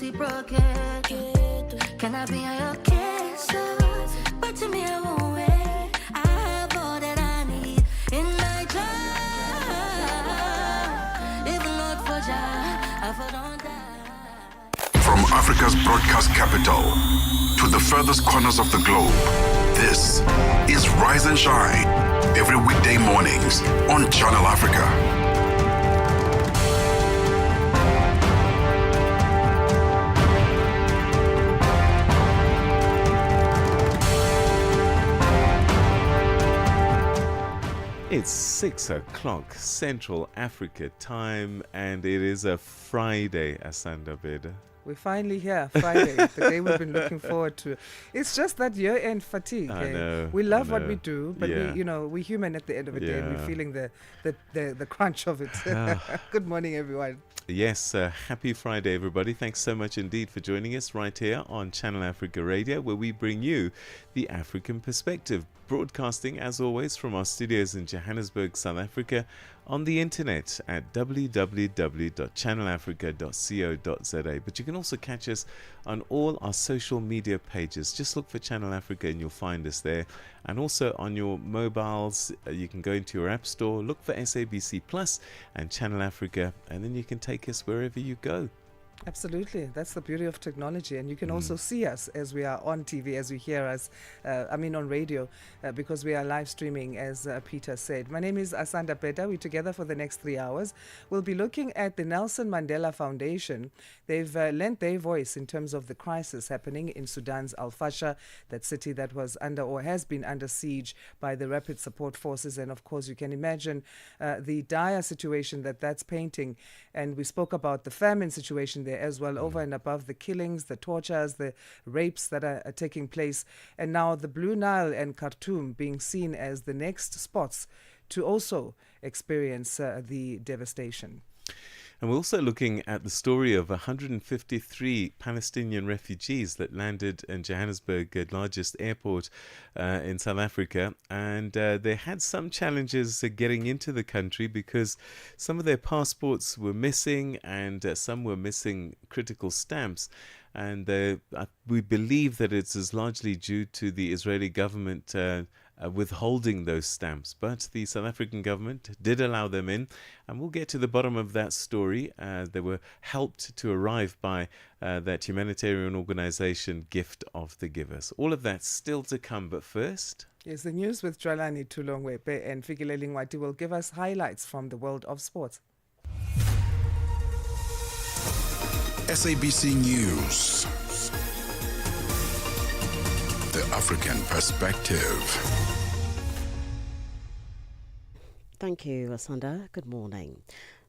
reciprocated. Can I be your kisser? But to me, I won't wait. I have all that I need in my job. If not for job, I for don't die. From Africa's broadcast capital to the furthest corners of the globe, this is Rise and Shine. Every weekday mornings on Channel Africa. It's 6 o'clock Central Africa time, and it is a Friday, Asanda, Beda. We're finally here, Friday, the day we've been looking forward to. It's just that year-end fatigue. I know, we love I what know. we do, but Yeah. we're human at the end of the day, and we're Yeah. feeling the crunch of it. Good morning, everyone. Yes, happy Friday, everybody. Thanks so much indeed for joining us right here on Channel Africa Radio, where we bring you the African perspective, broadcasting, as always, from our studios in Johannesburg, South Africa, on the internet at www.channelafrica.co.za. But you can also catch us on all our social media pages. Just look for Channel Africa and you'll find us there. And also on your mobiles, you can go into your app store, look for SABC Plus and Channel Africa, and then you can take us wherever you go. Absolutely. That's the beauty of technology. And you can also see us as we are on TV, as you hear us, on radio, because we are live streaming, as Peter said. My name is Asanda, Beda. We're together for the next 3 hours. We'll be looking at the Nelson Mandela Foundation. They've lent their voice in terms of the crisis happening in Sudan's Al-Fasher, that city that was under or has been under siege by the Rapid Support Forces. And of course, you can imagine the dire situation that's painting. And we spoke about the famine situation there as well, over and above the killings, the tortures, the rapes that are taking place. And now the Blue Nile and Khartoum being seen as the next spots to also experience the devastation. And we're also looking at the story of 153 Palestinian refugees that landed in Johannesburg, largest airport in South Africa. And they had some challenges getting into the country because some of their passports were missing and some were missing critical stamps. And we believe that it is largely due to the Israeli government withholding those stamps, but the South African government did allow them in, and we'll get to the bottom of that story. They were helped to arrive by that humanitarian organization, Gift of the Givers. All of that still to come, but first... Yes, the news with Jwalani Tulongwepe and Fikile Lingwati will give us highlights from the world of sports. SABC News. The African perspective. Thank you, Asanda. Good morning.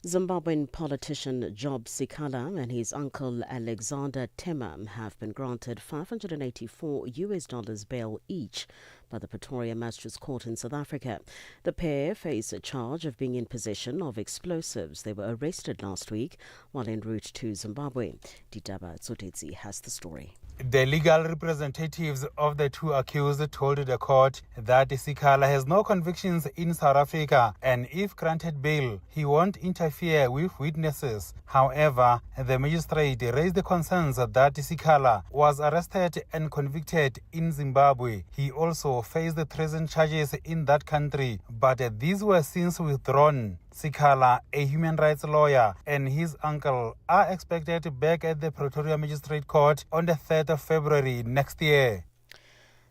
Zimbabwean politician Job Sikala and his uncle Alexander Tema have been granted $584 bail each by the Pretoria Magistrates Court in South Africa. The pair face a charge of being in possession of explosives. They were arrested last week while en route to Zimbabwe. Ditaba Tsotetsi has the story. The legal representatives of the two accused told the court that Sikala has no convictions in South Africa, and if granted bail, he won't interfere with witnesses. However, the magistrate raised the concerns that Sikala was arrested and convicted in Zimbabwe. He also faced treason charges in that country, but these were since withdrawn. Sikala, a human rights lawyer, and his uncle are expected back at the Pretoria Magistrate Court on the 3rd of February next year.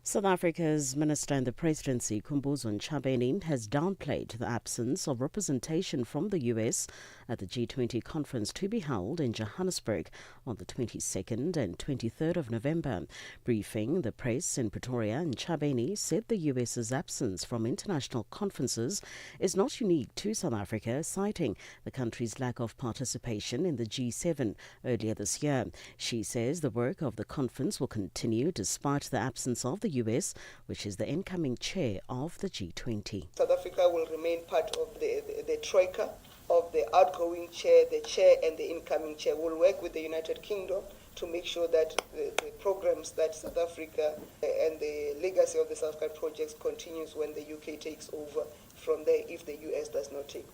South Africa's Minister in the Presidency, Khumbudzo Ntshavheni, has downplayed the absence of representation from the US at the G20 conference to be held in Johannesburg on the 22nd and 23rd of November. Briefing the press in Pretoria, Ntshavheni said the US's absence from international conferences is not unique to South Africa, citing the country's lack of participation in the G7 earlier this year. She says the work of the conference will continue despite the absence of the US, which is the incoming chair of the G20. South Africa will remain part of the Troika of the outgoing chair, the chair, and the incoming chair. We'll work with the United Kingdom to make sure that the programs that South Africa and the legacy of the South Africa projects continues when the UK takes over from there, if the US does not take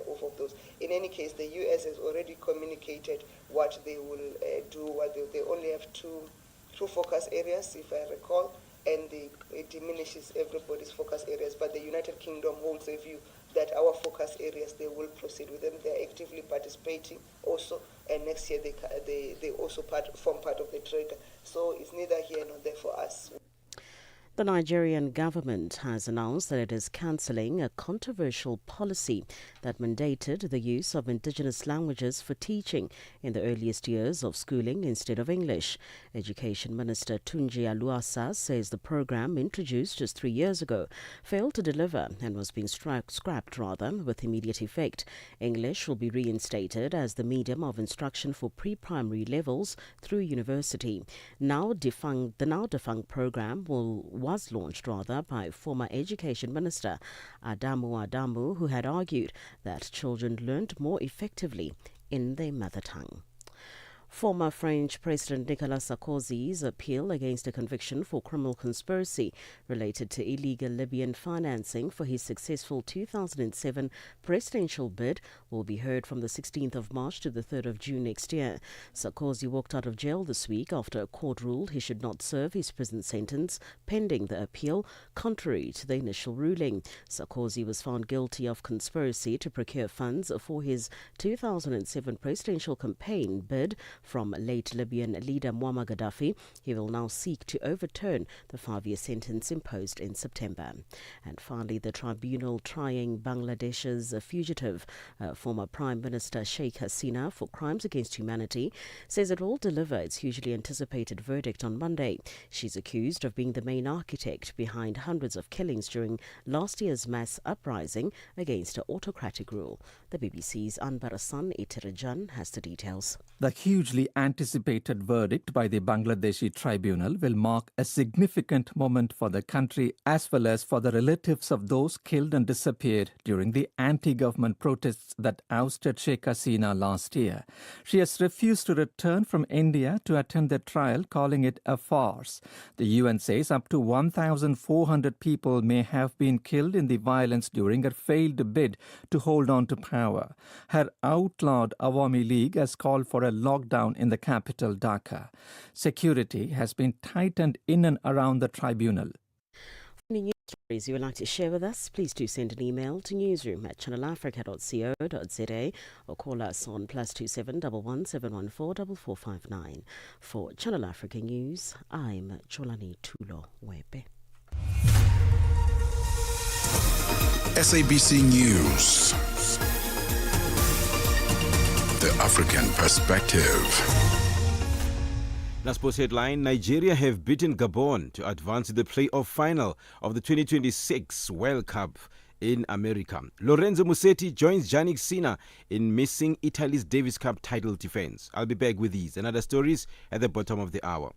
over of those. In any case, the US has already communicated what they will do. What they only have two focus areas, if I recall, and it diminishes everybody's focus areas. But the United Kingdom holds a view that our focus areas, they will proceed with them. They're actively participating also, and next year they also form part of the trade. So it's neither here nor there for us. The Nigerian government has announced that it is cancelling a controversial policy that mandated the use of indigenous languages for teaching in the earliest years of schooling instead of English. Education Minister Tunji Aluasa says the program, introduced just 3 years ago, failed to deliver and was being scrapped with immediate effect. English will be reinstated as the medium of instruction for pre-primary levels through university. The now defunct program was launched by former Education Minister Adamu, who had argued that children learned more effectively in their mother tongue. Former French President Nicolas Sarkozy's appeal against a conviction for criminal conspiracy related to illegal Libyan financing for his successful 2007 presidential bid will be heard from the 16th of March to the 3rd of June next year. Sarkozy walked out of jail this week after a court ruled he should not serve his prison sentence pending the appeal, contrary to the initial ruling. Sarkozy was found guilty of conspiracy to procure funds for his 2007 presidential campaign bid from late Libyan leader Muammar Gaddafi. He will now seek to overturn the 5-year sentence imposed in September. And finally, the tribunal trying Bangladesh's fugitive former Prime Minister Sheikh Hasina for crimes against humanity says it will deliver its hugely anticipated verdict on Monday. She's accused of being the main architect behind hundreds of killings during last year's mass uprising against an autocratic rule. The BBC's Anbarasan Itirajan has the details. The hugely anticipated verdict by the Bangladeshi tribunal will mark a significant moment for the country as well as for the relatives of those killed and disappeared during the anti-government protests that ousted Sheikh Hasina last year. She has refused to return from India to attend the trial, calling it a farce. The UN says up to 1,400 people may have been killed in the violence during her failed bid to hold on to power. Her outlawed Awami League has called for a lockdown in the capital, Dhaka. Security has been tightened in and around the tribunal. For any news stories you would like to share with us, please do send an email to newsroom@channelafrica.co.za or call us on +27 11 714 4459. For Channel Africa News, I'm Cholani Tulo Webe. SABC News. The African Perspective. Last sports headline, Nigeria have beaten Gabon to advance to the playoff final of the 2026 World Cup in America. Lorenzo Musetti joins Yannick Sinner in missing Italy's Davis Cup title defense. I'll be back with these and other stories at the bottom of the hour.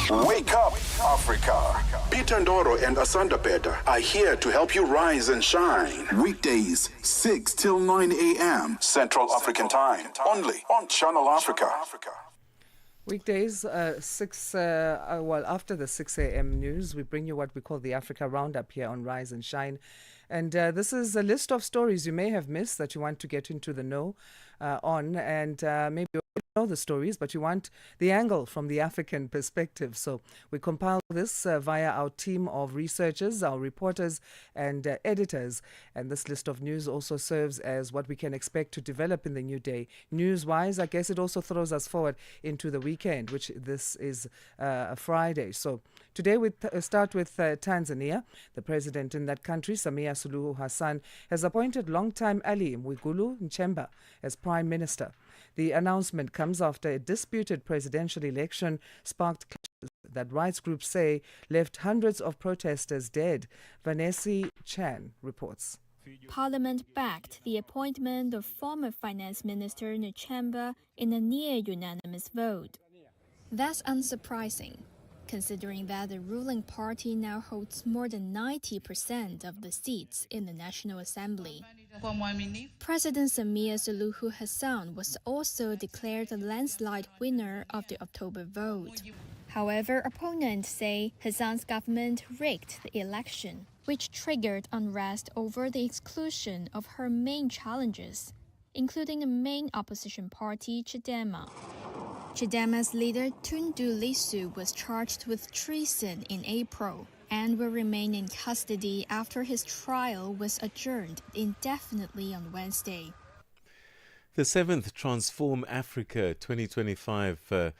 Wake up, Africa. Peter Ndoro and Asanda Beda are here to help you rise and shine. Weekdays, 6 till 9 a.m. Central African Time. Only on Channel Africa. Weekdays, after the 6 a.m. news, we bring you what we call the Africa Roundup here on Rise and Shine. And this is a list of stories you may have missed that you want to get into the know on. And maybe you know the stories, but you want the angle from the African perspective. So we compile this via our team of researchers, our reporters and editors. And this list of news also serves as what we can expect to develop in the new day. News-wise, I guess it also throws us forward into the weekend, which this is a Friday. So today we start with Tanzania. The president in that country, Samia Suluhu Hassan, has appointed longtime ally Mwigulu Nchemba as prime minister. The announcement comes after a disputed presidential election sparked clashes that rights groups say left hundreds of protesters dead. Vanessa Chan reports. Parliament backed the appointment of former Finance Minister Nchemba in a near-unanimous vote. That's unsurprising, considering that the ruling party now holds more than 90% of the seats in the National Assembly. President Samia Suluhu Hassan was also declared the landslide winner of the October vote. However, opponents say Hassan's government rigged the election, which triggered unrest over the exclusion of her main challengers, including the main opposition party, Chadema. Chadema's leader Tundu Lissu was charged with treason in April and will remain in custody after his trial was adjourned indefinitely on Wednesday. The 7th Transform Africa 2025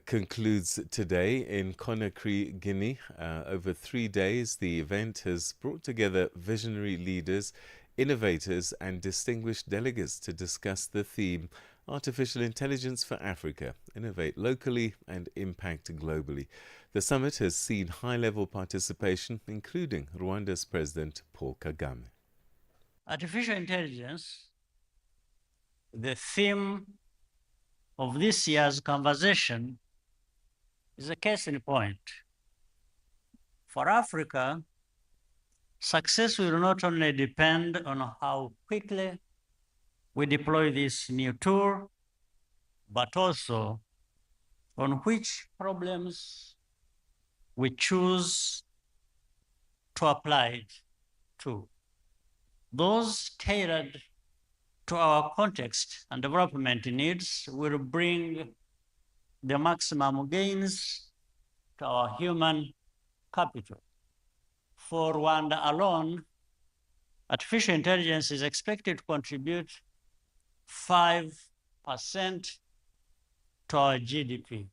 concludes today in Conakry, Guinea. Over 3 days, the event has brought together visionary leaders, innovators and distinguished delegates to discuss the theme Artificial Intelligence for Africa, Innovate Locally and Impact Globally. The summit has seen high-level participation, including Rwanda's President Paul Kagame. Artificial intelligence, the theme of this year's conversation, is a case in point. For Africa, success will not only depend on how quickly we deploy this new tool, but also on which problems we choose to apply it to. Those tailored to our context and development needs will bring the maximum gains to our human capital. For Rwanda alone, artificial intelligence is expected to contribute 5% to our GDP.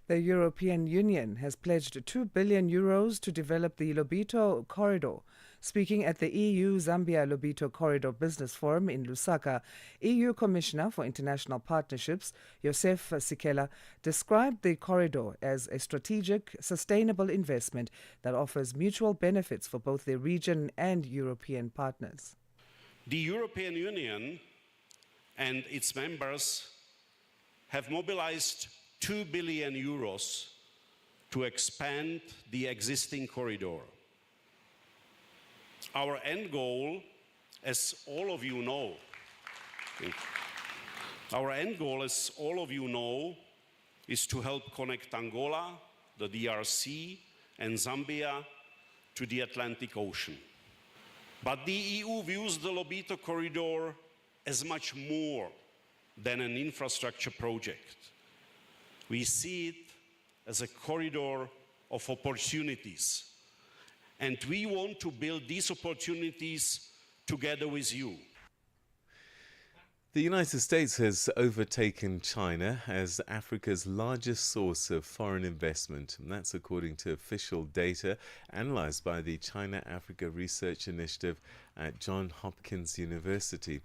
The European Union has pledged 2 billion euros to develop the Lobito Corridor. Speaking at the EU-Zambia Lobito Corridor Business Forum in Lusaka, EU Commissioner for International Partnerships, Joseph Sikela, described the corridor as a strategic, sustainable investment that offers mutual benefits for both the region and European partners. The European Union and its members have mobilized 2 billion euros to expand the existing corridor. Our end goal, as all of you know, is to help connect Angola, the DRC, and Zambia to the Atlantic Ocean. But the EU views the Lobito Corridor as much more than an infrastructure project. We see it as a corridor of opportunities, and we want to build these opportunities together with you. The United States has overtaken China as Africa's largest source of foreign investment, and that's according to official data analyzed by the China-Africa Research Initiative at Johns Hopkins University.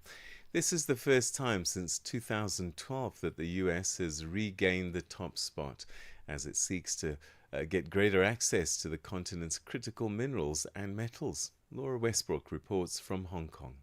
This is the first time since 2012 that the US has regained the top spot as it seeks to get greater access to the continent's critical minerals and metals. Laura Westbrook reports from Hong Kong.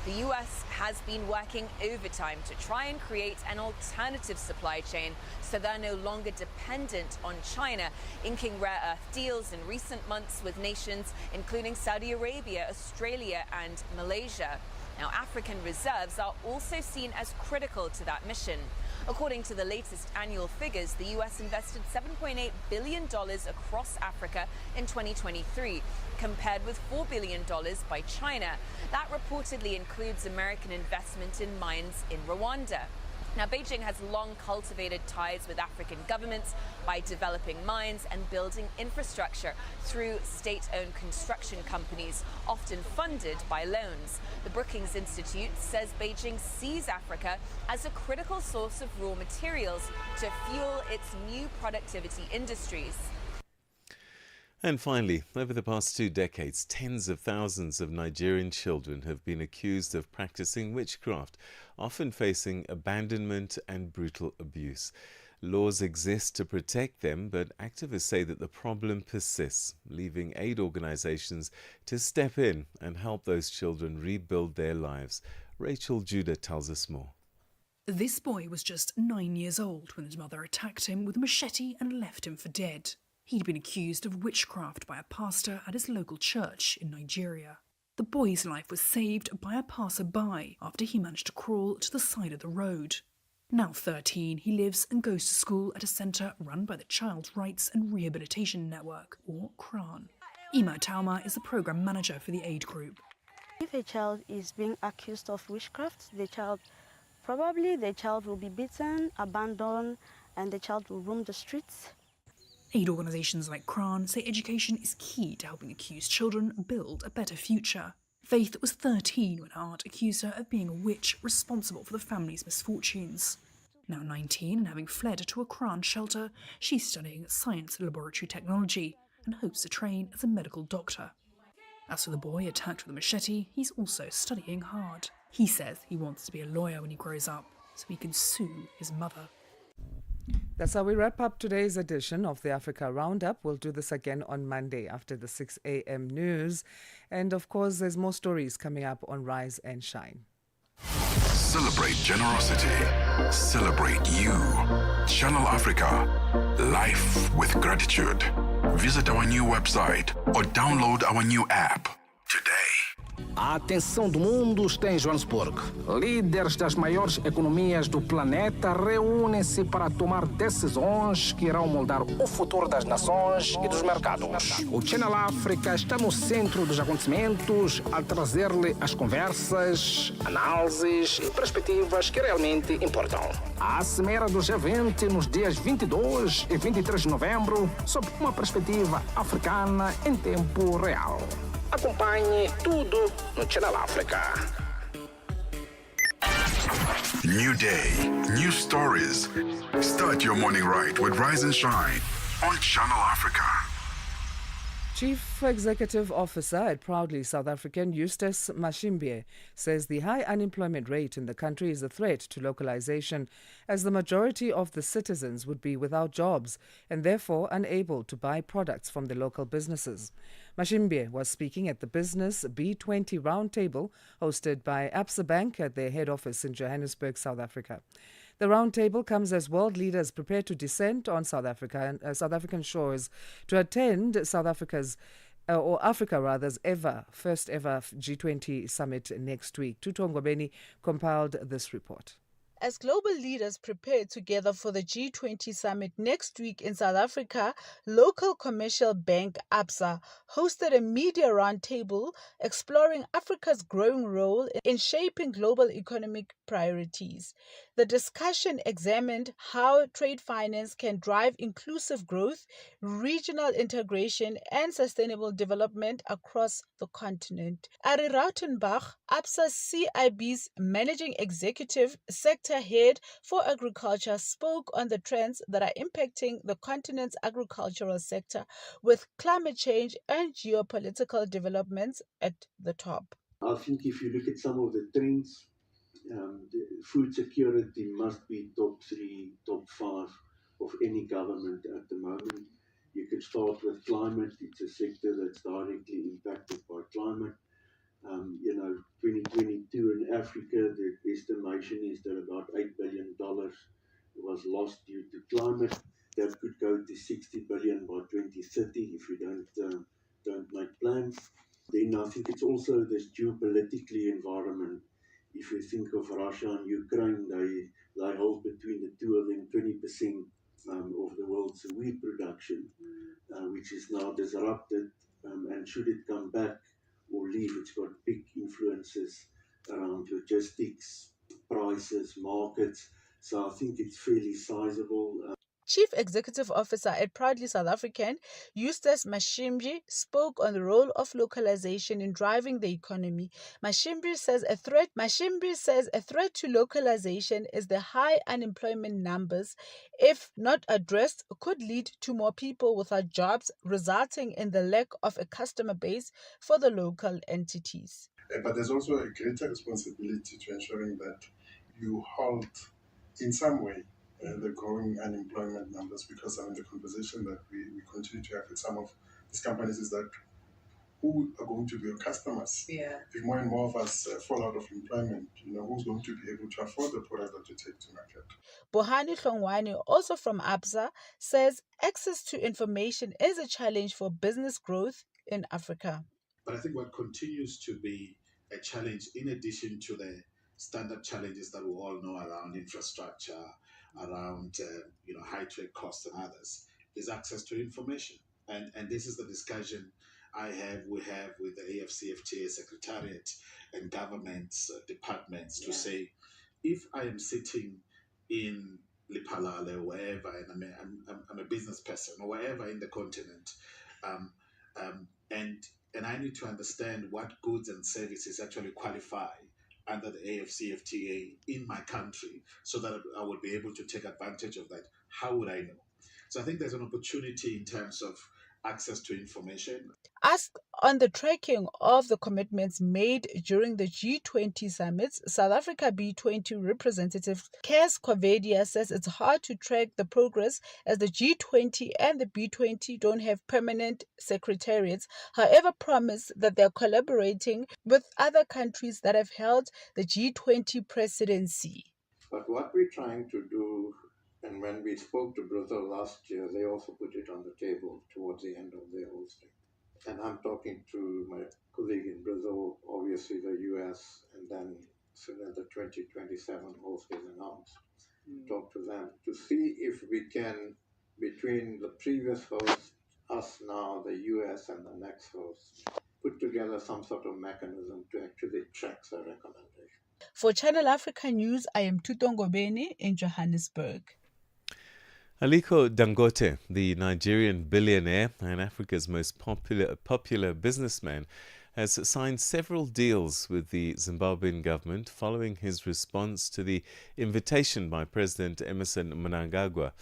The US has been working overtime to try and create an alternative supply chain so they're no longer dependent on China, inking rare earth deals in recent months with nations including Saudi Arabia, Australia and Malaysia. Now, African reserves are also seen as critical to that mission. According to the latest annual figures, the US invested $7.8 billion across Africa in 2023, compared with $4 billion by China. That reportedly includes American investment in mines in Rwanda. Now, Beijing has long cultivated ties with African governments by developing mines and building infrastructure through state-owned construction companies, often funded by loans. The Brookings Institute says Beijing sees Africa as a critical source of raw materials to fuel its new productivity industries. And finally, over the past 2 decades, tens of thousands of Nigerian children have been accused of practicing witchcraft, often facing abandonment and brutal abuse. Laws exist to protect them, but activists say that the problem persists, leaving aid organizations to step in and help those children rebuild their lives. Rachel Judah tells us more. This boy was just 9 years old when his mother attacked him with a machete and left him for dead. He'd been accused of witchcraft by a pastor at his local church in Nigeria. The boy's life was saved by a passerby after he managed to crawl to the side of the road. Now 13, he lives and goes to school at a centre run by the Child Rights and Rehabilitation Network, or CRAN. Ima Tauma is the programme manager for the aid group. If a child is being accused of witchcraft, the child will be beaten, abandoned, and the child will roam the streets. Aid organisations like CRAN say education is key to helping accused children build a better future. Faith was 13 when Art accused her of being a witch responsible for the family's misfortunes. Now 19 and having fled to a CRAN shelter, she's studying science and laboratory technology and hopes to train as a medical doctor. As for the boy attacked with a machete, he's also studying hard. He says he wants to be a lawyer when he grows up so he can sue his mother. That's how we wrap up today's edition of the Africa Roundup. We'll do this again on Monday after the 6 a.m. news. And of course, there's more stories coming up on Rise and Shine. Celebrate generosity. Celebrate you. Channel Africa. Life with gratitude. Visit our new website or download our new app today. A atenção do mundo está em Johannesburg. Líderes das maiores economias do planeta reúnem-se para tomar decisões que irão moldar o futuro das nações e dos mercados. O Channel África está no centro dos acontecimentos a trazer-lhe as conversas, análises e perspectivas que realmente importam. A cimeira do G20 nos dias 22 e 23 de novembro, sob uma perspectiva africana em tempo real. Acompanhe tudo no Channel África. New day, new stories. Start your morning right with Rise and Shine on Channel Africa. Chief Executive Officer at Proudly South African Eustace Mashimbie says the high unemployment rate in the country is a threat to localization, as the majority of the citizens would be without jobs and therefore unable to buy products from the local businesses. Mashimbie was speaking at the Business B20 Roundtable hosted by Absa Bank at their head office in Johannesburg, South Africa. The roundtable comes as world leaders prepare to descend on South African shores to attend South Africa's, or Africa rather's, first ever G20 summit next week. Tuto Ngobeni compiled this report. As global leaders prepare together for the G20 summit next week in South Africa, local commercial bank Absa hosted a media roundtable exploring Africa's growing role in shaping global economic priorities. The discussion examined how trade finance can drive inclusive growth, regional integration, and sustainable development across the continent. Ari Rautenbach, Absa CIB's managing executive, sector head for agriculture, spoke on the trends that are impacting the continent's agricultural sector, with climate change and geopolitical developments at the top. I think if you look at some of the trends, the food security must be top 3, top 5 of any government at the moment. You could start with climate. It's a sector that's directly impacted by climate. 2022 in Africa, the estimation is that about $8 billion was lost due to climate. That could go to 60 billion by 2030 if we don't make plans. Then I think it's also this geopolitically environment. If you think of Russia and Ukraine, they hold between the two of them 20% of the world's wheat production, which is now disrupted. And should it come back or leave, it's got big influences around logistics, prices, markets. So I think it's fairly sizable. Chief Executive Officer at Proudly South African, Eustace Mashimbie, spoke on the role of localization in driving the economy. Mashimbie says a threat to localization is the high unemployment numbers. If not addressed, could lead to more people without jobs, resulting in the lack of a customer base for the local entities. But there's also a greater responsibility to ensuring that you halt in some way the growing unemployment numbers, because the conversation that we continue to have with some of these companies is that who are going to be your customers? If more and more of us fall out of employment, who's going to be able to afford the product that you take to market? Bohani Hlongwane, also from ABSA, says access to information is a challenge for business growth in Africa. But I think what continues to be a challenge, in addition to the standard challenges that we all know around infrastructure, around high trade costs and others, is access to information. And this is the discussion we have with the AFCFTA Secretariat and governments, departments, to say, if I am sitting in Lipalale or wherever, and I'm a business person or wherever in the continent, and I need to understand what goods and services actually qualify under the AFCFTA in my country so that I would be able to take advantage of that. How would I know? So I think there's an opportunity in terms of access to information. Asked on the tracking of the commitments made during the G20 summits, South Africa B20 representative Kes Kwavedia says it's hard to track the progress as the G20 and the B20 don't have permanent secretariats, however promised that they're collaborating with other countries that have held the G20 presidency. But what we're trying to do, and when we spoke to Brazil last year, they also put it on the table towards the end of their hosting. And I'm talking to my colleague in Brazil, obviously the US, and then as soon as the 2027 host is announced, talk to them to see if we can, between the previous host, us now, the US, and the next host, put together some sort of mechanism to actually track the recommendation. For Channel Africa News, I am Tutongobeni in Johannesburg. Aliko Dangote, the Nigerian billionaire and Africa's most popular businessman, has signed several deals with the Zimbabwean government following his response to the invitation by President Emerson Mnangagwa.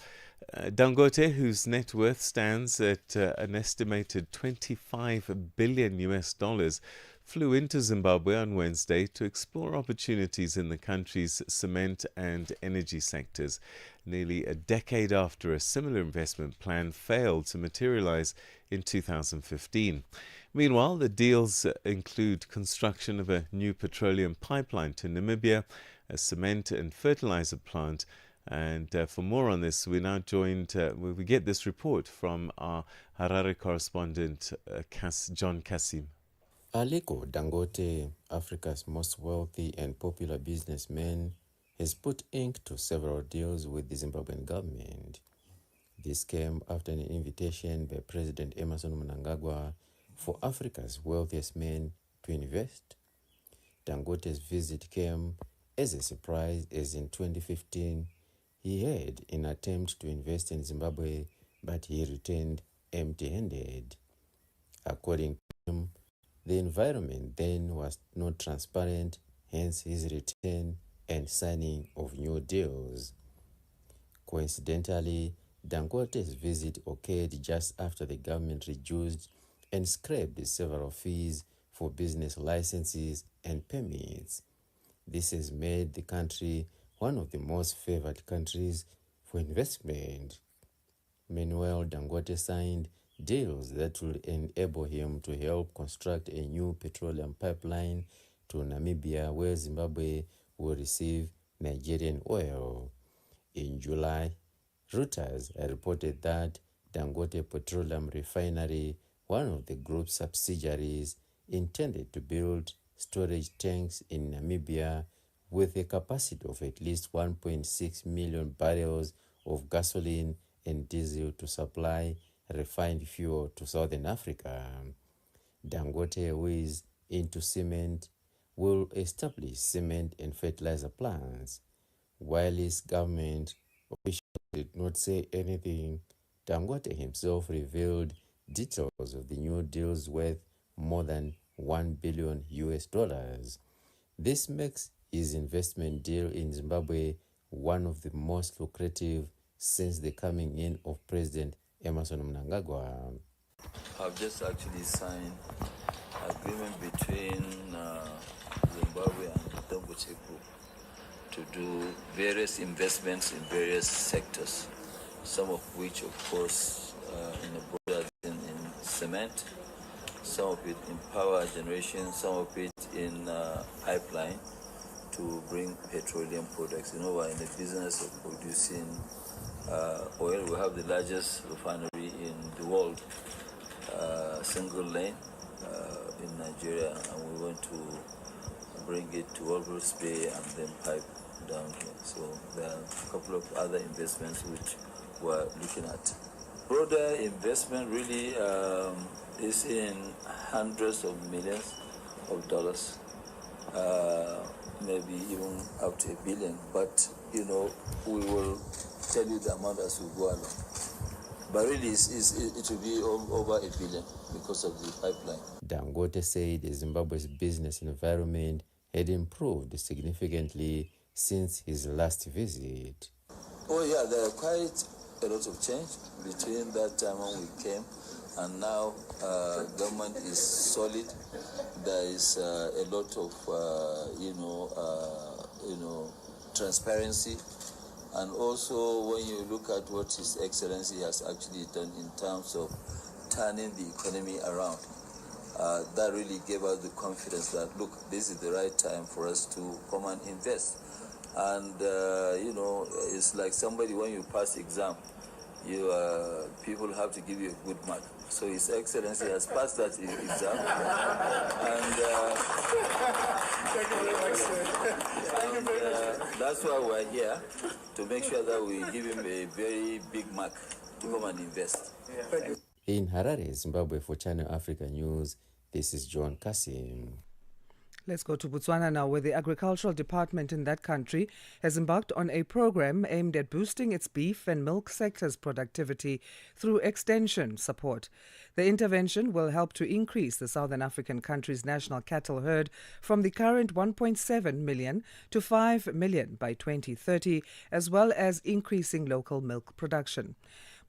Dangote, whose net worth stands at an estimated $25 billion, flew into Zimbabwe on Wednesday to explore opportunities in the country's cement and energy sectors, nearly a decade after a similar investment plan failed to materialize in 2015. Meanwhile, the deals include construction of a new petroleum pipeline to Namibia, a cement and fertilizer plant. And for more on this, we're now joined, we get this report from our Harare correspondent, John Kasim. Aliko Dangote, Africa's most wealthy and popular businessman, has put ink to several deals with the Zimbabwean government. This came after an invitation by President Emerson Mnangagwa for Africa's wealthiest men to invest. Dangote's visit came as a surprise, as in 2015 he had an attempt to invest in Zimbabwe, but he returned empty-handed. According to him, the environment then was not transparent, hence his return and signing of new deals. Coincidentally, Dangote's visit occurred just after the government reduced and scrapped several fees for business licenses and permits. This has made the country one of the most favored countries for investment. Meanwhile, Dangote signed deals that will enable him to help construct a new petroleum pipeline to Namibia, where Zimbabwe will receive Nigerian oil. In July, Reuters reported that Dangote Petroleum Refinery, one of the group's subsidiaries, intended to build storage tanks in Namibia with a capacity of at least 1.6 million barrels of gasoline and diesel to supply refined fuel to Southern Africa. Dangote, who is into cement, will establish cement and fertilizer plants. While his government officials did not say anything, Dangote himself revealed details of the new deals worth more than $1 billion. This makes his investment deal in Zimbabwe one of the most lucrative since the coming in of President Emerson Mnangagwa. I've just actually signed an agreement between Zimbabwe and the Dangote Group to do various investments in various sectors, some of which, of course, in the broader in cement, some of it in power generation, some of it in pipeline to bring petroleum products. You know, we're in the business of producing oil. We have the largest refinery in the world, single lane in Nigeria, and we want to bring it to Walrus Bay and then pipe down here. So there are a couple of other investments which we're looking at. Broader investment really is in hundreds of millions of dollars, maybe even up to $1 billion. But, you know, we will tell you the amount as we go along. But really, it will be over $1 billion because of the pipeline. Dangote said Zimbabwe's business environment had improved significantly since his last visit. Oh yeah, there are quite a lot of change between that time when we came and now. Government is solid. There is a lot of transparency, and also when you look at what His Excellency has actually done in terms of turning the economy around, that really gave us the confidence that, look, this is the right time for us to come and invest. And it's like somebody, when you pass exam, people have to give you a good mark. So His Excellency has passed that exam, and that's why we're here, to make sure that we give him a very big mark to come and invest. In Harare, Zimbabwe, for Channel Africa News, this is John Kasim. Let's go to Botswana now, where the agricultural department in that country has embarked on a program aimed at boosting its beef and milk sector's productivity through extension support. The intervention will help to increase the Southern African country's national cattle herd from the current 1.7 million to 5 million by 2030, as well as increasing local milk production.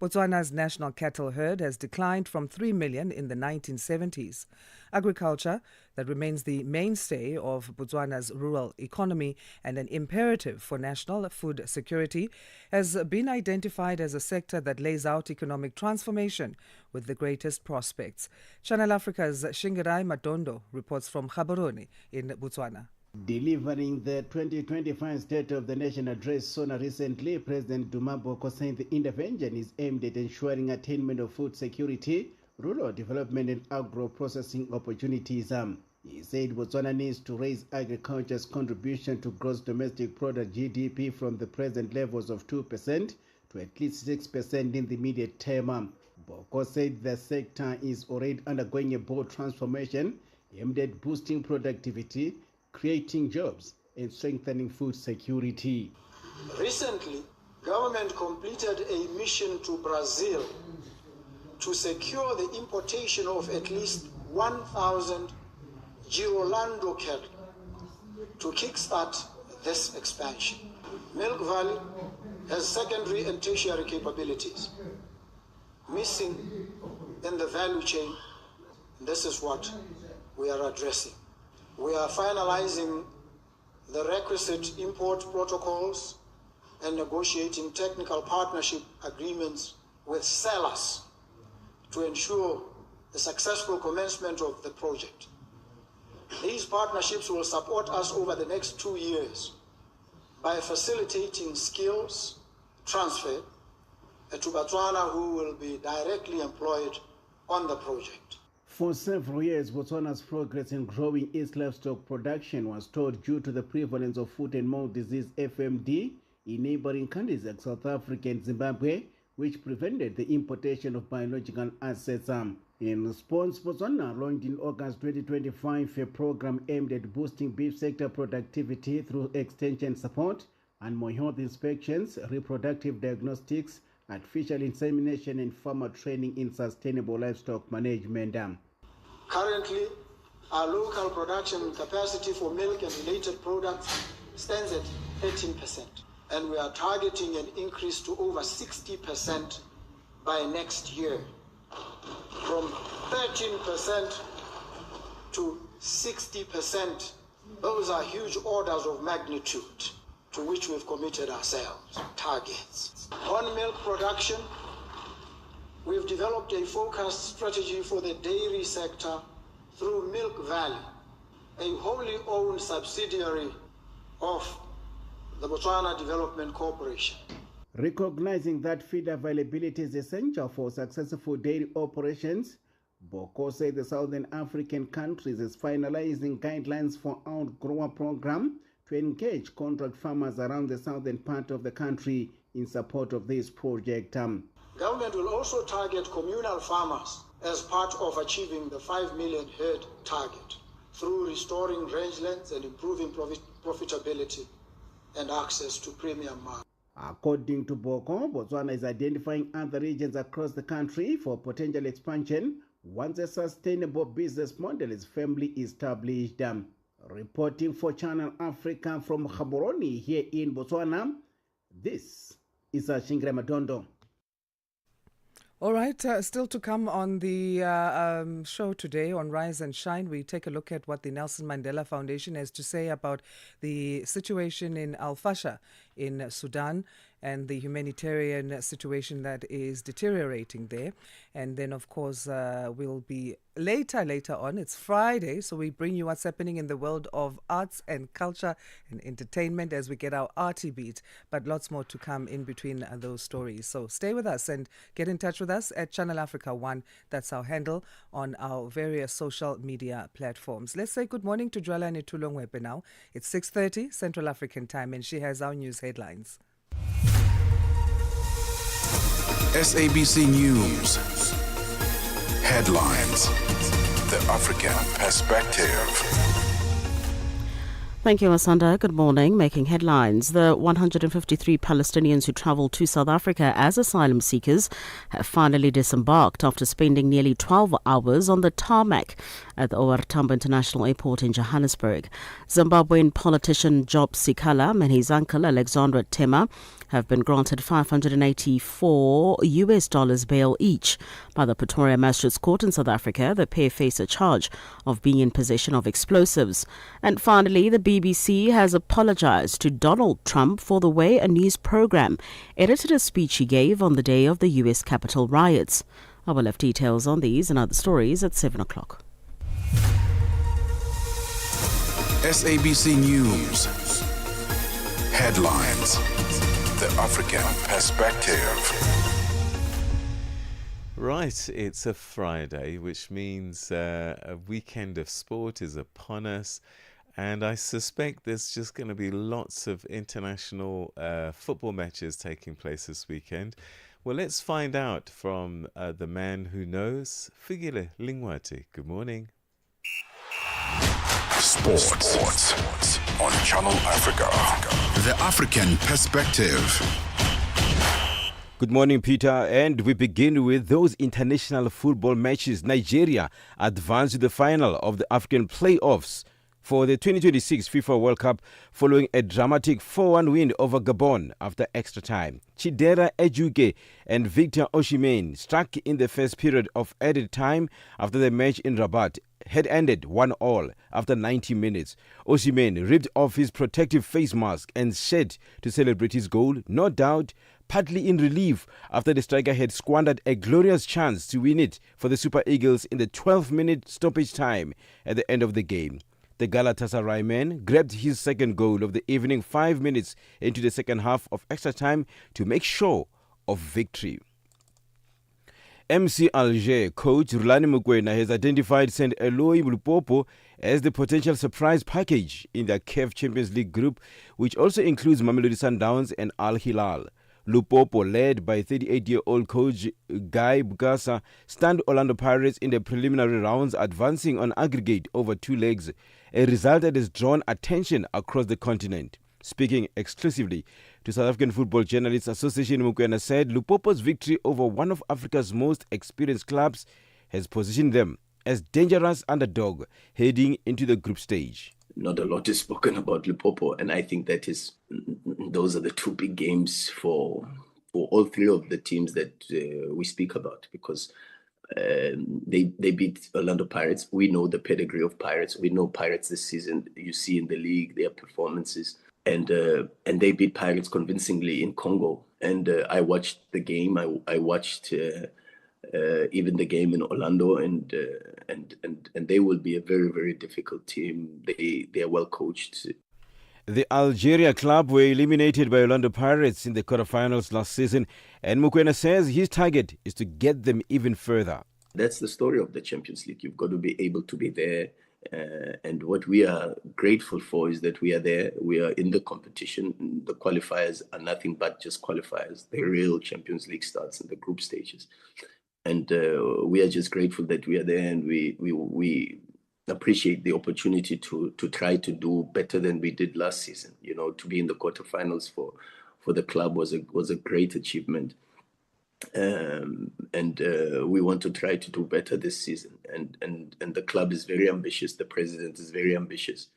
Botswana's national cattle herd has declined from 3 million in the 1970s. Agriculture, that remains the mainstay of Botswana's rural economy and an imperative for national food security, has been identified as a sector that lays out economic transformation with the greatest prospects. Channel Africa's Shingirai Matondo reports from Gaborone in Botswana. Delivering the 2025 State of the Nation address SONA recently, President Duma Boko said the intervention is aimed at ensuring attainment of food security, rural development and agro-processing opportunities. He said Botswana needs to raise agriculture's contribution to gross domestic product GDP from the present levels of 2% to at least 6% in the immediate term. Boko said the sector is already undergoing a bold transformation aimed at boosting productivity, creating jobs and strengthening food security. Recently, government completed a mission to Brazil to secure the importation of at least 1,000 Girolando cattle to kickstart this expansion. Milk Valley has secondary and tertiary capabilities missing in the value chain. This is what we are addressing. We are finalizing the requisite import protocols and negotiating technical partnership agreements with sellers to ensure the successful commencement of the project. These partnerships will support us over the next 2 years by facilitating skills transfer to Botswana, who will be directly employed on the project. For several years, Botswana's progress in growing its livestock production was stalled due to the prevalence of foot and mouth disease (FMD) in neighboring countries like South Africa and Zimbabwe, which prevented the importation of biological assets. In response, Botswana launched in August 2025 a program aimed at boosting beef sector productivity through extension support, animal health inspections, reproductive diagnostics, artificial insemination, and farmer training in sustainable livestock management. Currently, our local production capacity for milk and related products stands at 13%, and we are targeting an increase to over 60% by next year, from 13% to 60%. Those are huge orders of magnitude to which we've committed ourselves, targets. On milk production, we've developed a focused strategy for the dairy sector through Milk Valley, a wholly owned subsidiary of the Botswana Development Corporation. Recognizing that feed availability is essential for successful dairy operations, Boko said the Southern African countries is finalizing guidelines for outgrower program to engage contract farmers around the southern part of the country in support of this project. Government will also target communal farmers as part of achieving the 5 million herd target through restoring rangelands and improving profitability and access to premium markets. According to Boko, Botswana is identifying other regions across the country for potential expansion once a sustainable business model is firmly established. Reporting for Channel Africa from Gaborone here in Botswana, this is Shingre Madondo. All right, still to come on the show today on Rise and Shine, we take a look at what the Nelson Mandela Foundation has to say about the situation in Al-Fasher in Sudan and the humanitarian situation that is deteriorating there. And then, of course, we'll be later on. It's Friday, so we bring you what's happening in the world of arts and culture and entertainment as we get our arty beat. But lots more to come in between those stories. So stay with us and get in touch with us at Channel Africa 1. That's our handle on our various social media platforms. Let's say good morning to Dwalani Tulongwepe now. It's 6:30 Central African time, and she has our news headlines. SABC News. Headlines. The African Perspective. Thank you, Asanda. Good morning. Making headlines. The 153 Palestinians who travelled to South Africa as asylum seekers have finally disembarked after spending nearly 12 hours on the tarmac at the OR Tambo International Airport in Johannesburg. Zimbabwean politician Job Sikhala and his uncle Alexandra Tema have been granted $584 bail each by the Pretoria Magistrates Court in South Africa. The pair face a charge of being in possession of explosives. And finally, the BBC has apologized to Donald Trump for the way a news program edited a speech he gave on the day of the US Capitol riots. I will have details on these and other stories at 7 o'clock. SABC News. Headlines. The African Perspective. Right, it's a Friday, which means a weekend of sport is upon us. And I suspect there's just going to be lots of international football matches taking place this weekend. Well, let's find out from the man who knows, Figile Lingwati. Good morning. Sports on Channel Africa. The African Perspective. Good morning, Peter. And we begin with those international football matches. Nigeria advanced to the final of the African playoffs for the 2026 FIFA World Cup following a dramatic 4-1 win over Gabon after extra time. Chidera Ejuge and Victor Osimhen struck in the first period of added time after the match in Rabat had ended 1-1 after 90 minutes. Osimhen ripped off his protective face mask and shed to celebrate his goal, no doubt partly in relief after the striker had squandered a glorious chance to win it for the Super Eagles in the 12-minute stoppage time at the end of the game. The Galatasaray man grabbed his second goal of the evening 5 minutes into the second half of extra time to make sure of victory. MC Alger coach Rulani Mokoena has identified St. Eloi Lupopo as the potential surprise package in the CAF Champions League group, which also includes Mamelodi Sundowns and Al Hilal. Lupopo, led by 38-year-old coach Guy Bukasa, stunned Orlando Pirates in the preliminary rounds, advancing on aggregate over 2 legs, a result that has drawn attention across the continent. Speaking exclusively to South African Football Journalists Association, Mokoena said Lupopo's victory over one of Africa's most experienced clubs has positioned them as dangerous underdog heading into the group stage. Not a lot is spoken about Limpopo, and I think those are the 2 big games for all 3 of the teams that we speak about, because they beat Orlando Pirates. We know the pedigree of Pirates. We know Pirates this season. You see in the league their performances, and they beat Pirates convincingly in Congo. And I watched the game. I watched even the game in Orlando, and they will be a very, very difficult team. They are well coached. The Algeria club were eliminated by Orlando Pirates in the quarterfinals last season, and Mukwena says his target is to get them even further. That's the story of the Champions League. You've got to be able to be there. And what we are grateful for is that we are there. We are in the competition. The qualifiers are nothing but just qualifiers. The real Champions League starts in the group stages. And we are just grateful that we are there, and we appreciate the opportunity to try to do better than we did last season. You know, to be in the quarterfinals for the club was a great achievement. And we want to try to do better this season. And the club is very ambitious. The president is very ambitious.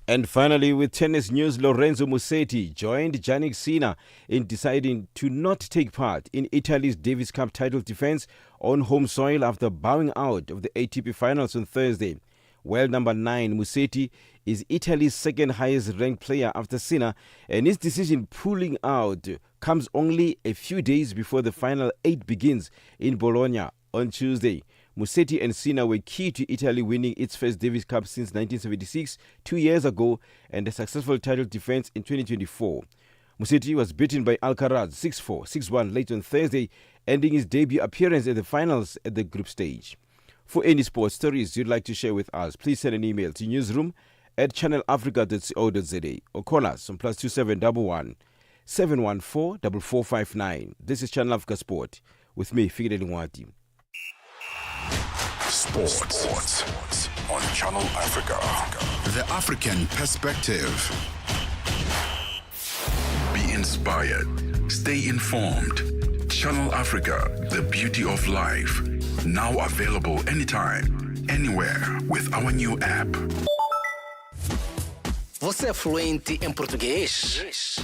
And finally, with tennis news, Lorenzo Musetti joined Jannik Sinner in deciding to not take part in Italy's Davis Cup title defense on home soil after bowing out of the ATP finals on Thursday. World number 9, Musetti is Italy's second highest ranked player after Sinner, and his decision pulling out comes only a few days before the final 8 begins in Bologna on Tuesday. Musetti and Sinner were key to Italy winning its first Davis Cup since 1976, 2 years ago, and a successful title defense in 2024. Musetti was beaten by Alcaraz 6-4, 6-1 late on Thursday, ending his debut appearance at the finals at the group stage. For any sports stories you'd like to share with us, please send an email to newsroom@channelafrica.co.za or call us on +2711 714 4459. This is Channel Africa Sport with me, Figile Lingwati. Sports on Channel Africa. The African perspective. Be inspired. Stay informed. Channel Africa, the beauty of life. Now available anytime, anywhere with our new app. Você é fluente em português?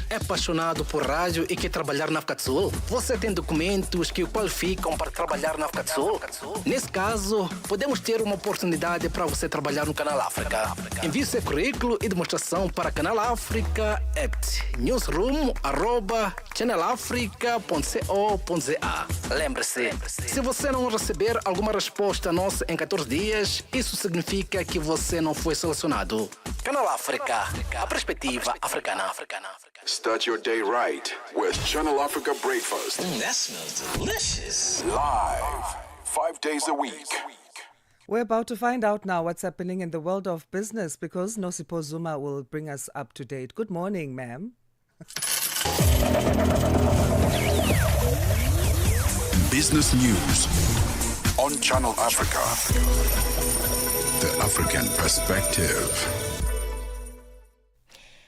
É apaixonado por rádio e quer trabalhar na África do Sul? Você tem documentos que o qualificam para trabalhar na África do Sul? Nesse caso, podemos ter uma oportunidade para você trabalhar no Canal África. Envie seu currículo e demonstração para Canal África at newsroom@channelafrica.co.za. Lembre-se, se você não receber alguma resposta nossa em 14 dias, isso significa que você não foi selecionado. Canal África, a perspectiva africana. Start your day right with Channel Africa Breakfast. That smells delicious. Live, 5 days a week. We're about to find out now what's happening in the world of business because Nosipho Zuma will bring us up to date. Good morning, ma'am. Business news on Channel Africa. The African perspective.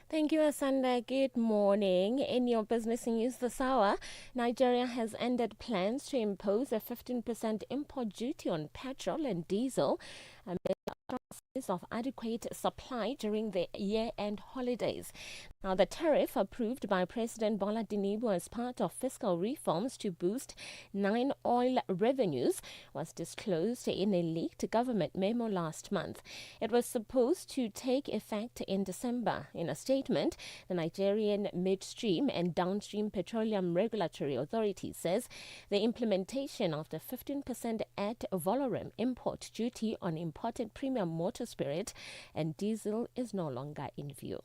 Thank you, Asanda. Good morning. In your business news this hour, Nigeria has ended plans to impose a 15% import duty on petrol and diesel amid assurances of adequate supply during the year-end holidays. Now, the tariff approved by President Bola Tinubu as part of fiscal reforms to boost 9 oil revenues was disclosed in a leaked government memo last month. It was supposed to take effect in December. In a statement, the Nigerian Midstream and Downstream Petroleum Regulatory Authority says the implementation of the 15% ad valorem import duty on imported premium motor spirit and diesel is no longer in view.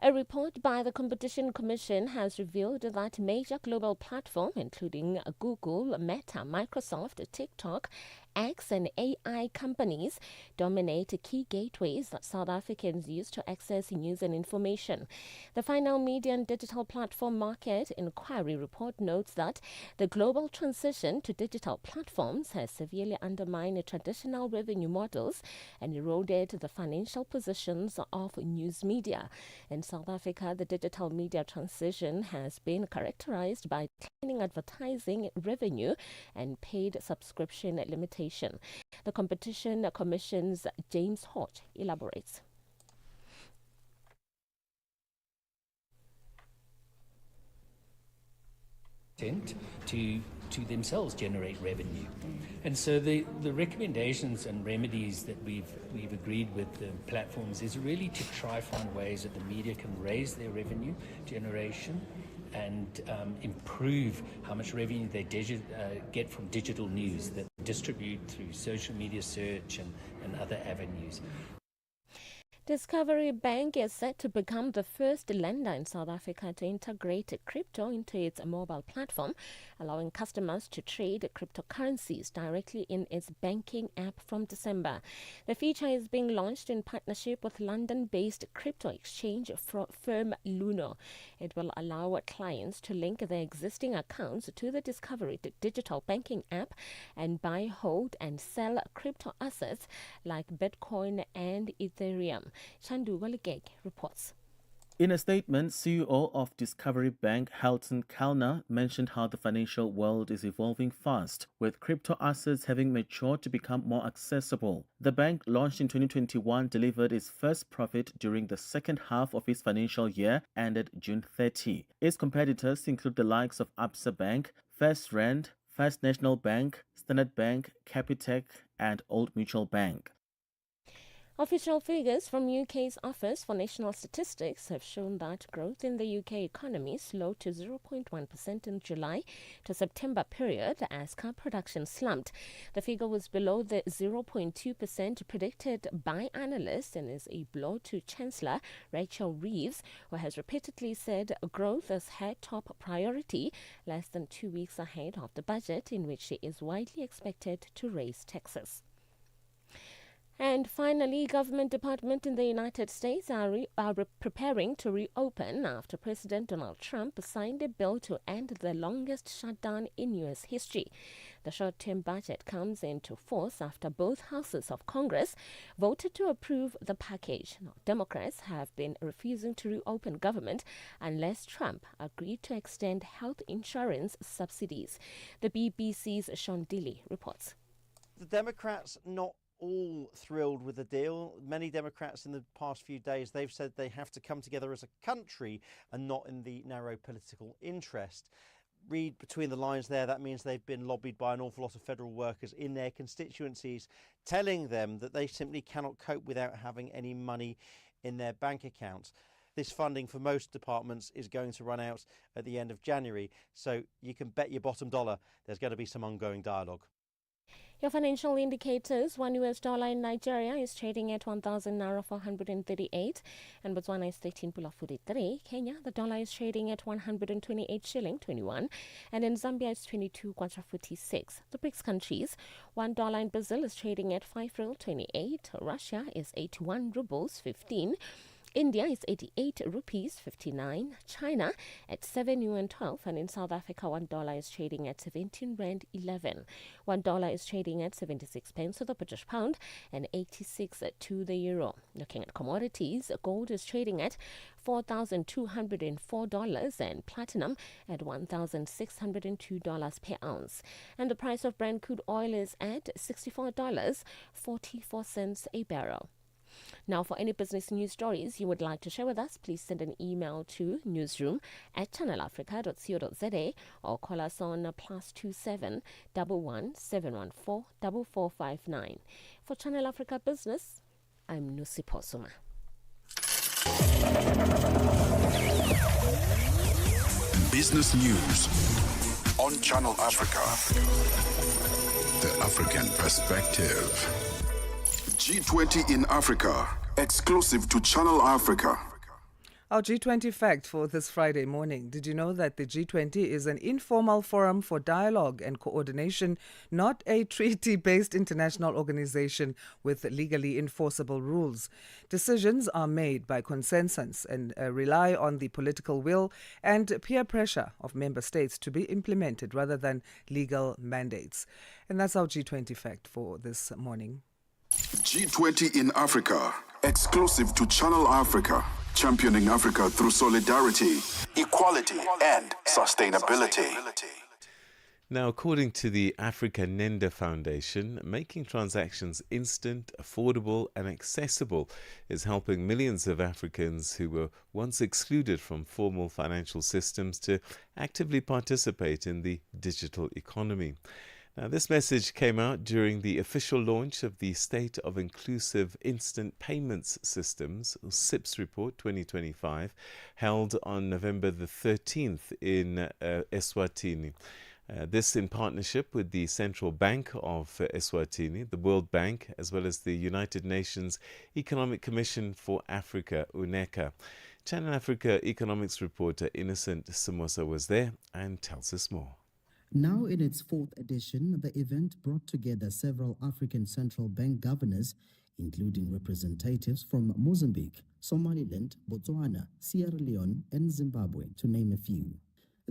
A report by the Competition Commission has revealed that major global platforms, including Google, Meta, Microsoft, TikTok, X and AI companies, dominate key gateways that South Africans use to access news and information. The Final Media and Digital Platform Market Inquiry report notes that the global transition to digital platforms has severely undermined traditional revenue models and eroded the financial positions of news media. In South Africa, the digital media transition has been characterized by declining advertising revenue and paid subscription limitations. The Competition Commission's James Hodge elaborates. To to themselves generate revenue. And so the recommendations and remedies that we've agreed with the platforms is really to try find ways that the media can raise their revenue generation and improve how much revenue they get from digital news that they distribute through social media search and other avenues. Discovery Bank is set to become the first lender in South Africa to integrate crypto into its mobile platform, allowing customers to trade cryptocurrencies directly in its banking app from December. The feature is being launched in partnership with London-based crypto exchange firm Luno. It will allow clients to link their existing accounts to the Discovery digital banking app and buy, hold, and sell crypto assets like Bitcoin and Ethereum. Chandu Waligeg reports. In a statement, CEO of Discovery Bank, Halton Kalner, mentioned how the financial world is evolving fast, with crypto assets having matured to become more accessible. The bank, launched in 2021, delivered its first profit during the second half of its financial year, ended June 30. Its competitors include the likes of Absa Bank, First Rand, First National Bank, Standard Bank, Capitec, and Old Mutual Bank. Official figures from UK's Office for National Statistics have shown that growth in the UK economy slowed to 0.1% in July to September period as car production slumped. The figure was below the 0.2% predicted by analysts and is a blow to Chancellor Rachel Reeves, who has repeatedly said growth is her top priority less than 2 weeks ahead of the budget, in which she is widely expected to raise taxes. And finally, government departments in the United States are preparing to reopen after President Donald Trump signed a bill to end the longest shutdown in U.S. history. The short-term budget comes into force after both houses of Congress voted to approve the package. Now, Democrats have been refusing to reopen government unless Trump agreed to extend health insurance subsidies. The BBC's Sean Dilly reports. The Democrats not all thrilled with the deal. Many Democrats in the past few days, they've said they have to come together as a country and not in the narrow political interest. Read between the lines there, that means they've been lobbied by an awful lot of federal workers in their constituencies, telling them that they simply cannot cope without having any money in their bank accounts. This funding for most departments is going to run out at the end of January, so you can bet your bottom dollar there's going to be some ongoing dialogue. Your financial indicators: $1 US in Nigeria is trading at 1,000 naira 438, and Botswana is 13.43. Kenya, the dollar is trading at 128 shilling 21, and in Zambia it's 22 kwacha 46. The BRICS countries: $1 in Brazil is trading at 5 real 28. Russia is 81 rubles 15. India is 88 rupees 59, China at 7 yuan 12, and in South Africa $1 is trading at 17 rand 11. $1 is trading at 76 pence to the British pound and 86 to the euro. Looking at commodities, gold is trading at $4,204 and platinum at $1,602 per ounce. And the price of Brent crude oil is at $64.44 a barrel. Now, for any business news stories you would like to share with us, please send an email to newsroom@channelafrica.co.za or call us on +27 11 714 4459. For Channel Africa Business, I'm Nusi Posuma. Business News on Channel Africa. The African Perspective. G20 in Africa, exclusive to Channel Africa. Our G20 fact for this Friday morning. Did you know that the G20 is an informal forum for dialogue and coordination, not a treaty-based international organization with legally enforceable rules? Decisions are made by consensus and rely on the political will and peer pressure of member states to be implemented rather than legal mandates. And that's our G20 fact for this morning. G20 in Africa, exclusive to Channel Africa, championing Africa through solidarity, equality, and sustainability. Now, according to the Africa Nenda Foundation, making transactions instant, affordable, and accessible is helping millions of Africans who were once excluded from formal financial systems to actively participate in the digital economy. Now, this message came out during the official launch of the State of Inclusive Instant Payments Systems, or SIPS Report 2025, held on November the 13th in Eswatini. This in partnership with the Central Bank of Eswatini, the World Bank, as well as the United Nations Economic Commission for Africa, UNECA. Channel Africa economics reporter Innocent Samosa was there and tells us more. Now in its fourth edition, the event brought together several African Central Bank governors, including representatives from Mozambique, Somaliland, Botswana, Sierra Leone, and Zimbabwe, to name a few.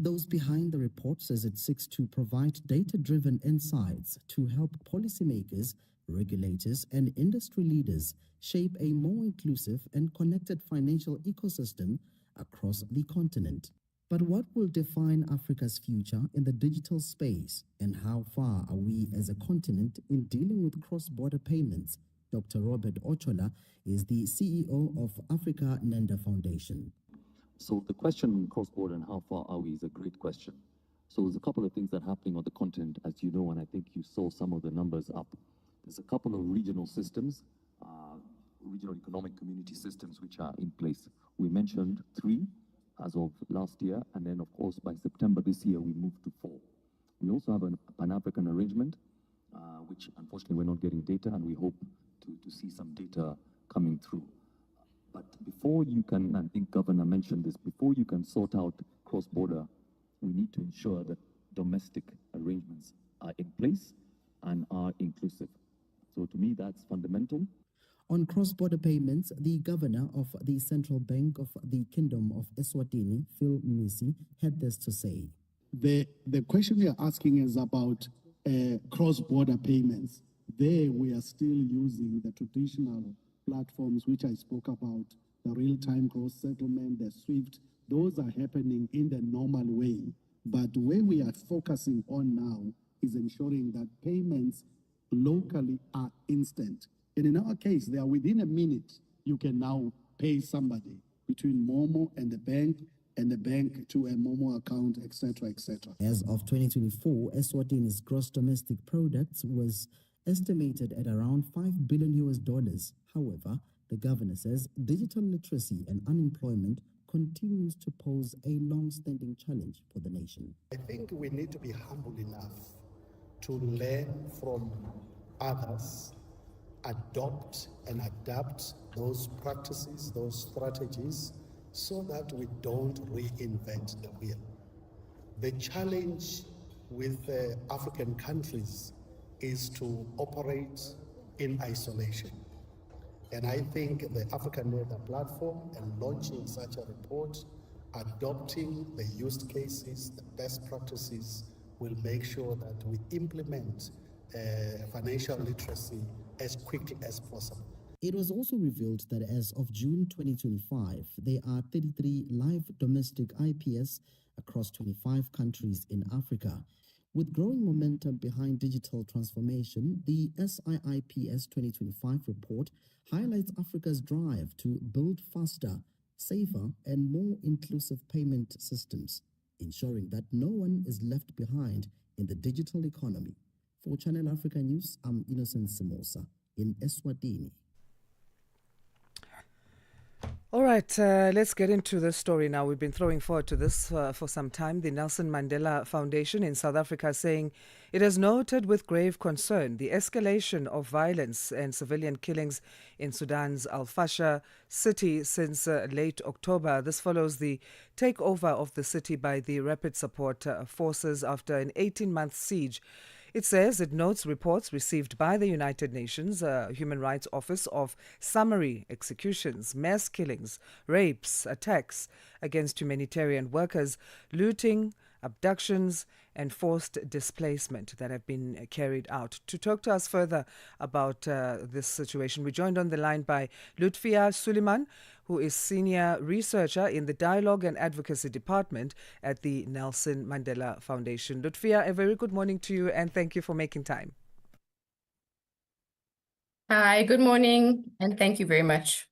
Those behind the report says it seeks to provide data-driven insights to help policymakers, regulators, and industry leaders shape a more inclusive and connected financial ecosystem across the continent. But what will define Africa's future in the digital space, and how far are we as a continent in dealing with cross-border payments? Dr. Robert Ochola is the CEO of Africa Nenda Foundation. So the question on cross-border and how far are we is a great question. So there's a couple of things that are happening on the continent, as you know, and I think you saw some of the numbers up. There's a couple of regional systems, regional economic community systems, which are in place. We mentioned 3 as of last year, and then of course by September this year we moved to 4. We also have a Pan-African arrangement, which unfortunately we're not getting data, and we hope to see some data coming through. But before you can, I think Governor mentioned this, before you can sort out cross-border, we need to ensure that domestic arrangements are in place and are inclusive. So to me, that's fundamental. On cross-border payments, the governor of the Central Bank of the Kingdom of Eswatini, Phil Mnisi, had this to say. The question we are asking is about cross-border payments. There we are still using the traditional platforms which I spoke about, the real-time gross settlement, the SWIFT. Those are happening in the normal way. But where we are focusing on now is ensuring that payments locally are instant. And in our case, they are within a minute. You can now pay somebody between Momo and the bank to a Momo account, etc., etc. As of 2024, Eswatini's gross domestic products was estimated at around $5 billion. However, the governor says digital literacy and unemployment continues to pose a long-standing challenge for the nation. I think we need to be humble enough to learn from others, adopt and adapt those practices, those strategies, so that we don't reinvent the wheel. The challenge with African countries is to operate in isolation. And I think the African Nenda platform and launching such a report, adopting the use cases, the best practices, will make sure that we implement financial literacy as quickly as possible. It was also revealed that as of June 2025, there are 33 live domestic IPS across 25 countries in Africa. With growing momentum behind digital transformation, the SIIPS 2025 report highlights Africa's drive to build faster, safer, and more inclusive payment systems, ensuring that no one is left behind in the digital economy. For Channel Africa News, I'm Innocent Samosa in Eswatini. All right, let's get into the story now. We've been throwing forward to this for some time. The Nelson Mandela Foundation in South Africa saying it has noted with grave concern the escalation of violence and civilian killings in Sudan's Al-Fasher city since late October. This follows the takeover of the city by the Rapid Support Forces after an 18-month siege. It says it notes reports received by the United Nations Human Rights Office of summary executions, mass killings, rapes, attacks against humanitarian workers, looting, abductions, and forced displacement that have been carried out. To talk to us further about this situation, we're joined on the line by Lutfia Suleiman, who is Senior Researcher in the Dialogue and Advocacy Department at the Nelson Mandela Foundation. Lutfia, a very good morning to you and thank you for making time. Hi, good morning, and thank you very much.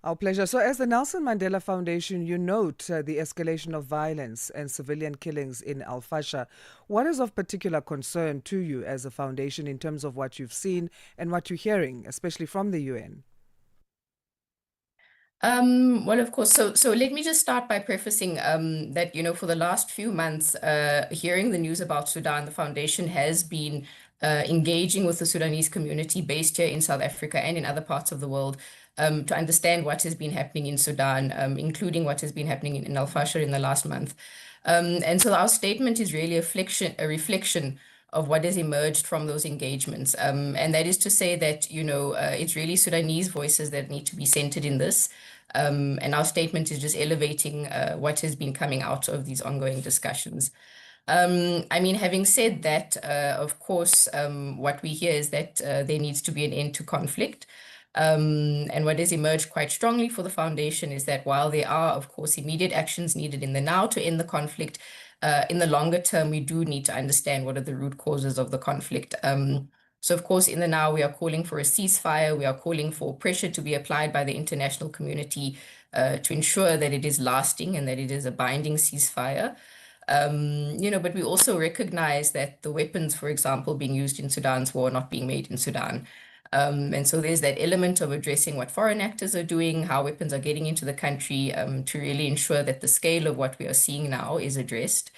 Our pleasure. So, as the Nelson Mandela Foundation, you note the escalation of violence and civilian killings in Al Fasher. What is of particular concern to you as a foundation in terms of what you've seen and what you're hearing, especially from the UN? Well, of course. So let me just start by prefacing that, for the last few months, hearing the news about Sudan, the foundation has been engaging with the Sudanese community based here in South Africa and in other parts of the world to understand what has been happening in Sudan, including what has been happening in Al Fasher in the last month. And so our statement is really a reflection of what has emerged from those engagements. And that is to say that, it's really Sudanese voices that need to be centered in this. And our statement is just elevating what has been coming out of these ongoing discussions. Having said that, of course, what we hear is that there needs to be an end to conflict. And what has emerged quite strongly for the foundation is that while there are, of course, immediate actions needed in the now to end the conflict, in the longer term, we do need to understand what are the root causes of the conflict. So, of course, in the now, we are calling for a ceasefire. We are calling for pressure to be applied by the international community to ensure that it is lasting and that it is a binding ceasefire. But we also recognize that the weapons, for example, being used in Sudan's war are not being made in Sudan. And so there's that element of addressing what foreign actors are doing, how weapons are getting into the country to really ensure that the scale of what we are seeing now is addressed.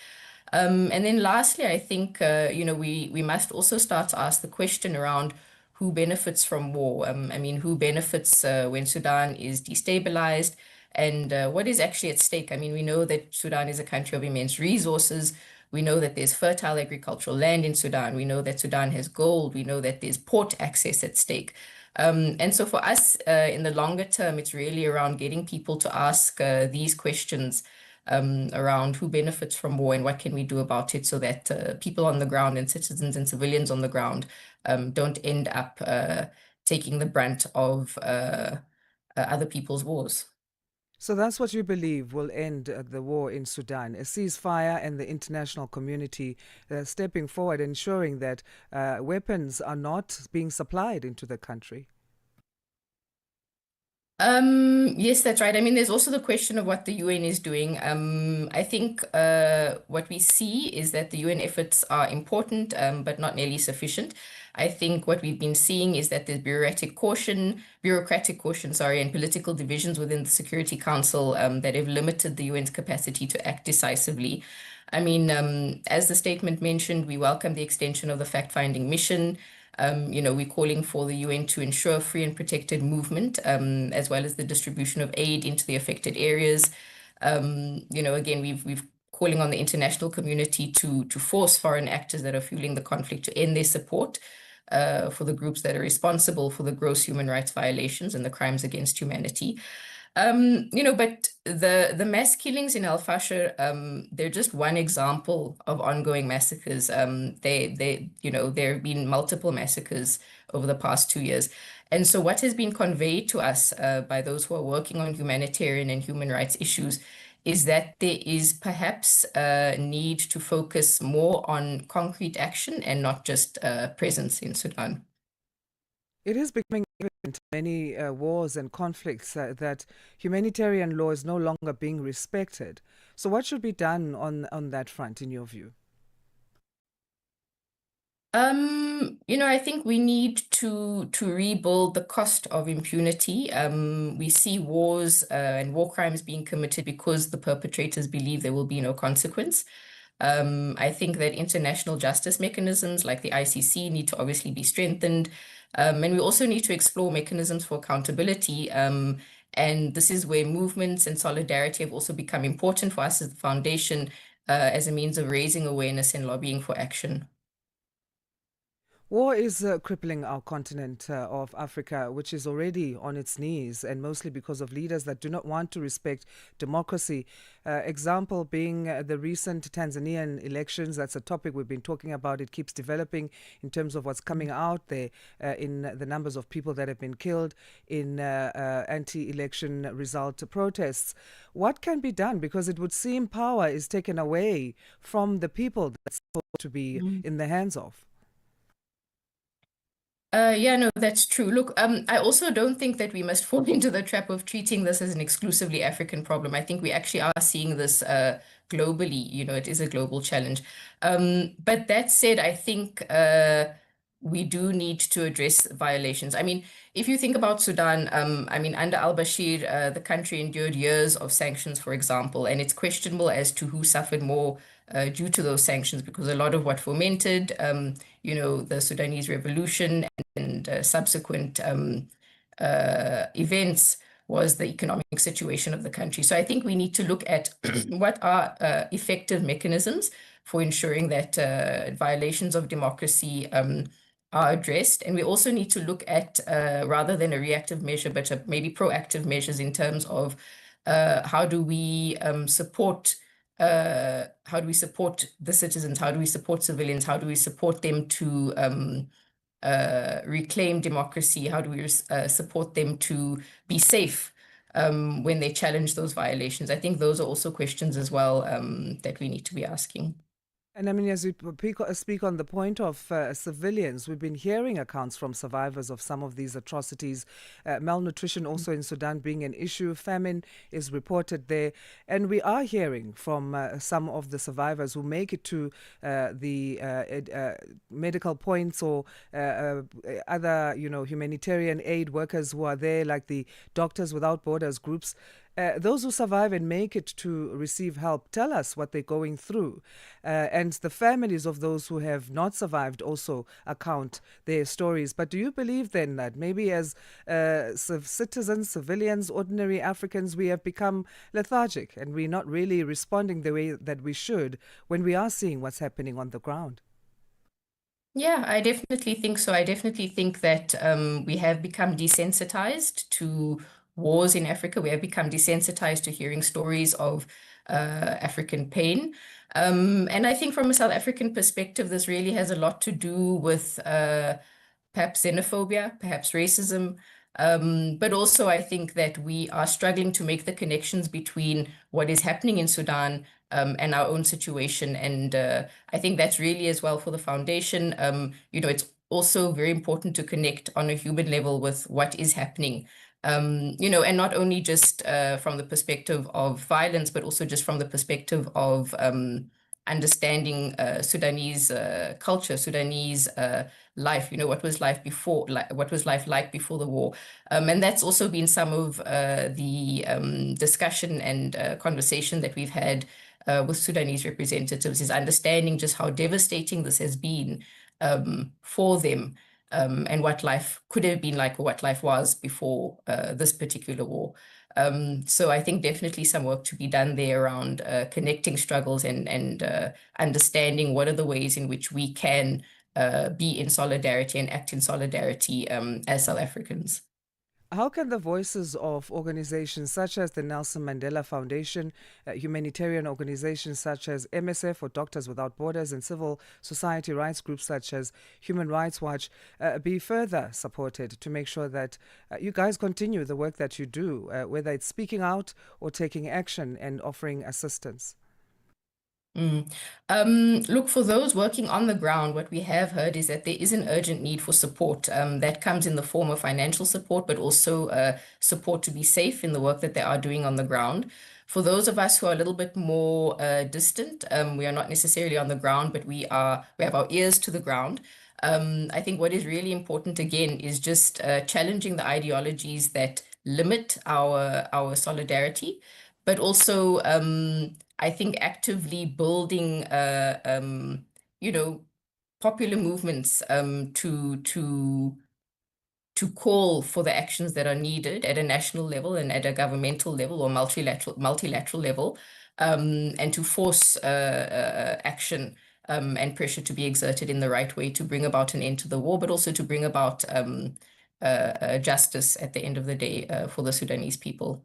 And then lastly, I think, we must also start to ask the question around who benefits from war. Who benefits when Sudan is destabilized and what is actually at stake? We know that Sudan is a country of immense resources. We know that there's fertile agricultural land in Sudan. We know that Sudan has gold. We know that there's port access at stake. And so for us, in the longer term, it's really around getting people to ask these questions around who benefits from war and what can we do about it so that people on the ground and citizens and civilians on the ground don't end up taking the brunt of other people's wars. So that's what you believe will end the war in Sudan, a ceasefire and the international community stepping forward, ensuring that weapons are not being supplied into the country. Yes, that's right. There's also the question of what the UN is doing. I think what we see is that the UN efforts are important, but not nearly sufficient. I think what we've been seeing is that there's bureaucratic caution, and political divisions within the Security Council that have limited the UN's capacity to act decisively. As the statement mentioned, we welcome the extension of the fact-finding mission. We're calling for the UN to ensure free and protected movement, as well as the distribution of aid into the affected areas. Again, we've calling on the international community to force foreign actors that are fueling the conflict to end their support for the groups that are responsible for the gross human rights violations and the crimes against humanity. But the mass killings in Al Fasher, they're just one example of ongoing massacres. There have been multiple massacres over the past 2 years. And so what has been conveyed to us by those who are working on humanitarian and human rights issues is that there is perhaps a need to focus more on concrete action and not just presence in Sudan. It is becoming evident in many wars and conflicts that humanitarian law is no longer being respected. So what should be done on that front, in your view? I think we need to rebuild the cost of impunity. We see wars and war crimes being committed because the perpetrators believe there will be no consequence. I think that international justice mechanisms like the ICC need to obviously be strengthened. And we also need to explore mechanisms for accountability. And this is where movements and solidarity have also become important for us as the foundation as a means of raising awareness and lobbying for action. War is crippling our continent of Africa, which is already on its knees, and mostly because of leaders that do not want to respect democracy. Example being the recent Tanzanian elections. That's a topic we've been talking about. It keeps developing in terms of what's coming out there in the numbers of people that have been killed in anti-election result protests. What can be done? Because it would seem power is taken away from the people that's supposed to be in the hands of. Yeah, no, that's true. Look, I also don't think that we must fall into the trap of treating this as an exclusively African problem. I think we actually are seeing this globally. You know, it is a global challenge. But that said, I think we do need to address violations. I mean, if you think about Sudan, I mean, under al-Bashir, the country endured years of sanctions, for example, and it's questionable as to who suffered more due to those sanctions, because a lot of what fomented, you know, the Sudanese revolution and subsequent events was the economic situation of the country. So I think we need to look at what are effective mechanisms for ensuring that violations of democracy are addressed. And we also need to look at, rather than a reactive measure, but maybe proactive measures in terms of how do we support the citizens? How do we support civilians? How do we support them to reclaim democracy? How do we support them to be safe when they challenge those violations? I think those are also questions as well that we need to be asking. And I mean, as we speak on the point of civilians, we've been hearing accounts from survivors of some of these atrocities. Malnutrition also in Sudan being an issue. Famine is reported there. And we are hearing from some of the survivors who make it to the medical points or other, you know, humanitarian aid workers who are there, like the Doctors Without Borders groups. Those who survive and make it to receive help tell us what they're going through. And the families of those who have not survived also account their stories. But do you believe then that maybe as citizens, civilians, ordinary Africans, we have become lethargic and we're not really responding the way that we should when we are seeing what's happening on the ground? Yeah, I definitely think so. I definitely think that we have become desensitized to wars in Africa. We have become desensitized to hearing stories of African pain. And I think from a South African perspective, this really has a lot to do with perhaps xenophobia, perhaps racism. But also, I think that we are struggling to make the connections between what is happening in Sudan and our own situation. And I think that's really as well for the foundation. You know, it's also very important to connect on a human level with what is happening. You know, and not only just from the perspective of violence, but also just from the perspective of understanding Sudanese culture, Sudanese life. You know, what was life before, what was life like before the war? And that's also been some of the discussion and conversation that we've had with Sudanese representatives, is understanding just how devastating this has been for them. And what life could have been like, or what life was before this particular war. So I think definitely some work to be done there around connecting struggles and understanding what are the ways in which we can be in solidarity and act in solidarity as South Africans. How can the voices of organizations such as the Nelson Mandela Foundation, humanitarian organizations such as MSF or Doctors Without Borders, and civil society rights groups such as Human Rights Watch be further supported to make sure that you guys continue the work that you do, whether it's speaking out or taking action and offering assistance? Look, for those working on the ground, what we have heard is that there is an urgent need for support that comes in the form of financial support, but also support to be safe in the work that they are doing on the ground. For those of us who are a little bit more distant, we are not necessarily on the ground, but we have our ears to the ground. I think what is really important again is just challenging the ideologies that limit our solidarity, but also I think actively building, you know, popular movements to call for the actions that are needed at a national level and at a governmental level or multilateral level, and to force action and pressure to be exerted in the right way to bring about an end to the war, but also to bring about justice at the end of the day for the Sudanese people.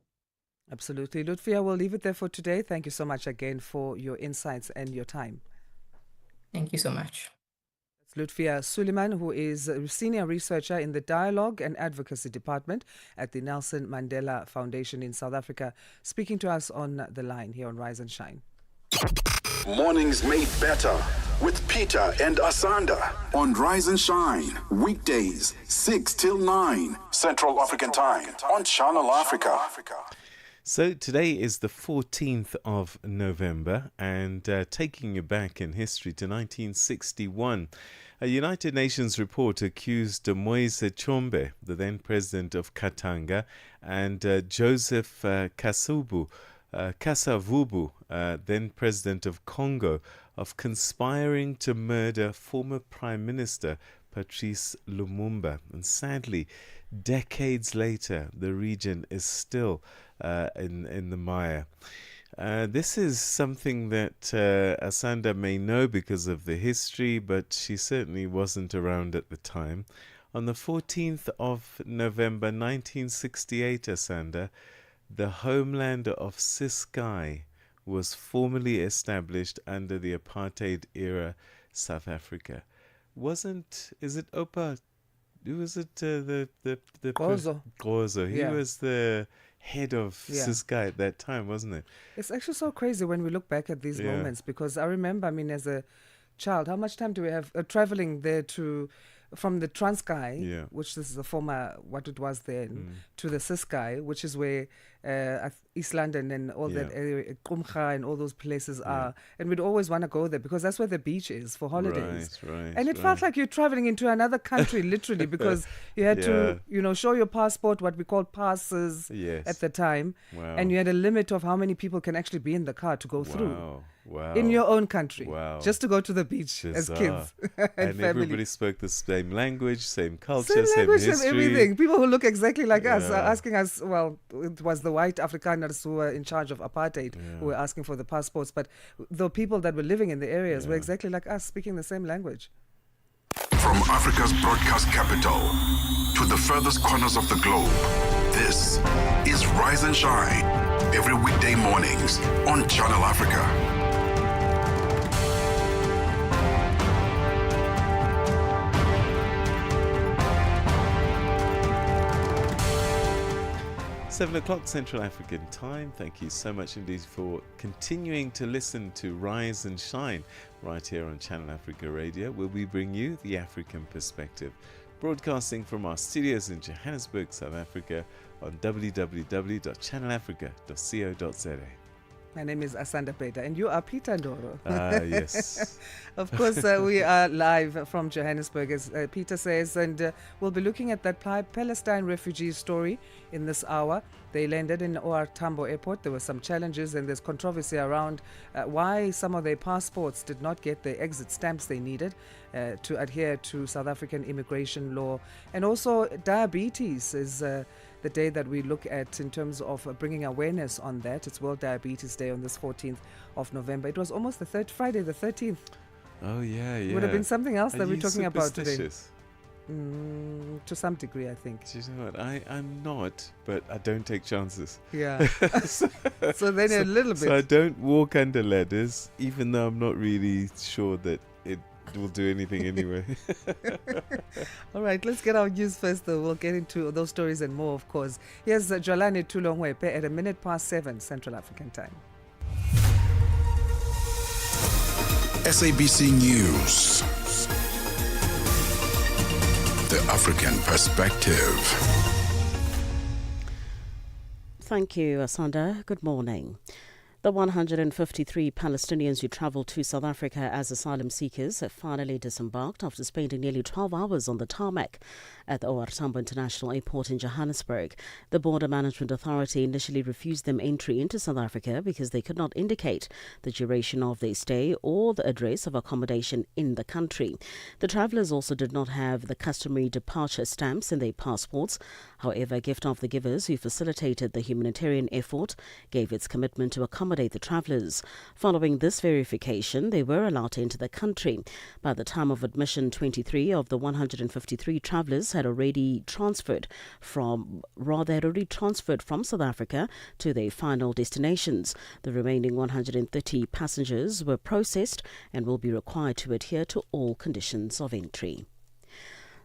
Absolutely. Lutfia, we'll leave it there for today. Thank you so much again for your insights and your time. Thank you so much. Lutfia Suleiman, who is a senior researcher in the Dialogue and Advocacy Department at the Nelson Mandela Foundation in South Africa, speaking to us on the line here on Rise and Shine. Mornings made better with Peter and Asanda on Rise and Shine. Weekdays, 6 till 9 Central African Time on Channel Africa. So today is the 14th of November, and taking you back in history to 1961, a United Nations report accused Moise Chombe, the then president of Katanga, and Joseph Kasavubu, then president of Congo, of conspiring to murder former Prime Minister Patrice Lumumba. And sadly, decades later, the region is still in the mire. This is something that Asanda may know because of the history, but she certainly wasn't around at the time. On the 14th of November 1968, Asanda, the homeland of Ciskei was formally established under the apartheid-era South Africa. Is it Opa? Who was it? The Gozo. He was the head of Ciskei at that time, wasn't it? It's actually so crazy when we look back at these moments, because I remember, as a child, how much time do we have traveling there from the Transkei, which this is the former, what it was then, to the Ciskei, which is where East London and all that area, Kumcha and all those places are. And we'd always want to go there because that's where the beach is for holidays. And it felt like you're traveling into another country, literally, because you had to, show your passport, what we call passes at the time. And you had a limit of how many people can actually be in the car to go through. In your own country, just to go to the beach as kids and family. Everybody spoke the same language, same culture, same language, history. and everything. People who look exactly like us are asking us. Well, it was the white Afrikaners who were in charge of apartheid who were asking for the passports, but the people that were living in the areas were exactly like us, speaking the same language. From Africa's broadcast capital to the furthest corners of the globe, this is Rise and Shine, every weekday mornings on Channel Africa. 7 o'clock Central African Time. Thank you so much indeed for continuing to listen to Rise and Shine right here on Channel Africa Radio, where we bring you the African perspective. Broadcasting from our studios in Johannesburg, South Africa on www.channelafrica.co.za. My name is Asanda Beda, and you are Peter Ndoro. Yes. Of course, we are live from Johannesburg, as Peter says, and we'll be looking at that Palestine refugee story in this hour. They landed in OR Tambo Airport. There were some challenges, and there's controversy around why some of their passports did not get the exit stamps they needed to adhere to South African immigration law. And also, diabetes is the day that we look at in terms of bringing awareness on that. It's World Diabetes Day on this 14th of November. It was almost the Friday the 13th. Oh, yeah. It would have been something else that we're talking about today. To some degree, I think. Do you know what? I'm not, but I don't take chances. Yeah. so then a little bit. So I don't walk under ladders, even though I'm not really sure that it will do anything anyway. All right, let's get our news first, though. We'll get into those stories and more, of course. Here's Jolani Tulongwepe at 7:01 Central African Time. SABC News. The African Perspective. Thank you, Asanda. Good morning. The 153 Palestinians who travelled to South Africa as asylum seekers have finally disembarked after spending nearly 12 hours on the tarmac at the OR Tambo International Airport in Johannesburg. The Border Management Authority initially refused them entry into South Africa because they could not indicate the duration of their stay or the address of accommodation in the country. The travellers also did not have the customary departure stamps in their passports. However, Gift of the Givers, who facilitated the humanitarian effort, gave its commitment to accommodate accommodate the travellers. Following this verification, they were allowed to enter the country. By the time of admission, 23 of the 153 travellers had already transferred from South Africa to their final destinations. The remaining 130 passengers were processed and will be required to adhere to all conditions of entry.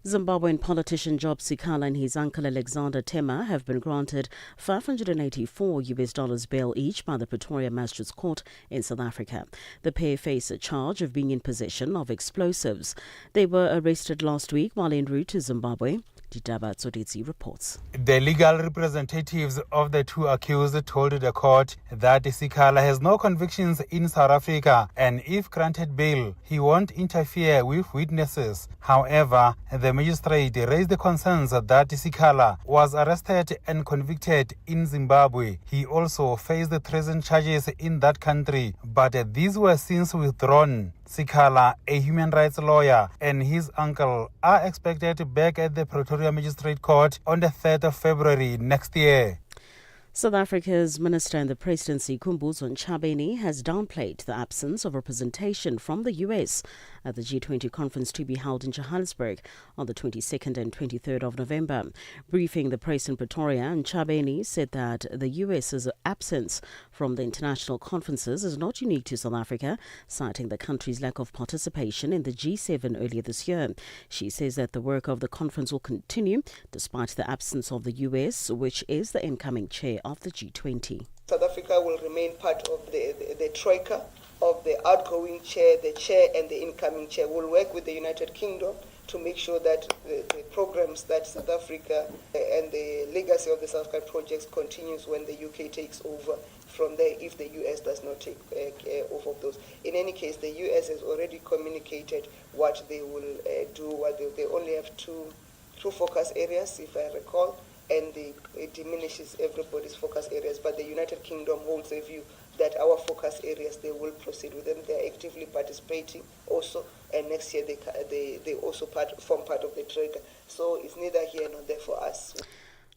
Zimbabwean politician Job Sikhala and his uncle Alexander Tema have been granted $584 bail each by the Pretoria Magistrates Court in South Africa. The pair face a charge of being in possession of explosives. They were arrested last week while en route to Zimbabwe. Ditaba Tsodetsi reports. The legal representatives of the two accused told the court that Sikhala has no convictions in South Africa and if granted bail, he won't interfere with witnesses. However, the magistrate raised the concerns that Sikhala was arrested and convicted in Zimbabwe. He also faced treason charges in that country, but these were since withdrawn. Sikhala, a human rights lawyer, and his uncle are expected back at the Pretoria Magistrate Court on the 3rd of February next year. South Africa's Minister in the Presidency, Khumbudzo Ntshavheni, has downplayed the absence of representation from the US at the G20 conference to be held in Johannesburg on the 22nd and 23rd of November. Briefing the press in Pretoria, Ntshavheni said that the US's absence from the international conferences is not unique to South Africa, citing the country's lack of participation in the G7 earlier this year. She says that the work of the conference will continue despite the absence of the US, which is the incoming chair of the G20. South Africa will remain part of the troika of the outgoing chair, the chair and the incoming chair. Will work with the United Kingdom to make sure that the programs that South Africa and the legacy of the South African projects continues when the UK takes over from there if the US does not take over of those. In any case, the US has already communicated what they will do. They only have two focus areas, if I recall, and it diminishes everybody's focus areas. But the United Kingdom holds a view that our focus areas, they will proceed with them. They're actively participating also, and next year they also form part of the trade. So it's neither here nor there for us.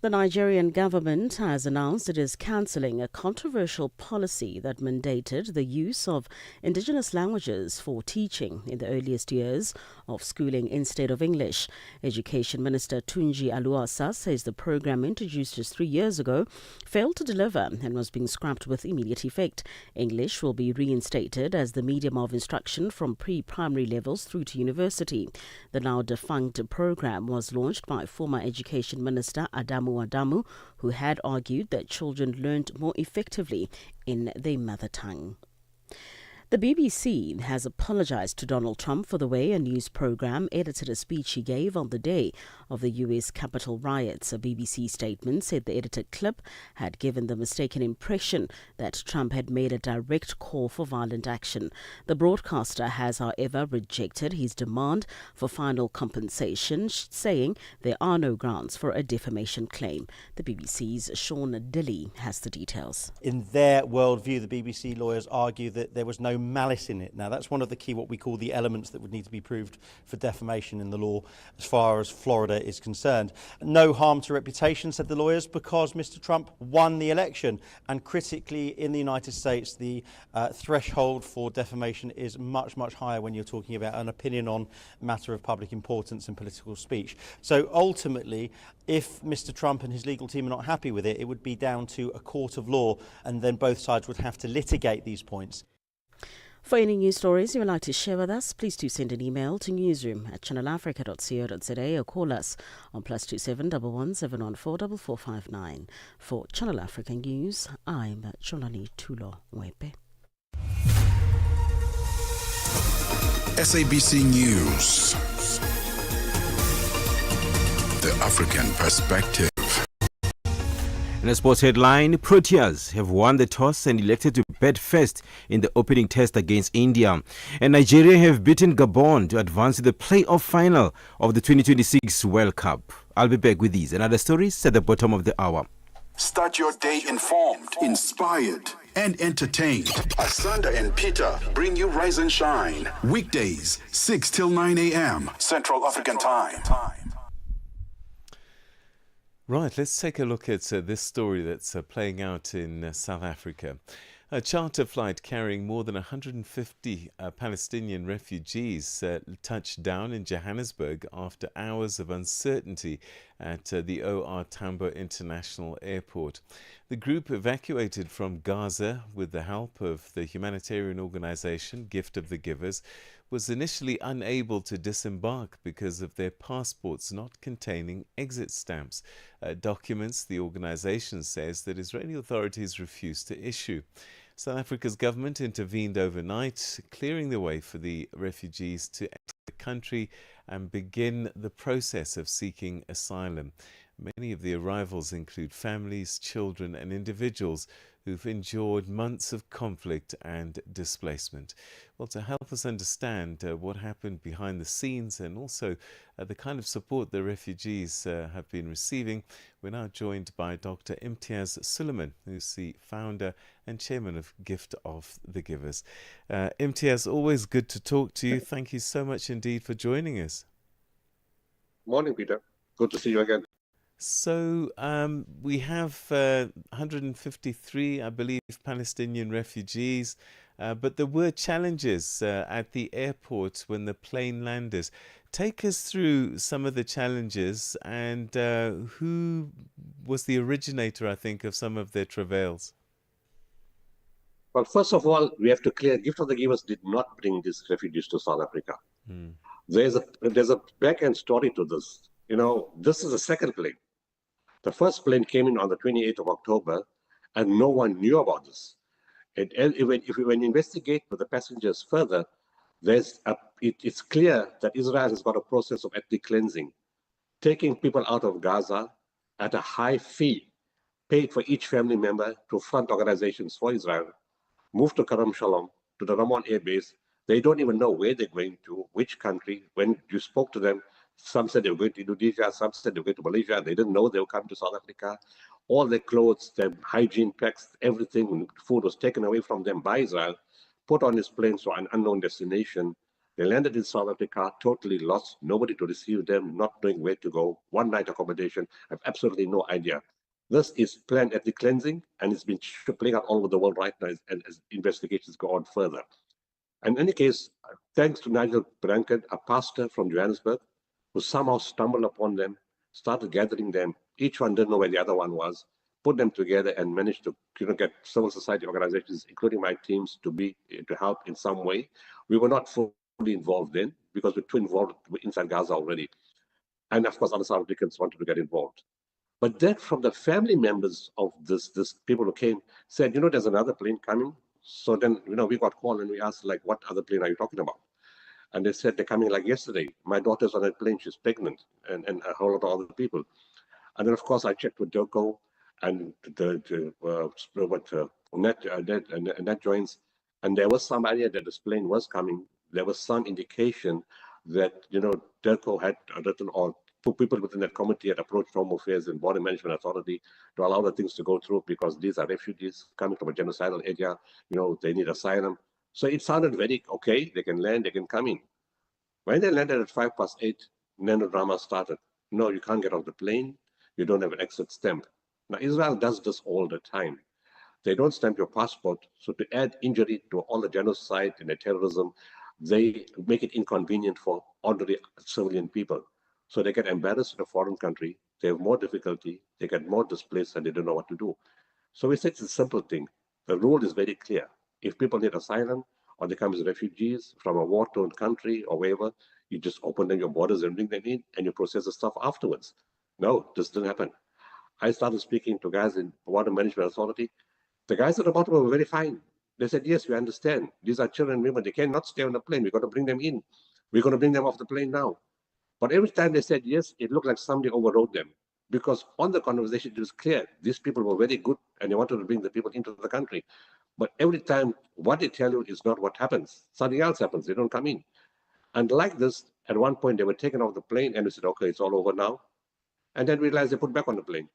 The Nigerian government has announced it is cancelling a controversial policy that mandated the use of indigenous languages for teaching in the earliest years of schooling instead of English. Education Minister Tunji Aluasa says the program introduced just 3 years ago failed to deliver and was being scrapped with immediate effect. English will be reinstated as the medium of instruction from pre-primary levels through to university. The now defunct program was launched by former Education Minister Adamu, who had argued that children learned more effectively in their mother tongue. The BBC has apologized to Donald Trump for the way a news program edited a speech he gave on the day of the U.S. Capitol riots. A BBC statement said the edited clip had given the mistaken impression that Trump had made a direct call for violent action. The broadcaster has, however, rejected his demand for final compensation, saying there are no grounds for a defamation claim. The BBC's Sean Dilly has the details. In their worldview, the BBC lawyers argue that there was no malice in it. Now, that's one of the key, what we call the elements that would need to be proved for defamation in the law as far as Florida is concerned. No harm to reputation, said the lawyers, because Mr. Trump won the election. And critically, in the United States, the threshold for defamation is much, much higher when you're talking about an opinion on a matter of public importance and political speech. So ultimately, if Mr. Trump and his legal team are not happy with it, it would be down to a court of law, and then both sides would have to litigate these points. For any news stories you would like to share with us, please do send an email to newsroom@channelafrica.co.za or call us on +27 11 714 4459. For Channel Africa News, I'm Cholani Tulo Wepe. SABC News. The African Perspective. In a sports headline, Proteas have won the toss and elected to bat first in the opening test against India. And Nigeria have beaten Gabon to advance to the playoff final of the 2026 World Cup. I'll be back with these and other stories at the bottom of the hour. Start your day informed, inspired, and entertained. Asanda and Peter bring you Rise and Shine. Weekdays, 6 till 9 a.m. Central African Time. Right, let's take a look at this story that's playing out in South Africa. A charter flight carrying more than 150 Palestinian refugees touched down in Johannesburg after hours of uncertainty at the OR Tambo International Airport. The group evacuated from Gaza with the help of the humanitarian organization Gift of the Givers was initially unable to disembark because of their passports not containing exit stamps, documents the organization says that Israeli authorities refused to issue. South Africa's government intervened overnight, clearing the way for the refugees to enter the country and begin the process of seeking asylum. Many of the arrivals include families, children, and individuals who've endured months of conflict and displacement. Well, to help us understand what happened behind the scenes and also the kind of support the refugees have been receiving, we're now joined by Dr. Imtiaz Suleiman, who's the founder and chairman of Gift of the Givers. Imtiaz, always good to talk to you. Thank you so much indeed for joining us. Morning, Peter. Good to see you again. So we have 153, I believe, Palestinian refugees, but there were challenges at the airport when the plane landed. Take us through some of the challenges and who was the originator, I think, of some of their travails? Well, first of all, we have to clear Gift of the Givers did not bring these refugees to South Africa. There's a back-end story to this. You know, this is the second plane. The first plane came in on the 28th of October, and no one knew about this. When you investigate with the passengers further, it's clear that Israel has got a process of ethnic cleansing, taking people out of Gaza at a high fee, paid for each family member to front organizations for Israel, move to Karam Shalom, to the Ramon Air Base. They don't even know where they're going to, which country. When you spoke to them, some said they were going to Indonesia, some said they were going to Malaysia. They didn't know they were coming to South Africa. All their clothes, their hygiene packs, everything, food was taken away from them by Israel, put on this plane to an unknown destination. They landed in South Africa, totally lost, nobody to receive them, not knowing where to go, one night accommodation, I have absolutely no idea. This is planned ethnic cleansing, and it's been playing out all over the world right now as investigations go on further. In any case, thanks to Nigel Branken, a pastor from Johannesburg, who somehow stumbled upon them, started gathering them. Each one didn't know where the other one was, put them together and managed to get civil society organizations, including my teams, to help in some way. We were not fully involved then because we're too involved inside Gaza already. And of course, other South Africans wanted to get involved. But then from the family members of this people who came said, there's another plane coming. So then, we got called and we asked, like, what other plane are you talking about? And they said they're coming like yesterday. My daughter's on a plane, she's pregnant, and a whole lot of other people. And then, of course, I checked with Delco and Net Joints, and there was some idea that this plane was coming. There was some indication that, Delco had written, or two people within that committee had approached Home Affairs and Border Management Authority to allow the things to go through because these are refugees coming from a genocidal area. They need asylum. So it sounded very okay. They can land, they can come in. When they landed at 8:05, then the drama started. No, you can't get off the plane. You don't have an exit stamp. Now, Israel does this all the time. They don't stamp your passport. So to add injury to all the genocide and the terrorism, they make it inconvenient for ordinary civilian people. So they get embarrassed in a foreign country. They have more difficulty. They get more displaced and they don't know what to do. So we say it's a simple thing. The rule is very clear. If people need asylum or they come as refugees from a war-torn country or wherever, you just open them your borders and bring them in and you process the stuff afterwards. No, this didn't happen. I started speaking to guys in Border Management Authority. The guys at the bottom were very fine. They said, yes, we understand. These are children and women. They cannot stay on the plane. We've got to bring them in. We're going to bring them off the plane now. But every time they said yes, it looked like somebody overrode them. Because on the conversation, it was clear these people were very good and they wanted to bring the people into the country. But every time, what they tell you is not what happens. Something else happens. They don't come in. And like this, at one point, they were taken off the plane and we said, okay, it's all over now. And then we realized they put back on the plane.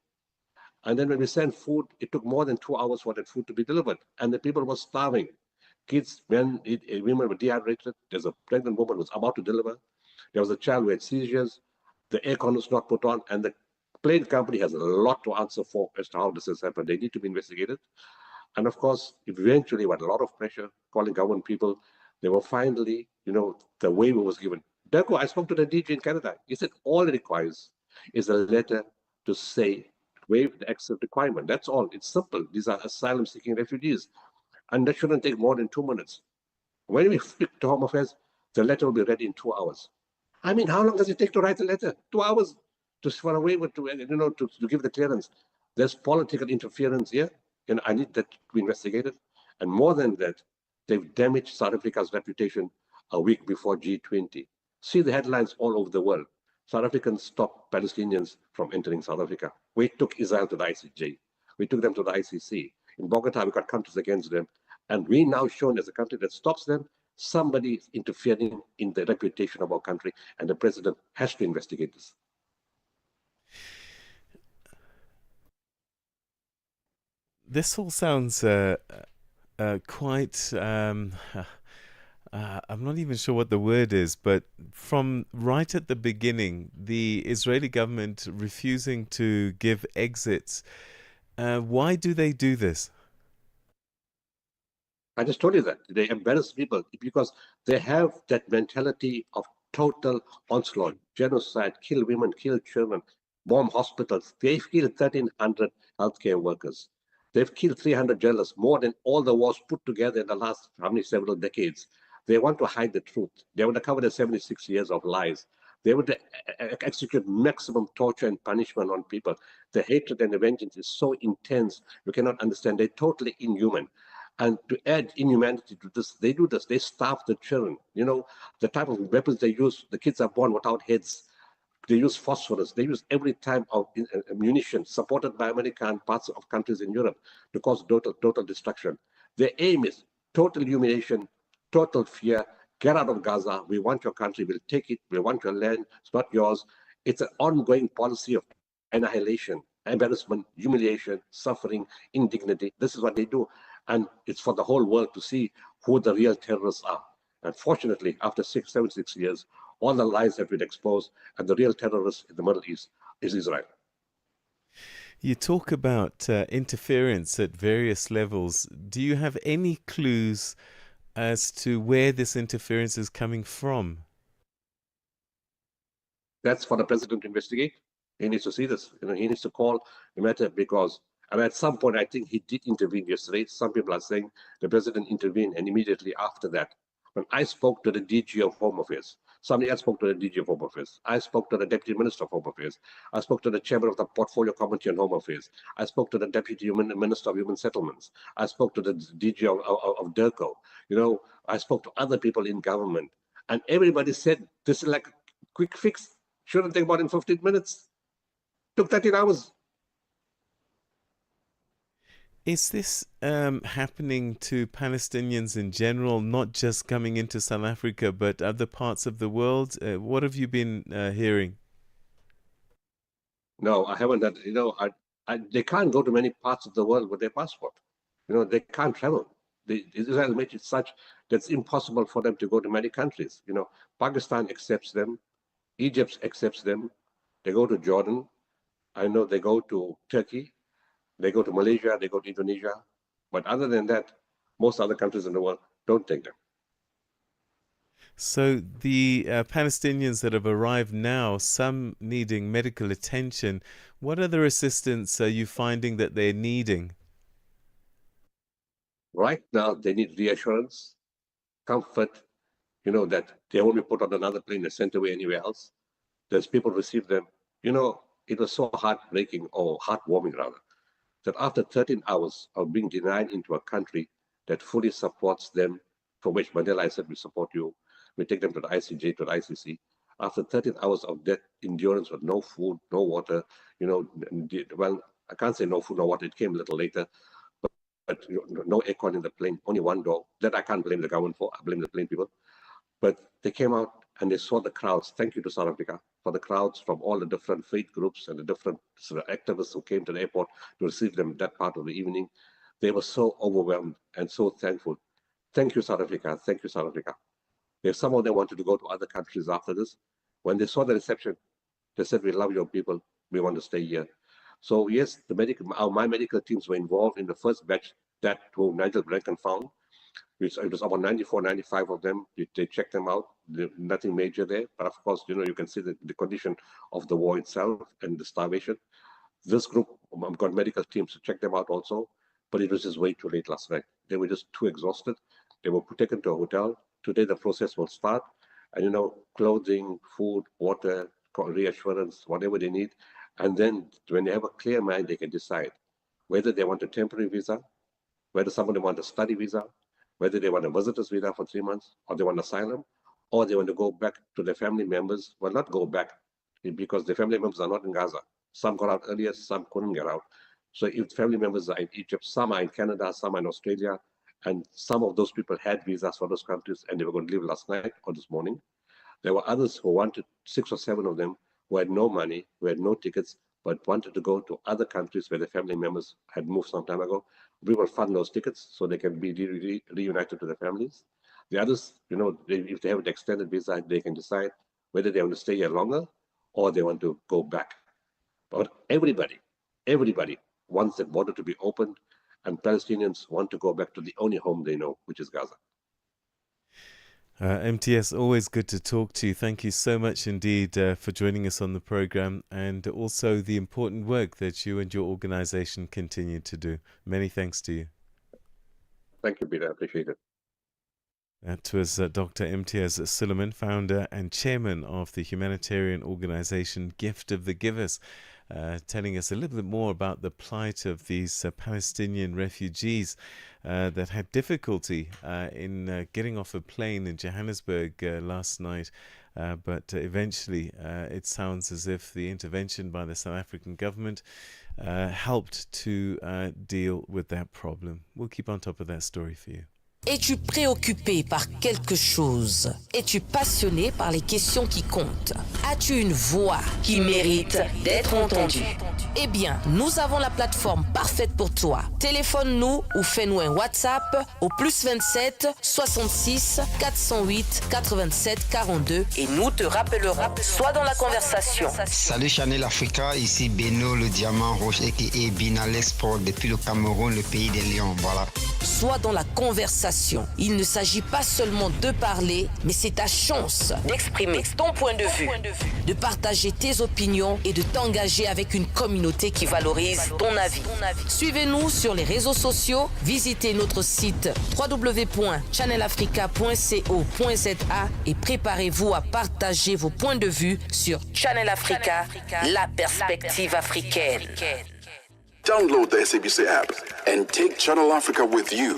And then when we sent food, it took more than 2 hours for that food to be delivered. And the people were starving. Kids, women were dehydrated. There's a pregnant woman who was about to deliver. There was a child who had seizures. The aircon was not put on. And the plane company has a lot to answer for as to how this has happened. They need to be investigated. And of course, eventually, with a lot of pressure, calling government people, they were finally, the waiver was given. Therefore, I spoke to the DG in Canada. He said all it requires is a letter to say, waive the access requirement. That's all. It's simple. These are asylum-seeking refugees. And that shouldn't take more than 2 minutes. When we speak to Home Affairs, the letter will be ready in 2 hours. I mean, how long does it take to write a letter? 2 hours for a waiver to give the clearance. There's political interference here, and I need that to be investigated. And more than that, they've damaged South Africa's reputation a week before G20. See the headlines all over the world. South Africans stopped Palestinians from entering South Africa. We took Israel to the ICJ. We took them to the ICC. In Bogota, we got countries against them. And we now shown as a country that stops them, somebody is interfering in the reputation of our country, and the president has to investigate this. This all sounds quite. I'm not even sure what the word is, but from right at the beginning, the Israeli government refusing to give exits. Why do they do this? I just told you that. They embarrass people because they have that mentality of total onslaught, genocide, kill women, kill children, bomb hospitals. They've killed 1,300 healthcare workers. They've killed 300 journalists, more than all the wars put together in the last several decades. They want to hide the truth. They want to cover the 76 years of lies. They want to execute maximum torture and punishment on people. The hatred and the vengeance is so intense, you cannot understand. They're totally inhuman. And to add inhumanity to this, they do this. They starve the children. The type of weapons they use, the kids are born without heads. They use phosphorus. They use every type of munition supported by America and parts of countries in Europe to cause total destruction. Their aim is total humiliation, total fear. Get out of Gaza. We want your country. We'll take it. We want your land. It's not yours. It's an ongoing policy of annihilation, embarrassment, humiliation, suffering, indignity. This is what they do. And it's for the whole world to see who the real terrorists are. And fortunately, after 76 years, all the lies have been exposed, and the real terrorist in the Middle East is Israel. You talk about interference at various levels. Do you have any clues as to where this interference is coming from? That's for the president to investigate. He needs to see this. He needs to call the matter because, and at some point, I think he did intervene yesterday. Some people are saying the president intervened, and immediately after that, when I spoke to the DG of Home Affairs, somebody else spoke to the DG of Home Affairs. I spoke to the Deputy Minister of Home Affairs. I spoke to the Chairman of the Portfolio Committee on Home Affairs. I spoke to the Deputy Minister of Human Settlements. I spoke to the DG of DERCO. I spoke to other people in government. And everybody said, this is like a quick fix. Shouldn't take more than 15 minutes. Took 13 hours. Is this happening to Palestinians in general, not just coming into South Africa, but other parts of the world? What have you been hearing? No, I haven't. They can't go to many parts of the world with their passport. They can't travel. Israel made it such that it's impossible for them to go to many countries. Pakistan accepts them. Egypt accepts them. They go to Jordan. I know they go to Turkey. They go to Malaysia, they go to Indonesia. But other than that, most other countries in the world don't take them. So the Palestinians that have arrived now, some needing medical attention, what other assistance are you finding that they're needing? Right now, they need reassurance, comfort, that they won't be put on another plane and sent away anywhere else. There's people receive them. It was so heartbreaking, or heartwarming rather, that after 13 hours of being denied into a country that fully supports them, for which Mandela said, we support you, we take them to the ICJ, to the ICC. After 13 hours of that endurance with no food, no water, well, I can't say no food, no water, it came a little later, but no aircon in the plane, only one door. That I can't blame the government for, I blame the plane people. But they came out and they saw the crowds. Thank you to South Africa for the crowds from all the different faith groups and the different activists who came to the airport to receive them that part of the evening. They were so overwhelmed and so thankful. Thank you, South Africa. Thank you, South Africa. If some of them wanted to go to other countries after this, when they saw the reception, they said, we love your people. We want to stay here. So yes, my medical teams were involved in the first batch that who Nigel Brennan found. It was about 94, 95 of them. They checked them out. Nothing major there. But of course, you can see the condition of the war itself and the starvation. This group got medical teams to check them out also, but it was just way too late last night. They were just too exhausted. They were taken to a hotel. Today, the process will start. And, clothing, food, water, reassurance, whatever they need. And then when they have a clear mind, they can decide whether they want a temporary visa, whether somebody wants a study visa, whether they want a visitor's visa for 3 months, or they want asylum, or they want to go back to their family members. Well, not go back, because the family members are not in Gaza. Some got out earlier, some couldn't get out. So if family members are in Egypt, some are in Canada, some are in Australia, and some of those people had visas for those countries and they were going to leave last night or this morning. There were others who wanted, 6 or 7 of them, who had no money, who had no tickets, but wanted to go to other countries where their family members had moved some time ago. We will fund those tickets so they can be reunited to their families. The others, if they have an extended visa, they can decide whether they want to stay here longer or they want to go back. But everybody wants that border to be opened, and Palestinians want to go back to the only home they know, which is Gaza. MTS, always good to talk to you. Thank you so much indeed for joining us on the program, and also the important work that you and your organization continue to do. Many thanks to you. Thank you, Beda. I appreciate it. That was Dr. MTS Suleiman, founder and chairman of the humanitarian organization Gift of the Givers, telling us a little bit more about the plight of these Palestinian refugees that had difficulty in getting off a plane in Johannesburg last night. But eventually, it sounds as if the intervention by the South African government helped to deal with that problem. We'll keep on top of that story for you. Es-tu préoccupé par quelque chose? Es-tu passionné par les questions qui comptent? As-tu une voix qui mérite d'être entendue? Eh bien, nous avons la plateforme parfaite pour toi. Téléphone-nous ou fais-nous un WhatsApp au +27 66 408 87 42 et nous te rappellerons. Sois dans la conversation. Salut Channel Africa, ici Beno le diamant rouge et Binal Sport depuis le Cameroun, le pays des lions. Voilà. Sois dans la conversation. Il ne s'agit pas seulement de parler, mais c'est ta chance d'exprimer ton point de vue, de partager tes opinions et de t'engager avec une communauté qui valorise ton avis. Suivez-nous sur les réseaux sociaux, visitez notre site www.channelafrica.co.za et préparez-vous à partager vos points de vue sur Channel Africa, la perspective africaine. Download the SABC app and take Channel Africa with you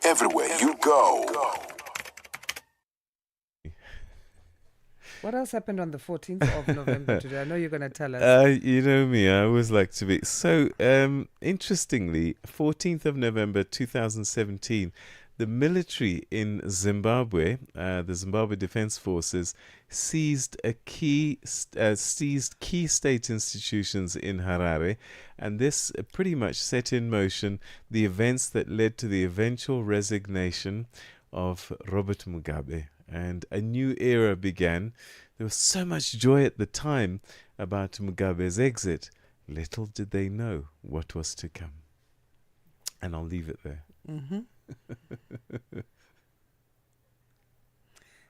everywhere you go. What else happened on the 14th of November today? I know you're going to tell us. You know me, I always like to be. So, interestingly, 14th of November 2017, the military in Zimbabwe, the Zimbabwe Defense Forces, seized key state institutions in Harare, and this pretty much set in motion the events that led to the eventual resignation of Robert Mugabe, and a new era began. There was so much joy at the time about Mugabe's exit. Little did they know what was to come. And I'll leave it there. Mm-hmm.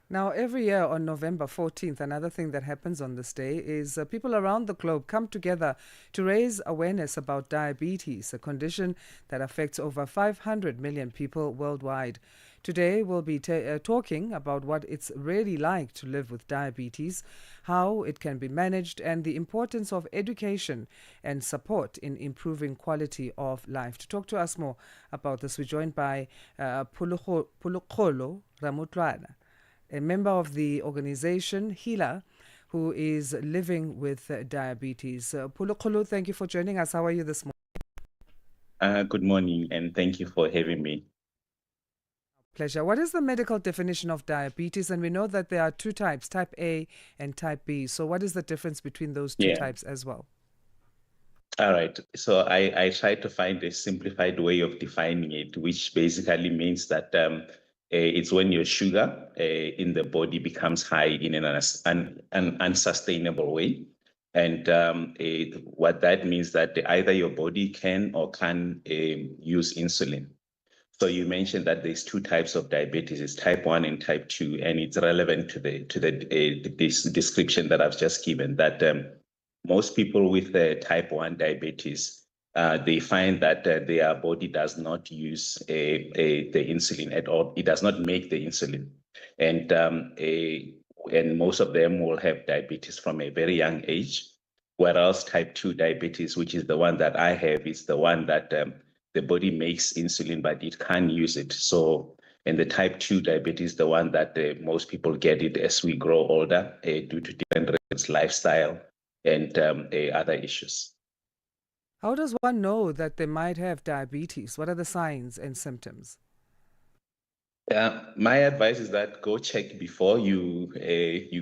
Now, every year on November 14th, another thing that happens on this day is people around the globe come together to raise awareness about diabetes, a condition that affects over 500 million people worldwide. Today, we'll be talking about what it's really like to live with diabetes, how it can be managed, and the importance of education and support in improving quality of life. To talk to us more about this, we're joined by Pulukolo Ramutlwana, a member of the organization HEALA, who is living with diabetes. Pulukolo, thank you for joining us. How are you this morning? Good morning, and thank you for having me. Pleasure. What is the medical definition of diabetes? And we know that there are two types, type A and type B. So what is the difference between those two types as well? All right. So I tried to find a simplified way of defining it, which basically means that it's when your sugar in the body becomes high in an unsustainable way. And what that means that either your body can or can't use insulin. So you mentioned that there's two types of diabetes: it's type 1 and type 2, and it's relevant to this description that I've just given. That most people with type 1 diabetes, they find that their body does not use the insulin at all. It does not make the insulin, and most of them will have diabetes from a very young age. Whereas type 2 diabetes, which is the one that I have, is the one that the body makes insulin, but it can't use it. So, and the type 2 diabetes, the one that most people get it as we grow older due to different reasons, lifestyle and other issues. How does one know that they might have diabetes? What are the signs and symptoms? My advice is that go check before you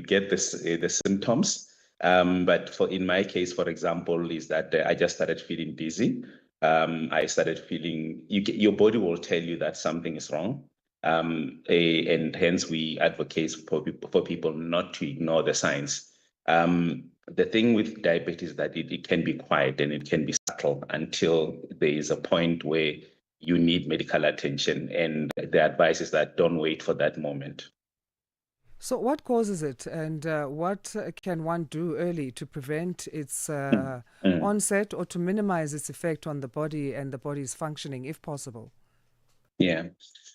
get the symptoms. But in my case, for example, is that I just started feeling dizzy. I started feeling your body will tell you that something is wrong, and hence we advocate for people not to ignore the signs. The thing with diabetes is that it can be quiet and it can be subtle until there is a point where you need medical attention, and the advice is that don't wait for that moment. So what causes it, and what can one do early to prevent its onset or to minimize its effect on the body and the body's functioning, if possible? Yeah.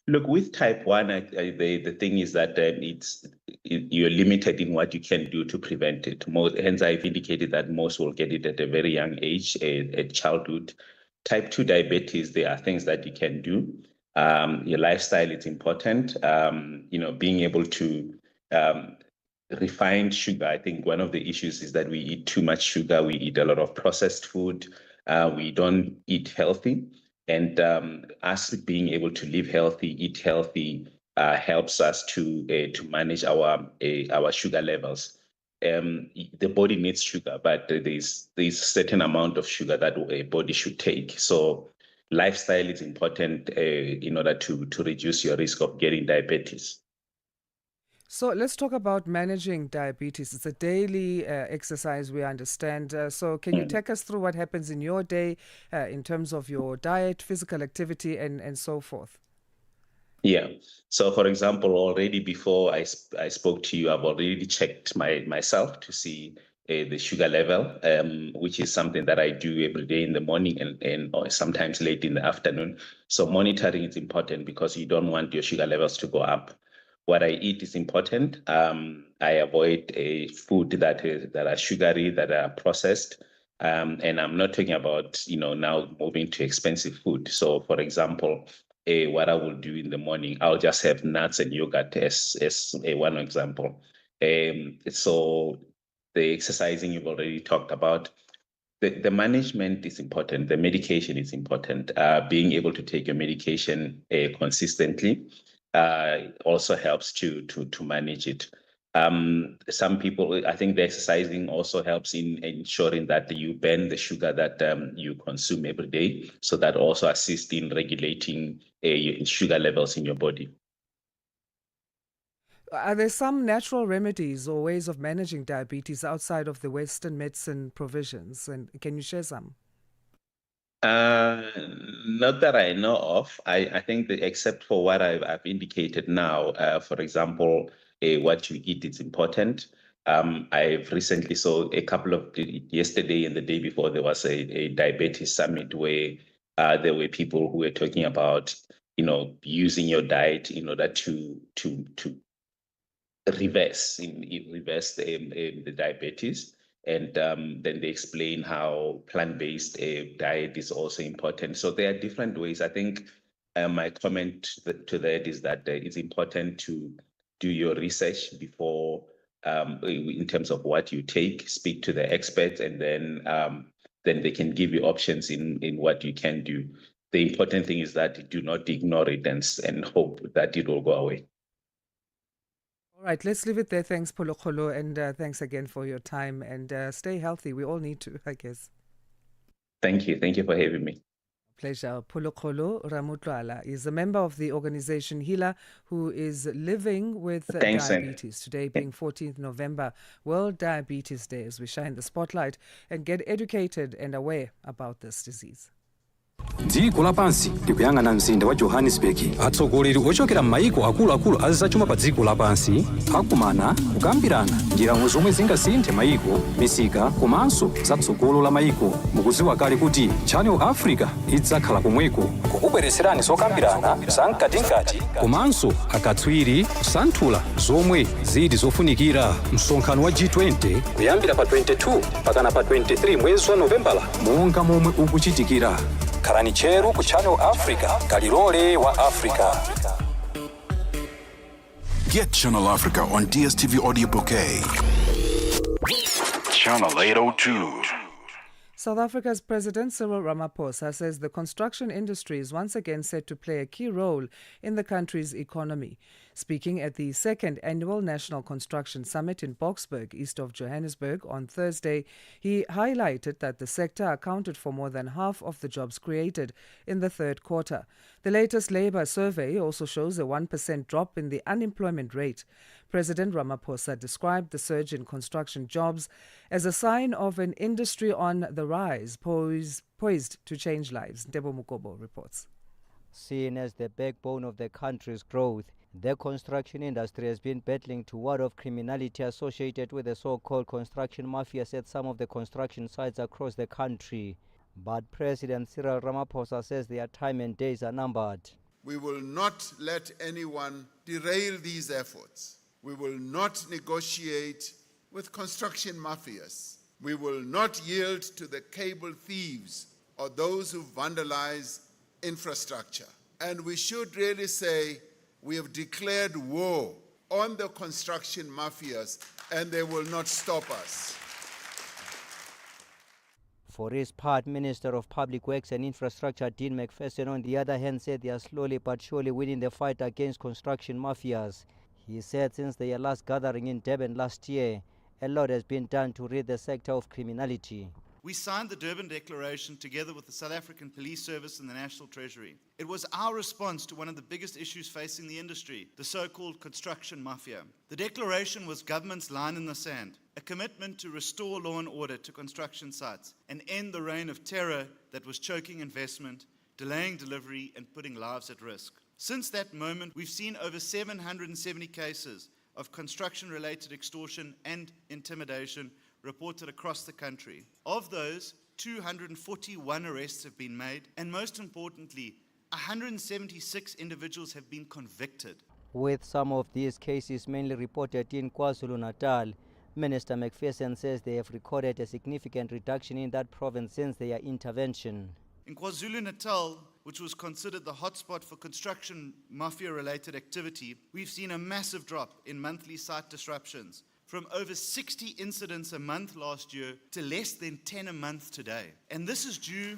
Look, with type 1, the thing is that you're limited in what you can do to prevent it. Hence, I've indicated that most will get it at a very young age, at childhood. Type 2 diabetes, there are things that you can do. Your lifestyle is important. Being able to refined sugar. I think one of the issues is that we eat too much sugar. We eat a lot of processed food. We don't eat healthy. And us being able to live healthy, eat healthy, helps us to manage our sugar levels. The body needs sugar, but there's a certain amount of sugar that a body should take. So lifestyle is important in order to reduce your risk of getting diabetes. So let's talk about managing diabetes. It's a daily exercise, we understand. So can you take us through what happens in your day in terms of your diet, physical activity, and so forth? Yeah. So, for example, already before I spoke to you, I've already checked myself to see the sugar level, which is something that I do every day in the morning and or sometimes late in the afternoon. So monitoring is important because you don't want your sugar levels to go up. What I eat is important. I avoid food that are sugary, that are processed. And I'm not talking about, now moving to expensive food. So, for example, what I will do in the morning, I'll just have nuts and yogurt as one example. So the exercising you've already talked about. The management is important. The medication is important. Being able to take your medication consistently also helps to manage it. Some people, I think the exercising also helps in ensuring that you burn the sugar that you consume every day. So that also assists in regulating your sugar levels in your body. Are there some natural remedies or ways of managing diabetes outside of the Western medicine provisions? And can you share some? Not that I know of. I think that except for what I've indicated now, for example, what you eat is important. I've recently saw yesterday and the day before, there was a diabetes summit where there were people who were talking about, using your diet in order to reverse the diabetes. And then they explain how plant-based diet is also important. So there are different ways. I think my comment to that is that it's important to do your research before, in terms of what you take, speak to the experts, and then they can give you options in what you can do. The important thing is that you do not ignore it and hope that it will go away. All right, let's leave it there. Thanks, Polokolo, and thanks again for your time. And stay healthy. We all need to, I guess. Thank you. Thank you for having me. Pleasure. Polokolo Ramutlala is a member of the organization HeALA who is living with diabetes. Today being 14th November, World Diabetes Day, as we shine the spotlight and get educated and aware about this disease. dziko lapansi likuyang'ana mzinda wa johannesburg. Atsogoleri ochokera m'mayiko akuluakulu azachuma pa dziko lapansi akumana kukambirana njira zomwe zingasinthe mayiko, misika komanso zatsogolo la mayiko. Mukudziwa kale kuti Channel Africa idzakhala komweko kukubweretserani zokambirana zamkatinkati komanso akatswiri kusanthula zomwe zili zofunikira. Msonkhano wa G20 kuyambira pa 22 pakana pa 23 mwezi wa Novembala monga momwe ukuchitikira. Khalani cheru ku Channel Africa, kalilole wa Africa. Get Channel Africa on DSTV Audio Bouquet. Channel 802. South Africa's President Cyril Ramaphosa says the construction industry is once again set to play a key role in the country's economy. Speaking at the second annual National Construction Summit in Boksburg, east of Johannesburg, on Thursday, he highlighted that the sector accounted for more than half of the jobs created in the third quarter. The latest labour survey also shows a 1% drop in the unemployment rate. President Ramaphosa described the surge in construction jobs as a sign of an industry on the rise, poised to change lives. Ndebo Mukobo reports. Seen as the backbone of the country's growth, the construction industry has been battling to ward off criminality associated with the so-called construction mafias at some of the construction sites across the country. But President Cyril Ramaphosa says their time and days are numbered. We will not let anyone derail these efforts. We will not negotiate with construction mafias. We will not yield to the cable thieves or those who vandalize infrastructure. And we should really say we have declared war on the construction mafias and they will not stop us. For his part, Minister of Public Works and Infrastructure Dean McPherson, on the other hand, said they are slowly but surely winning the fight against construction mafias. He said since their last gathering in Durban last year, a lot has been done to rid the sector of criminality. We signed the Durban Declaration together with the South African Police Service and the National Treasury. It was our response to one of the biggest issues facing the industry, the so-called construction mafia. The declaration was government's line in the sand, a commitment to restore law and order to construction sites and end the reign of terror that was choking investment, delaying delivery and putting lives at risk. Since that moment, we've seen over 770 cases of construction-related extortion and intimidation reported across the country. Of those, 241 arrests have been made, and most importantly, 176 individuals have been convicted. With some of these cases mainly reported in KwaZulu-Natal, Minister McPherson says they have recorded a significant reduction in that province since their intervention. In KwaZulu-Natal, which was considered the hotspot for construction mafia-related activity, we've seen a massive drop in monthly site disruptions, from over 60 incidents a month last year to less than 10 a month today. And this is due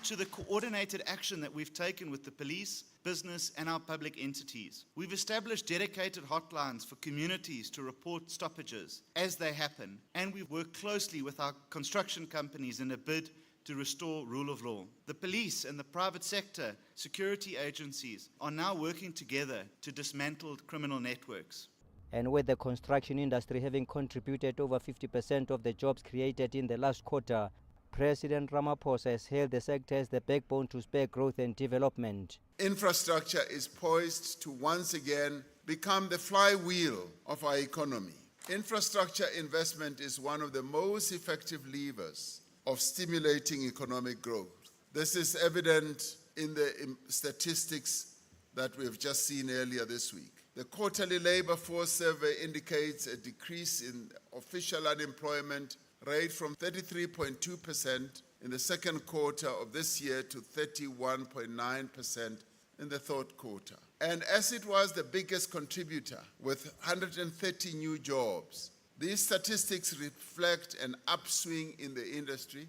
to the coordinated action that we've taken with the police, business, and our public entities. We've established dedicated hotlines for communities to report stoppages as they happen, and we've worked closely with our construction companies in a bid to restore rule of law. The police and the private sector security agencies are now working together to dismantle criminal networks. And with the construction industry having contributed over 50% of the jobs created in the last quarter, President Ramaphosa has hailed the sector as the backbone to spur growth and development. Infrastructure is poised to once again become the flywheel of our economy. Infrastructure investment is one of the most effective levers of stimulating economic growth. This is evident in the statistics that we've just seen earlier this week. The quarterly labor force survey indicates a decrease in official unemployment rate from 33.2% in the second quarter of this year to 31.9% in the third quarter. And as it was the biggest contributor with 130 new jobs, these statistics reflect an upswing in the industry.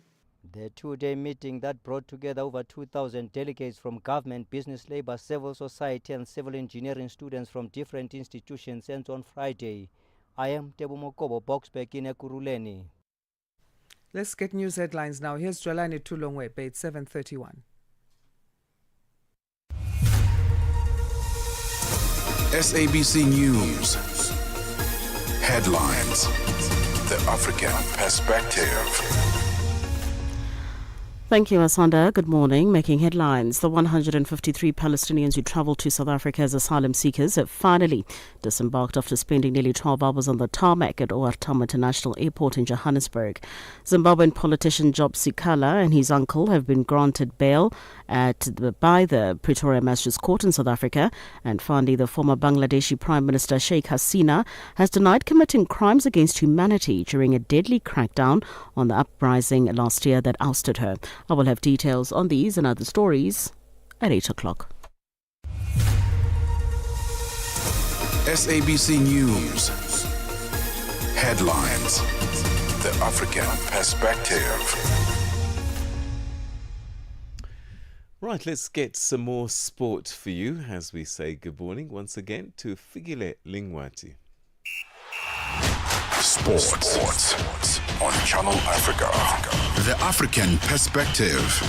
The two-day meeting that brought together over 2,000 delegates from government, business, labor, civil society and civil engineering students from different institutions ends on Friday. I am Tebo Mokobo, Boksburg in Ekurhuleni. Let's get news headlines now. Here's Jolani Tulongwe, Beda 7:31. SABC News. Headlines. The African Perspective. Thank you, Asanda. Good morning. Making headlines. The 153 Palestinians who travelled to South Africa as asylum seekers have finally disembarked after spending nearly 12 hours on the tarmac at OR Tambo International Airport in Johannesburg. Zimbabwean politician Job Sikhala and his uncle have been granted bail by the Pretoria Magistrates Court in South Africa. And finally, the former Bangladeshi Prime Minister Sheikh Hasina has denied committing crimes against humanity during a deadly crackdown on the uprising last year that ousted her. I will have details on these and other stories at 8 o'clock. SABC News. Headlines. The African Perspective. Right, let's get some more sport for you as we say good morning once again to Figile Lingwati. Sports on Channel Africa. The African Perspective.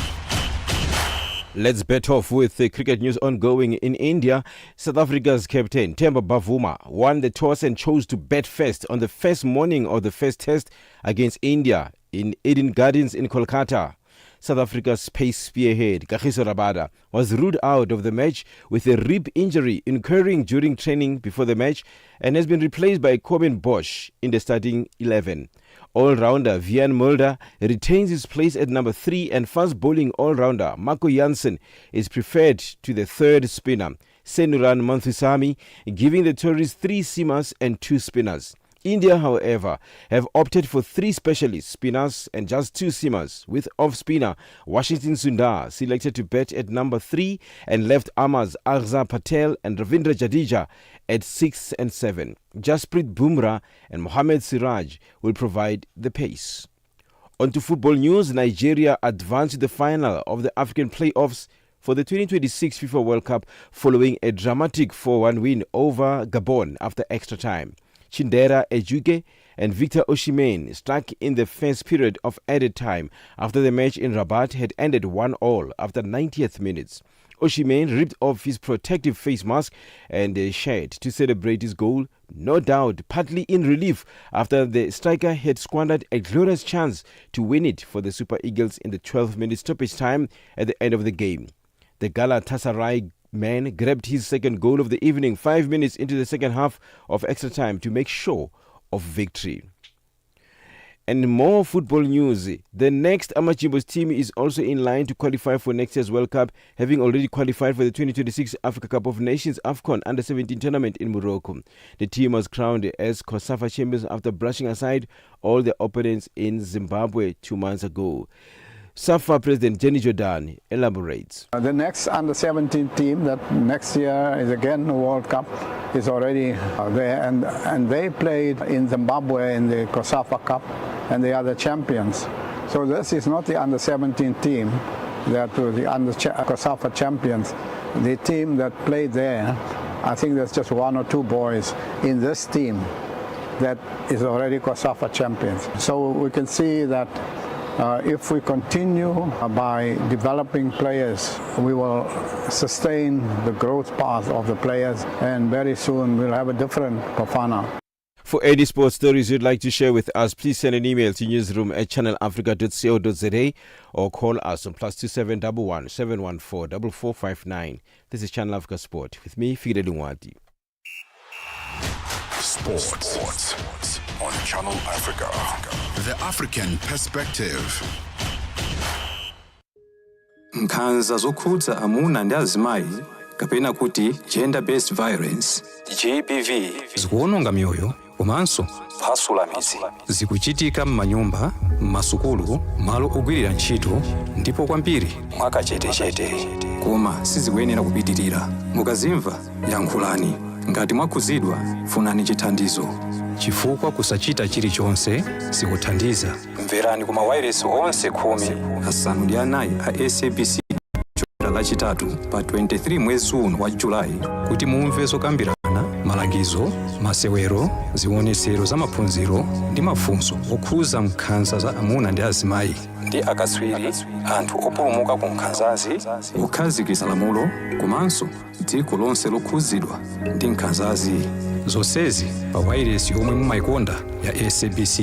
Let's bet off with the cricket news ongoing in India. South Africa's captain Themba Bavuma won the toss and chose to bat first on the first morning of the first test against India in Eden Gardens in Kolkata. South Africa's pace spearhead, Kagiso Rabada, was ruled out of the match with a rib injury occurring during training before the match and has been replaced by Corbin Bosch in the starting 11. All-rounder Vian Mulder retains his place at number 3 and fast-bowling all-rounder Marco Jansen is preferred to the third spinner, Senuran Manthuisami, giving the Tories 3 seamers and 2 spinners. India, however, have opted for 3 specialist spinners and just 2 seamers, with off-spinner Washington Sundar selected to bat at number 3 and left-armers Akshar Patel and Ravindra Jadeja at 6 and 7. Jasprit Bumrah and Mohammad Siraj will provide the pace. On to football news, Nigeria advanced to the final of the African playoffs for the 2026 FIFA World Cup following a dramatic 4-1 win over Gabon after extra time. Chindera Ejuke and Victor Osimhen struck in the first period of added time after the match in Rabat had ended 1-1 after 90th minutes. Osimhen ripped off his protective face mask and shared to celebrate his goal, no doubt partly in relief after the striker had squandered a glorious chance to win it for the Super Eagles in the 12-minute stoppage time at the end of the game. The Galatasaray man grabbed his second goal of the evening 5 minutes into the second half of extra time to make sure of victory. And more football news. The next Amachimbos team is also in line to qualify for next year's World Cup, having already qualified for the 2026 Africa Cup of Nations AFCON Under-17 tournament in Morocco. The team was crowned as COSAFA champions after brushing aside all the opponents in Zimbabwe 2 months ago. SAFA President Jenny Jordan elaborates. The next under-17 team that next year is again the World Cup is already there, and they played in Zimbabwe in the COSAFA Cup, and they are the champions. So this is not the under-17 team that were the COSAFA champions. The team that played there, I think there's just 1 or 2 boys in this team that is already COSAFA champions. So we can see that if we continue by developing players, we will sustain the growth path of the players, and very soon we'll have a different Bafana. For any sports stories you'd like to share with us, please send an email to newsroom@channelafrica.co.za or call us on +27 11 714 4459. This is Channel Africa Sport with me, Figile Lingwati. Sports on Channel Africa. The African Perspective. Nkhanza zokhudza amuna ndi azimayi kapena kuti gender-based violence GBV zikuwononga mioyo komanso kuphwasula midzi. Zikuchitika m'manyumba, m'masukulu, malo ogwirira ntchito ndipo kwambiri mwakachetechete, koma sizikuyenera kupitirira. Mukazimva yankhulani. Ngati mwakhuzidwa, funani chithandizo, chifukwa kusachita chilichonse sikuthandiza. Mverani kuma wireless onse 14 a SABC chokera lachitatu pa 23 mwezi uno wa Julai kuti mumve zokambirana, malangizo, masewero, zionetsero za maphunziro ndi mafunso okhuza nkhanza za amuna ndi azimayi ndi akatswiri, anthu opulumuka ku nkhanzazi, kukhazikitsa lamulo komanso dziko lonse lokhuzidwa ndi nkhanzazi. Zonsezi pa wireless yomwe mumayikonda ya SABC.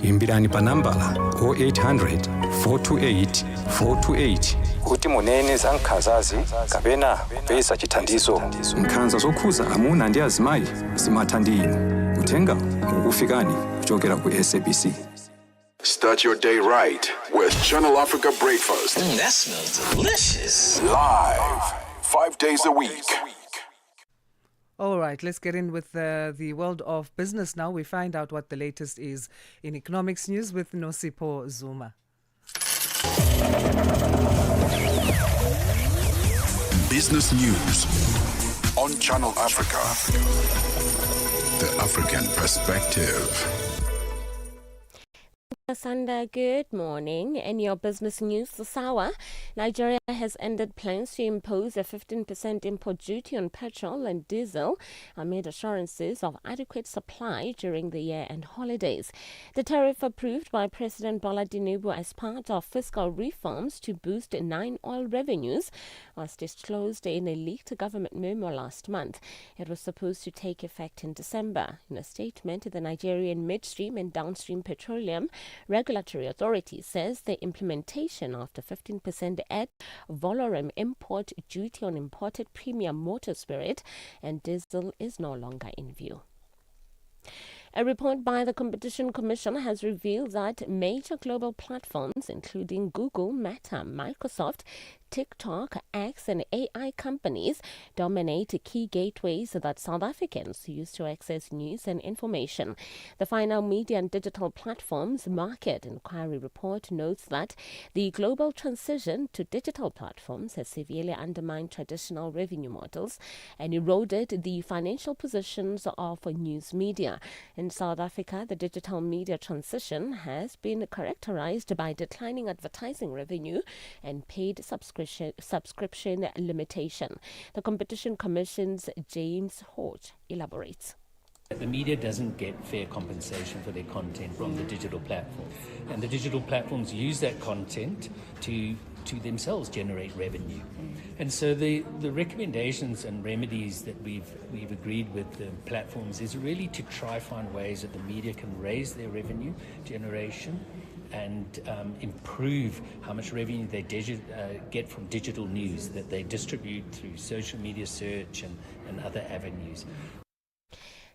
imbirani pa nambala 0800 428 428 kuti munene za nkhanzazi kapena kupeza chithandizo. Nkhanza zokhuza amuna ndi azimayi zimatha ndi inu. Uthenga ukufikani kuchokera ku SABC. Start your day right with Channel Africa Breakfast. That smells delicious. Live, 5 days a week. All right, let's get in with the world of business now. We find out what the latest is in economics news with Nosipo Zuma. Business news on Channel Africa. The African perspective. Asanda, good morning. In your business news this hour, Nigeria has ended plans to impose a 15% import duty on petrol and diesel amid assurances of adequate supply during the year-end holidays. The tariff approved by President Bola Tinubu as part of fiscal reforms to boost 9 oil revenues was disclosed in a leaked government memo last month. It was supposed to take effect in December. In a statement, the Nigerian Midstream and Downstream Petroleum Regulatory Authority says the implementation of the 15% ad valorem import duty on imported premium motor spirit and diesel is no longer in view. A report by the Competition Commission has revealed that major global platforms, including Google, Meta, Microsoft, TikTok, X, and AI companies, dominate key gateways that South Africans use to access news and information. The Final Media and Digital Platforms Market Inquiry Report notes that the global transition to digital platforms has severely undermined traditional revenue models and eroded the financial positions of news media. In South Africa, the digital media transition has been characterized by declining advertising revenue and paid subscription limitation. The Competition Commission's James Hodge elaborates. The media doesn't get fair compensation for their content from the digital platform. And the digital platforms use that content to themselves generate revenue. And so the recommendations and remedies that we've agreed with the platforms is really to try find ways that the media can raise their revenue generation and improve how much revenue they get from digital news that they distribute through social media search and other avenues.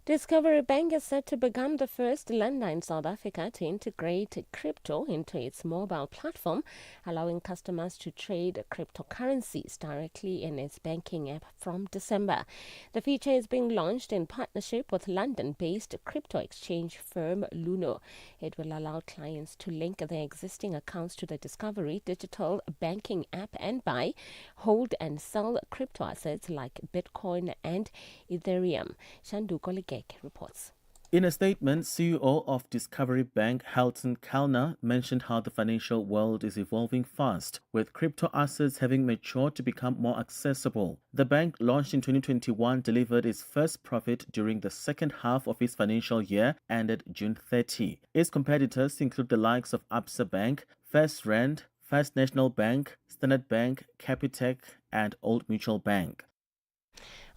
Discovery Bank is set to become the first lender in South Africa to integrate crypto into its mobile platform, allowing customers to trade cryptocurrencies directly in its banking app from December. The feature is being launched in partnership with London-based crypto exchange firm Luno. It will allow clients to link their existing accounts to the Discovery digital banking app and buy, hold and sell crypto assets like Bitcoin and Ethereum. Shandu Koligek reports. In a statement, CEO of Discovery Bank, Halton Kalner, mentioned how the financial world is evolving fast, with crypto assets having matured to become more accessible. The bank, launched in 2021, delivered its first profit during the second half of its financial year, ended June 30. Its competitors include the likes of Absa Bank, First Rand, First National Bank, Standard Bank, Capitec, and Old Mutual Bank.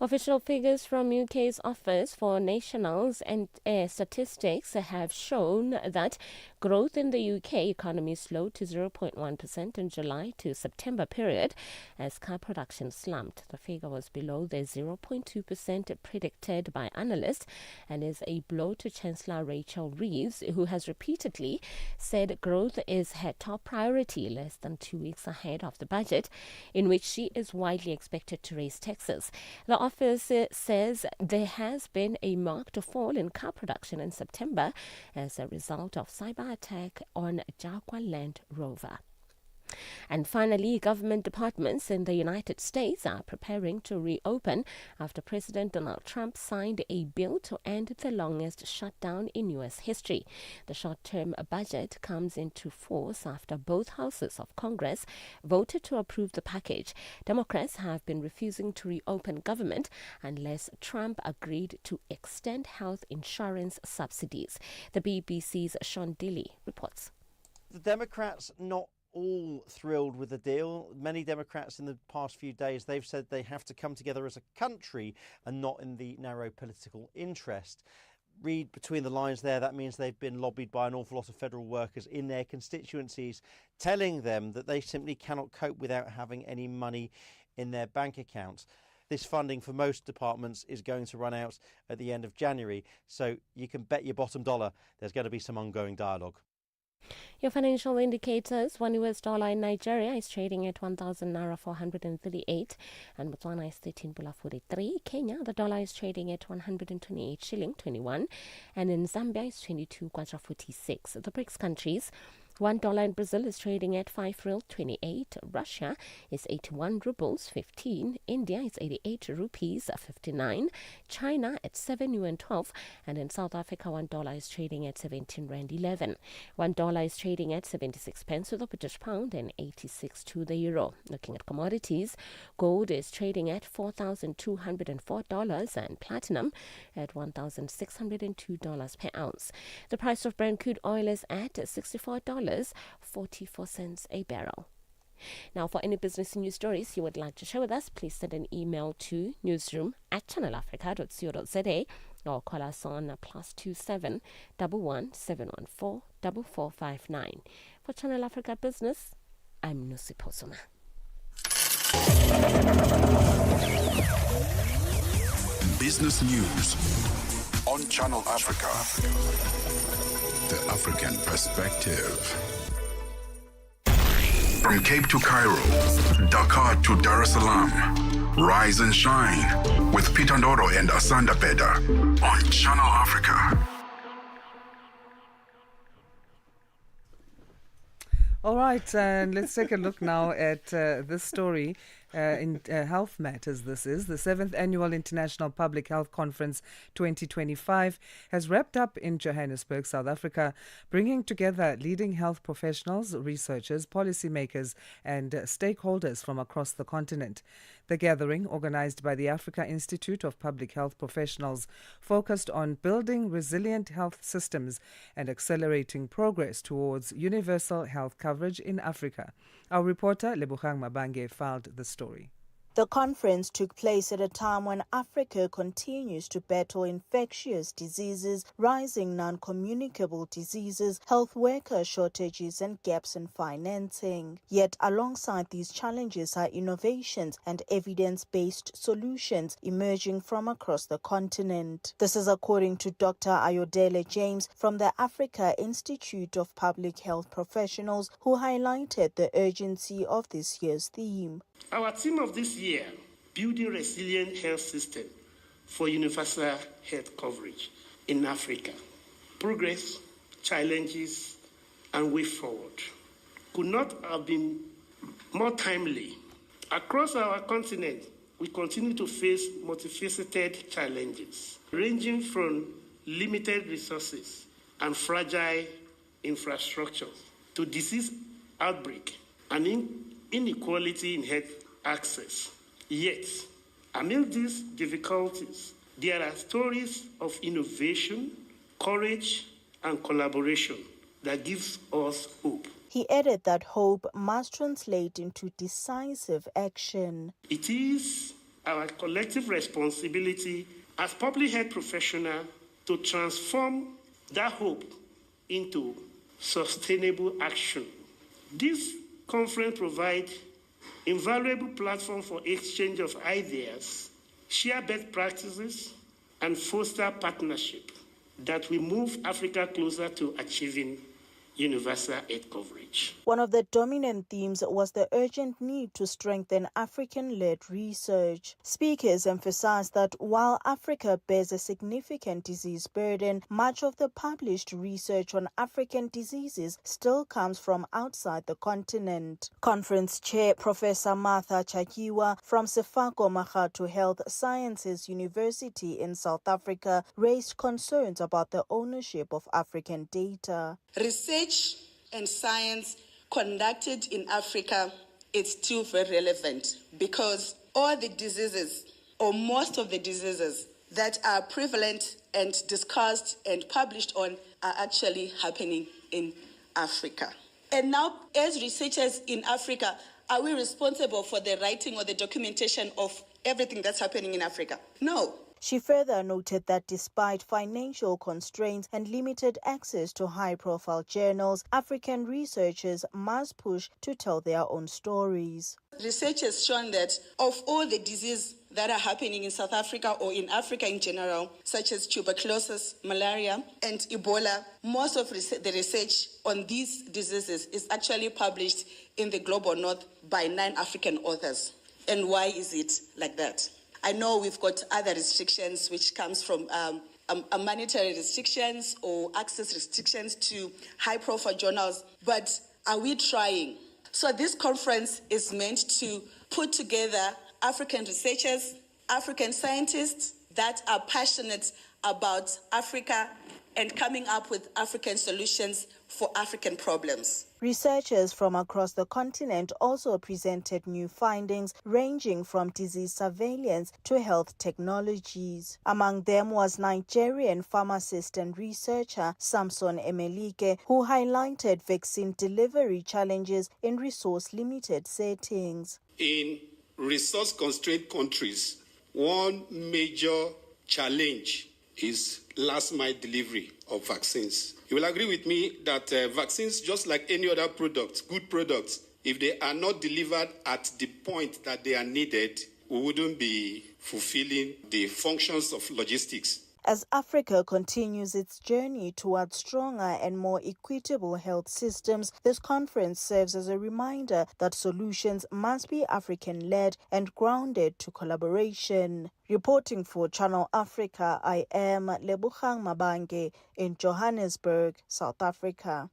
Official figures from UK's Office for Nationals and Statistics have shown that growth in the UK economy slowed to 0.1% in July to September period as car production slumped. The figure was below the 0.2% predicted by analysts and is a blow to Chancellor Rachel Reeves, who has repeatedly said growth is her top priority less than 2 weeks ahead of the budget, in which she is widely expected to raise taxes. The office says there has been a marked fall in car production in September as a result of cyber attack on Jaguar Land Rover. And finally, government departments in the United States are preparing to reopen after President Donald Trump signed a bill to end the longest shutdown in U.S. history. The short-term budget comes into force after both houses of Congress voted to approve the package. Democrats have been refusing to reopen government unless Trump agreed to extend health insurance subsidies. The BBC's Sean Dilly reports. The Democrats not all thrilled with the deal. Many Democrats in the past few days, they've said they have to come together as a country and not in the narrow political interest. read between the lines there, that means they've been lobbied by an awful lot of federal workers in their constituencies, telling them that they simply cannot cope without having any money in their bank accounts. This funding for most departments is going to run out at the end of January, so you can bet your bottom dollar there's going to be some ongoing dialogue. Your financial indicators: one US dollar in Nigeria is trading at 1,000 naira 438, and Botswana is 13.43. Kenya, the dollar is trading at 128 shilling 21, and in Zambia is 22 kwacha 46. The BRICS countries: $1 in Brazil is trading at 5 real 28. Russia is 81 rubles 15. India is 88 rupees 59. China at 7 yuan 12. And in South Africa, $1 is trading at 17 rand 11. $1 is trading at 76 pence to the British pound and 86 to the euro. Looking at commodities, gold is trading at $4,204 and platinum at $1,602 per ounce. The price of Brent crude oil is at $64.44 a barrel. Now, for any business news stories you would like to share with us, please send an email to newsroom@channelafrica.co.za or call us on +27 11 714 4459. For Channel Africa Business, I'm Nusi Posoma. Business News on Channel Africa. The African Perspective. From Cape to Cairo, Dakar to Dar es Salaam, rise and shine with Peter Ndoro and Asanda Beda on Channel Africa. All right, and let's take a look now at this story. In health matters, this is the 7th Annual International Public Health Conference 2025 has wrapped up in Johannesburg, South Africa, bringing together leading health professionals, researchers, policymakers and stakeholders from across the continent. The gathering, organized by the Africa Institute of Public Health Professionals, focused on building resilient health systems and accelerating progress towards universal health coverage in Africa. Our reporter, Lebogang Mabange, filed the story. The conference took place at a time when Africa continues to battle infectious diseases, rising non-communicable diseases, health worker shortages and gaps in financing. Yet alongside these challenges are innovations and evidence-based solutions emerging from across the continent. This is according to Dr. Ayodele James from the Africa Institute of Public Health Professionals, who highlighted the urgency of this year's theme. Our theme of this year, building resilient health system for universal health coverage in Africa. Progress, challenges, and way forward could not have been more timely. Across our continent, we continue to face multifaceted challenges, ranging from limited resources and fragile infrastructure to disease outbreak and inequality in health access. Yet, amid these difficulties, there are stories of innovation, courage, and collaboration that gives us hope. He added that hope must translate into decisive action. It is our collective responsibility as public health professionals to transform that hope into sustainable action. This conference provides invaluable platform for exchange of ideas, share best practices, and foster partnership that will move Africa closer to achieving universal health coverage. One of the dominant themes was the urgent need to strengthen African-led research. Speakers emphasized that while Africa bears a significant disease burden, much of the published research on African diseases still comes from outside the continent. Conference Chair Professor Martha Chakiwa from Sefako Makhatu Health Sciences University in South Africa raised concerns about the ownership of African data. Research and science conducted in Africa is still very relevant because all the diseases, or most of the diseases that are prevalent and discussed and published on, are actually happening in Africa. And now, as researchers in Africa, are we responsible for the writing or the documentation of everything that's happening in Africa? No. She further noted that despite financial constraints and limited access to high-profile journals, African researchers must push to tell their own stories. Research has shown that of all the diseases that are happening in South Africa or in Africa in general, such as tuberculosis, malaria, and Ebola, most of the research on these diseases is actually published in the Global North by 9 African authors. And why is it like that? I know we've got other restrictions which comes from monetary restrictions or access restrictions to high-profile journals, but are we trying? So this conference is meant to put together African researchers, African scientists that are passionate about Africa and coming up with African solutions for African problems. Researchers from across the continent also presented new findings ranging from disease surveillance to health technologies. Among them was Nigerian pharmacist and researcher Samson Emelike, who highlighted vaccine delivery challenges in resource-limited settings. In resource-constrained countries, one major challenge is last-mile delivery of vaccines. You will agree with me that vaccines, just like any other product, good products, if they are not delivered at the point that they are needed, we wouldn't be fulfilling the functions of logistics. As Africa continues its journey towards stronger and more equitable health systems, this conference serves as a reminder that solutions must be African-led and grounded to collaboration. Reporting for Channel Africa, I am Lebogang Mabange in Johannesburg, South Africa.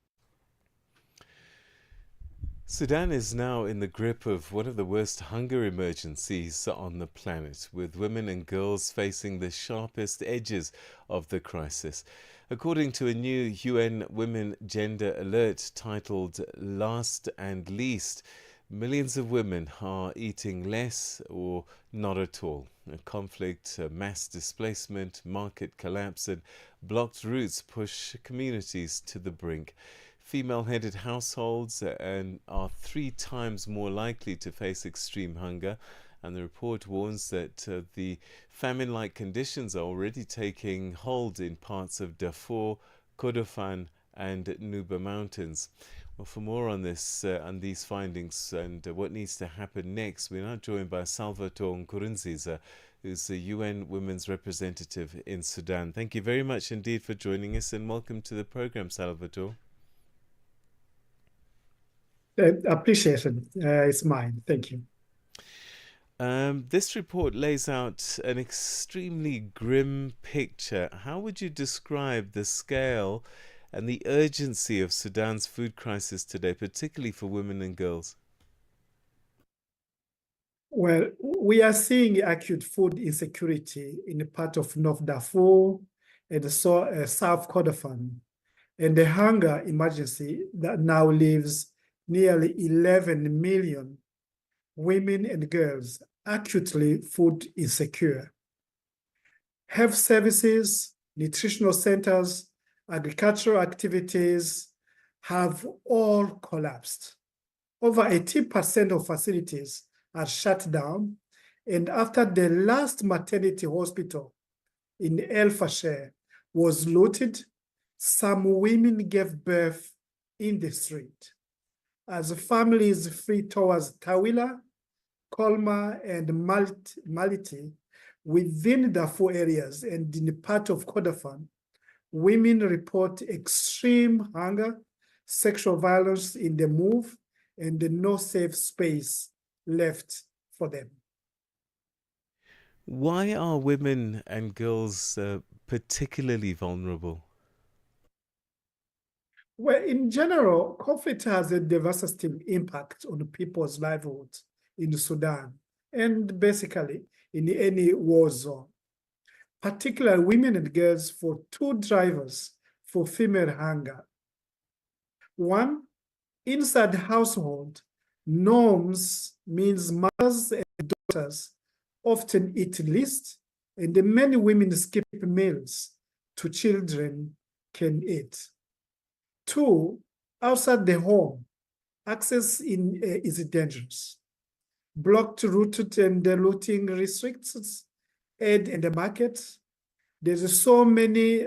Sudan is now in the grip of one of the worst hunger emergencies on the planet, with women and girls facing the sharpest edges of the crisis. According to a new UN Women Gender Alert titled Last and Least, millions of women are eating less or not at all. Conflict, mass displacement, market collapse and blocked routes push communities to the brink. Female-headed households are 3 times more likely to face extreme hunger, and the report warns that the famine-like conditions are already taking hold in parts of Darfur, Kordofan and Nuba Mountains. Well, for more on this and these findings and what needs to happen next, we're now joined by Salvatore Nkurunziza, who's the UN Women's Representative in Sudan. Thank you very much indeed for joining us, and welcome to the program, Salvatore. Appreciation is mine. Thank you. This report lays out an extremely grim picture. How would you describe the scale and the urgency of Sudan's food crisis today, particularly for women and girls? Well, we are seeing acute food insecurity in a part of North Darfur and South Kordofan, and the hunger emergency that now leaves nearly 11 million women and girls acutely food insecure. Health services, nutritional centers, agricultural activities have all collapsed. Over 80% of facilities are shut down, and after the last maternity hospital in El Fasher was looted, some women gave birth in the street. As families flee towards Tawila, Kolma, and Maliti, within Darfur areas and in part of Kordofan, women report extreme hunger, sexual violence in the move, and no safe space left for them. Why are women and girls particularly vulnerable? Well, in general, conflict has a devastating impact on people's livelihoods in Sudan and basically in any war zone. Particularly women and girls for 2 drivers for female hunger. One, inside the household, norms means mothers and daughters often eat least, and many women skip meals to children can eat. 2, outside the home, access is dangerous. Blocked route and looting restrictions aid in the markets. There's so many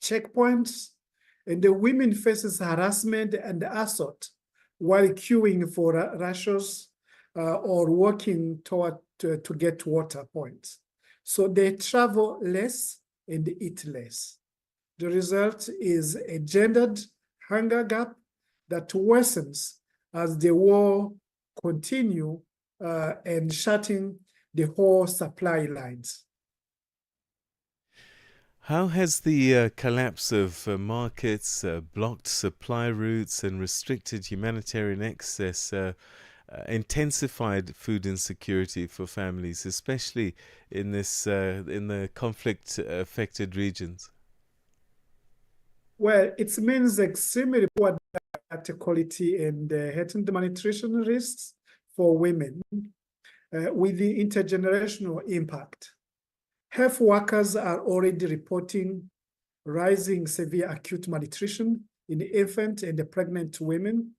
checkpoints, and the women faces harassment and assault while queuing for rations or walking toward to get water points. So they travel less and eat less. The result is a gendered hunger gap that worsens as the war continue and shutting the whole supply lines. How has the collapse of markets, blocked supply routes, and restricted humanitarian access intensified food insecurity for families, especially in the conflict-affected regions? Well, it means extremely poor data quality and heightened malnutrition risks for women with the intergenerational impact. Health workers are already reporting rising severe acute malnutrition in infant and pregnant women,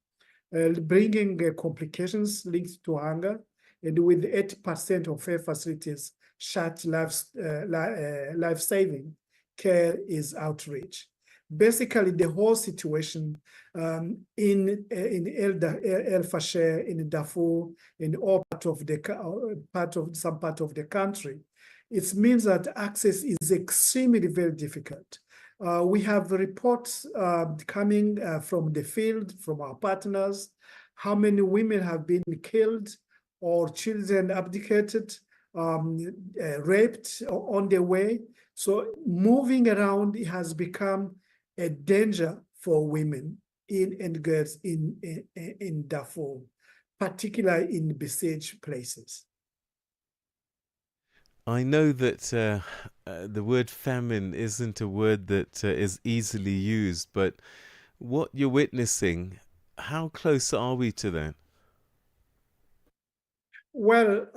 bringing complications linked to hunger, and with 80% of health facilities shut, life-saving care is outreach. Basically, the whole situation in El Fasher, in Darfur, in all some part of the country, it means that access is extremely very difficult. We have reports coming from the field, from our partners, how many women have been killed or children abdicated, raped on their way. So moving around has become a danger for women and girls in Darfur, particularly in besieged places. I know that the word famine isn't a word that is easily used, but what you're witnessing, how close are we to that? Well,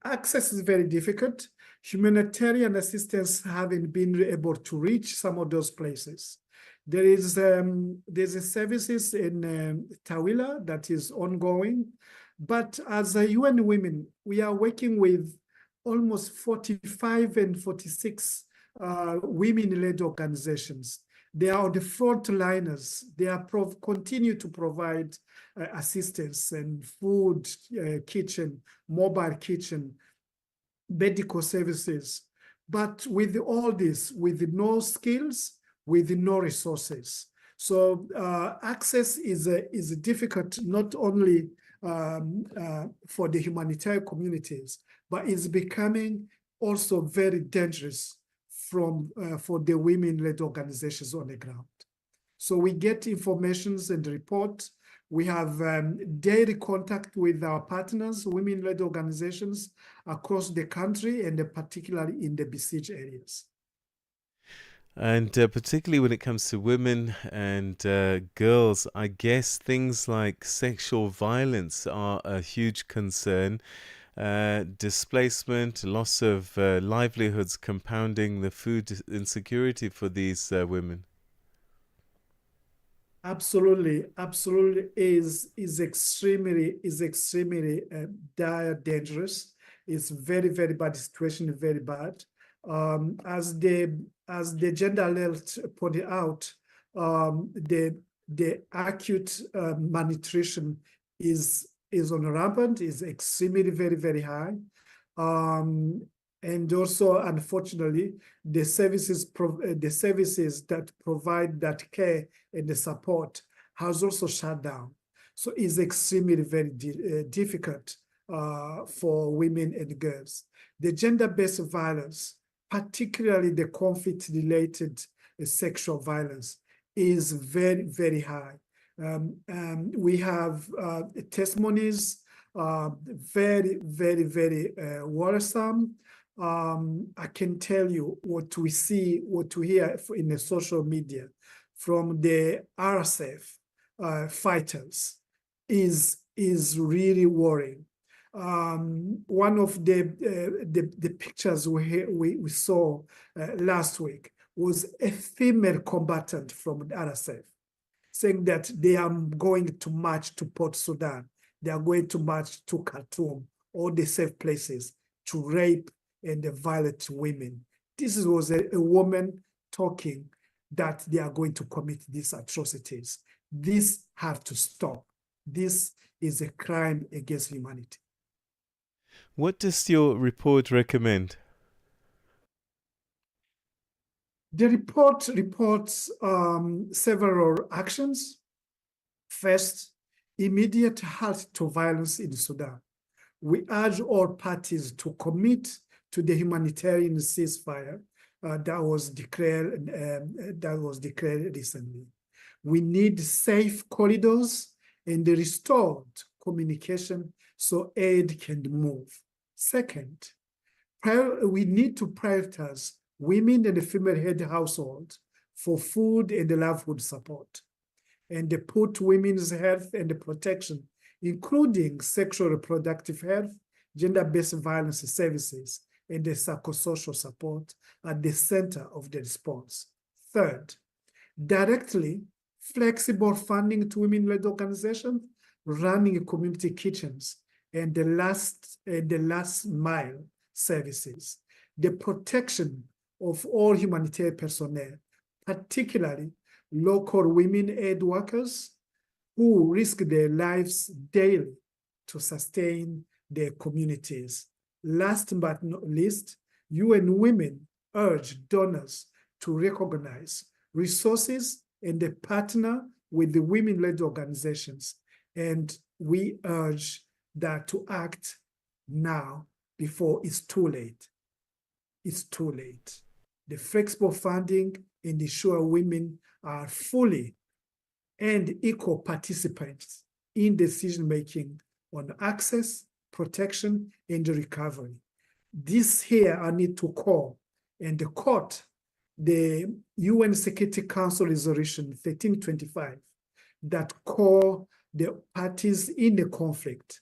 access is very difficult. Humanitarian assistance haven't been able to reach some of those places. There's a services in Tawila that is ongoing, but as a UN Women, we are working with almost 45 and 46 women-led organizations. They are the frontliners. They are continue to provide assistance and food, kitchen, mobile kitchen, medical services. But with all this, with no skills, with no resources. So access is difficult, not only for the humanitarian communities, but it's becoming also very dangerous for the women-led organizations on the ground. So we get informations and reports. We have daily contact with our partners, women-led organizations across the country, and particularly in the besieged areas. And particularly when it comes to women and girls, I guess things like sexual violence are a huge concern. Displacement, loss of livelihoods compounding the food insecurity for these women. Absolutely is extremely dire, dangerous. It's very bad situation, very bad. As the gender alert pointed out, the acute malnutrition is on rampant, is extremely very high. And also, unfortunately, the services that provide that care and the support has also shut down. So it's extremely very difficult for women and girls. The gender-based violence, particularly the conflict-related sexual violence, is very high. We have testimonies, very worrisome. I can tell you what we see, what we hear in the social media from the RSF fighters is really worrying. One of the pictures we saw last week was a female combatant from the RSF saying that they are going to march to Port Sudan. They are going to march to Khartoum, all the safe places, to rape and violate women. This was a woman talking that they are going to commit these atrocities. This have to stop. This is a crime against humanity. What does your report recommend? The report reports several actions. First, immediate halt to violence in Sudan. We urge all parties to commit to the humanitarian ceasefire that was declared recently. We need safe corridors and restored communication so aid can move. Second, we need to prioritize women and female-head households for food and livelihood support, and put women's health and protection, including sexual reproductive health, gender-based violence services, and the psychosocial support at the center of the response. Third, directly flexible funding to women-led organizations running community kitchens and the last mile services. The protection of all humanitarian personnel, particularly local women aid workers who risk their lives daily to sustain their communities. Last but not least, UN Women urge donors to recognize resources and partner with the women-led organizations. And we urge that to act now before it's too late. It's too late. The flexible funding and ensure women are fully and equal participants in decision-making on access, protection, and recovery. This here I need to call and quote the UN Security Council Resolution 1325 that call the parties in the conflict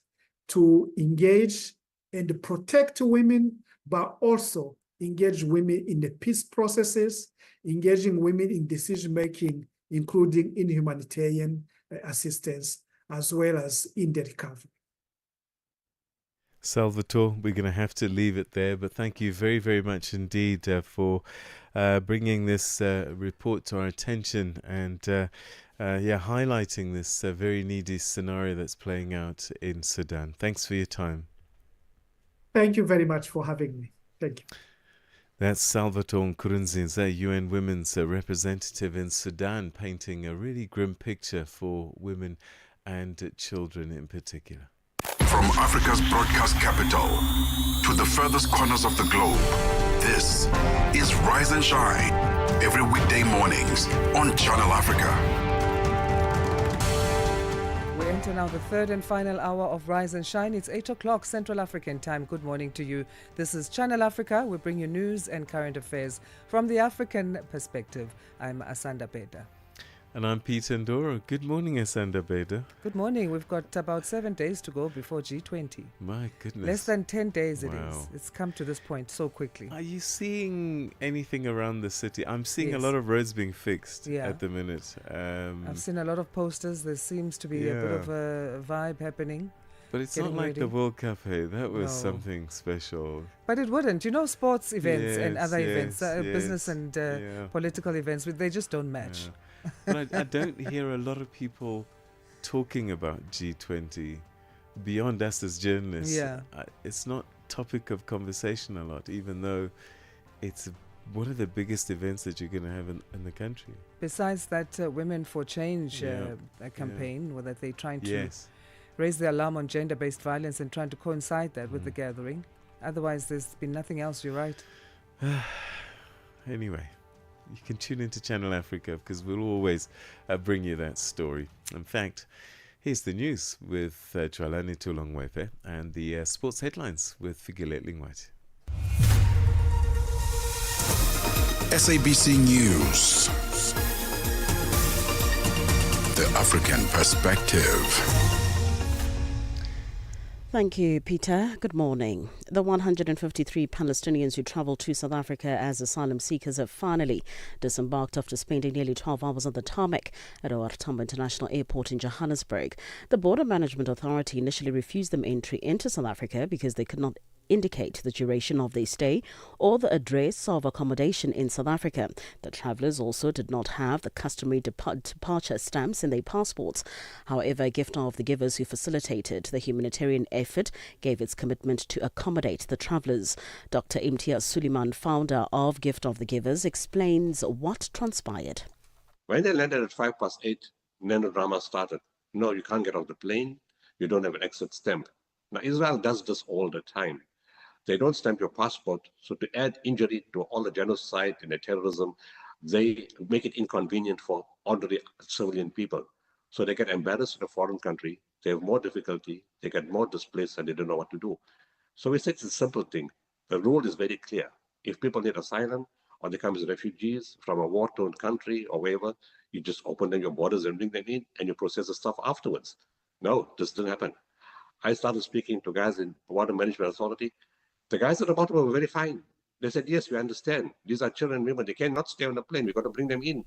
to engage and protect women, but also engage women in the peace processes, engaging women in decision-making, including in humanitarian assistance, as well as in the recovery. Salvatore, we're going to have to leave it there, but thank you very, very much indeed for bringing this report to our attention and highlighting this very needy scenario that's playing out in Sudan. Thanks for your time. Thank you very much for having me. Thank you. That's Salvatore Nkurunziza, UN Women's representative in Sudan, painting a really grim picture for women and children in particular. From Africa's broadcast capital to the furthest corners of the globe, this is Rise and Shine, every weekday mornings on Channel Africa. We enter now the third and final hour of Rise and Shine. It's 8 o'clock Central African time. Good morning to you. This is Channel Africa. We bring you news and current affairs from the African perspective. I'm Asanda Beda. And I'm Peter Ndoro. Good morning, Asanda Beda. Good morning. We've got about 7 days to go before G20. My goodness. Less than 10 days wow. it is. It's come to this point so quickly. Are you seeing anything around the city? I'm seeing a lot of roads being fixed at the minute. I've seen a lot of posters. There seems to be a bit of a vibe happening. But it's not like ready. the World Cup, hey? That was something special. But it wouldn't. You know, sports events and other events, business and political events, they just don't match. Yeah. But I don't hear a lot of people talking about G20 beyond us as journalists. It's not topic of conversation a lot, even though it's one of the biggest events that you're going to have in the country. Besides that Women for Change campaign, where they're trying to raise the alarm on gender-based violence and trying to coincide that with the gathering. Otherwise, there's been nothing else, you're right. Anyway. You can tune into Channel Africa because we'll always bring you that story. In fact, here's the news with Jwalani Tulongwepe and the sports headlines with Figile Lingwati. SABC News. The African Perspective. Thank you, Peter. Good morning. The 153 Palestinians who travelled to South Africa as asylum seekers have finally disembarked after spending nearly 12 hours on the tarmac at OR Tambo International Airport in Johannesburg. The Border Management Authority initially refused them entry into South Africa because they could not indicate the duration of their stay or the address of accommodation in South Africa. The travellers also did not have the customary departure stamps in their passports. However, Gift of the Givers, who facilitated the humanitarian effort, gave its commitment to accommodate the travellers. Dr. Imtiaz Suleiman, founder of Gift of the Givers, explains what transpired. When they landed at 8:05, then the drama started. No, you can't get off the plane. You don't have an exit stamp. Now, Israel does this all the time. They don't stamp your passport, so to add injury to all the genocide and the terrorism, they make it inconvenient for ordinary civilian people. So they get embarrassed in a foreign country, they have more difficulty, they get more displaced, and they don't know what to do. So we say it's a simple thing. The rule is very clear. If people need asylum or they come as refugees from a war-torn country or wherever, you just open them your borders and bring them in, and you process the stuff afterwards. No, this didn't happen. I started speaking to guys in Water Management Authority. The guys at the bottom were very fine. They said, yes, we understand. These are children and women. They cannot stay on the plane. We've got to bring them in.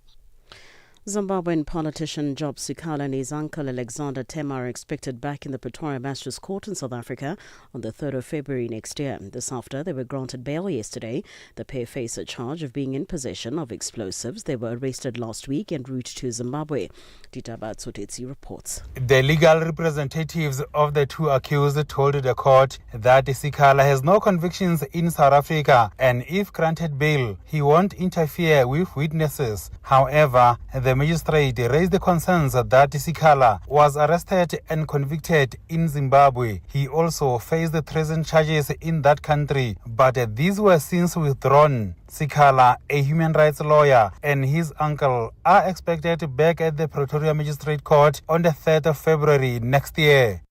Zimbabwean politician Job Sikhala and his uncle Alexander Tema are expected back in the Pretoria Magistrates Court in South Africa on the 3rd of February next year. This after they were granted bail yesterday. The pair face a charge of being in possession of explosives. They were arrested last week en route to Zimbabwe. Ditaba Tsotetsi reports. The legal representatives of the two accused told the court that Sikhala has no convictions in South Africa, and if granted bail, he won't interfere with witnesses. However, the magistrate raised the concerns that Sikhala was arrested and convicted in Zimbabwe. He also faced treason charges in that country, but these were since withdrawn. Sikhala, a human rights lawyer, and his uncle are expected back at the Pretoria Magistrate Court on the 3rd of February next year.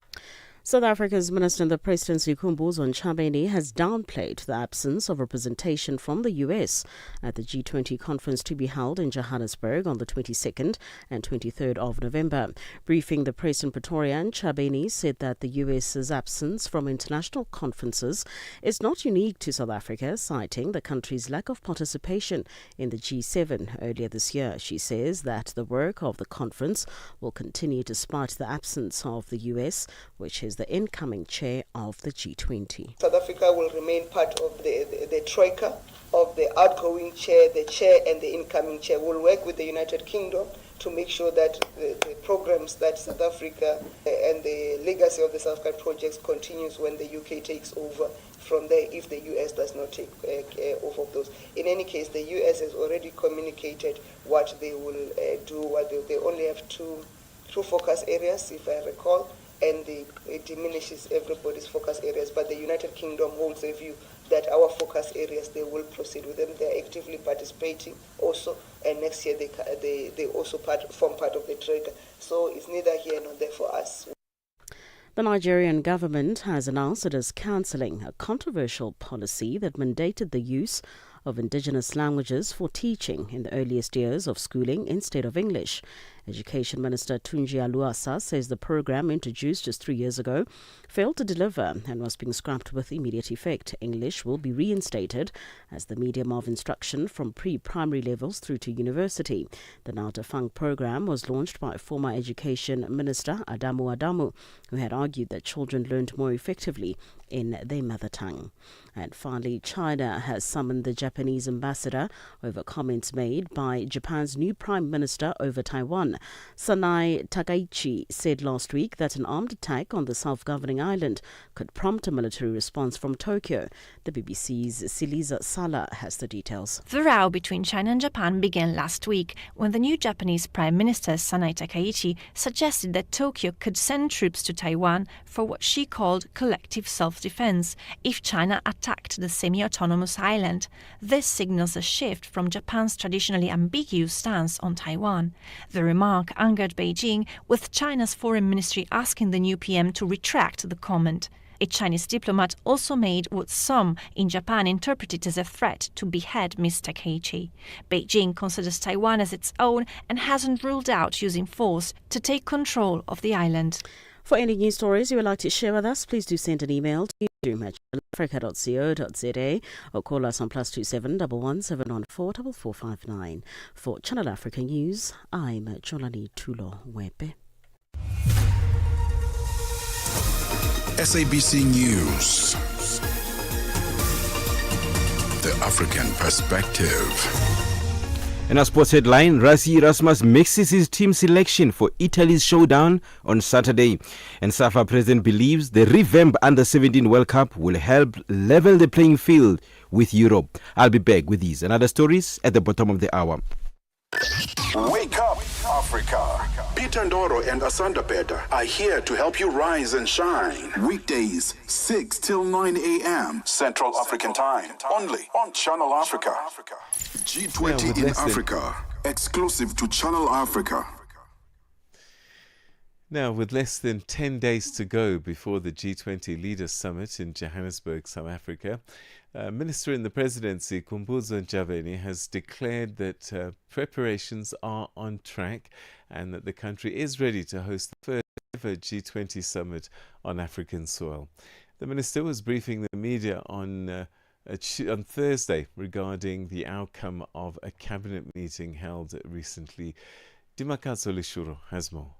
South Africa's Minister in the Presidency, Khumbuzo Ntshavheni, has downplayed the absence of representation from the US at the G20 conference to be held in Johannesburg on the 22nd and 23rd of November. Briefing the press in Pretoria, Ntshavheni said that the US's absence from international conferences is not unique to South Africa, citing the country's lack of participation in the G7 earlier this year. She says that the work of the conference will continue despite the absence of the US, which is the incoming chair of the G20. South Africa will remain part of the troika of the outgoing chair, the chair and the incoming chair. We'll work with the United Kingdom to make sure that the programs that South Africa and the legacy of the South African projects continues when the UK takes over from there, if the US does not take off of those. In any case, the US has already communicated what they will do. They only have two focus areas, if I recall, and it diminishes everybody's focus areas. But the United Kingdom holds a view that our focus areas, they will proceed with them. They're actively participating also, and next year they also form part of the trade. So it's neither here nor there for us. The Nigerian government has announced it is cancelling a controversial policy that mandated the use of indigenous languages for teaching in the earliest years of schooling instead of English. Education Minister Tunji Aluasa says the program, introduced just 3 years ago, failed to deliver and was being scrapped with immediate effect. English will be reinstated as the medium of instruction from pre-primary levels through to university. The now defunct program was launched by former Education Minister Adamu, who had argued that children learned more effectively in their mother tongue. And finally, China has summoned the Japanese ambassador over comments made by Japan's new Prime Minister over Taiwan. Sanai Takaichi said last week that an armed attack on the self-governing island could prompt a military response from Tokyo. The BBC's Siliza Sala has the details. The row between China and Japan began last week when the new Japanese Prime Minister Sanai Takaichi suggested that Tokyo could send troops to Taiwan for what she called collective self-defense if China attacked the semi-autonomous island. This signals a shift from Japan's traditionally ambiguous stance on Taiwan. The remark angered Beijing, with China's foreign ministry asking the new PM to retract the comment. A Chinese diplomat also made what some in Japan interpreted as a threat to behead Ms. Takaichi. Beijing considers Taiwan as its own and hasn't ruled out using force to take control of the island. For any news stories you would like to share with us, please do send an email to newsroom@channelafrica.co.za or call us on +27 11 714 4459. For Channel Africa News, I'm Jolani Tulo Wepe. SABC News. the African perspective. In our sports headline, Rassi Erasmus makes his team selection for Italy's showdown on Saturday. And SAFA president believes the revamped Under-17 World Cup will help level the playing field with Europe. I'll be back with these and other stories at the bottom of the hour. Wake up, Africa. Peter Ndoro and Asanda Beda are here to help you rise and shine. Weekdays, 6 till 9 a.m. Central African Time. Only on Channel Africa. G20 in Africa. Exclusive to Channel Africa. Now, with less than 10 days to go before the G20 Leaders Summit in Johannesburg, South Africa, Minister in the Presidency, Kumbuzo Ntshavheni, has declared that preparations are on track and that the country is ready to host the first ever G20 summit on African soil. The minister was briefing the media on Thursday regarding the outcome of a cabinet meeting held recently. Dimakatso Lishuro has more.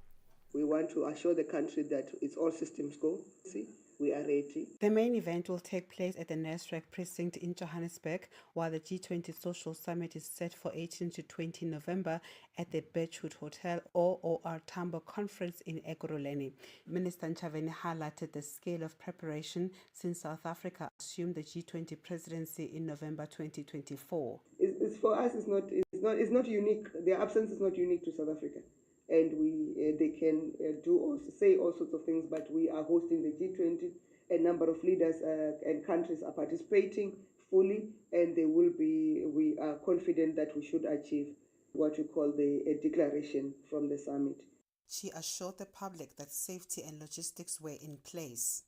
We want to assure the country that it's all systems go. See, we are ready. The main event will take place at the Nasrec precinct in Johannesburg, while the G20 Social Summit is set for 18 to 20 November at the Birchwood Hotel or OR Tambo Conference in Ekurhuleni. Minister Ntshavheni highlighted the scale of preparation since South Africa assumed the G20 presidency in November 2024. It's for us. It's not unique. Their absence is not unique to South Africa. And they can say all sorts of things, but we are hosting the G20. A number of leaders and countries are participating fully, and we are confident that we should achieve what we call a declaration from the summit. She assured the public that safety and logistics were in place.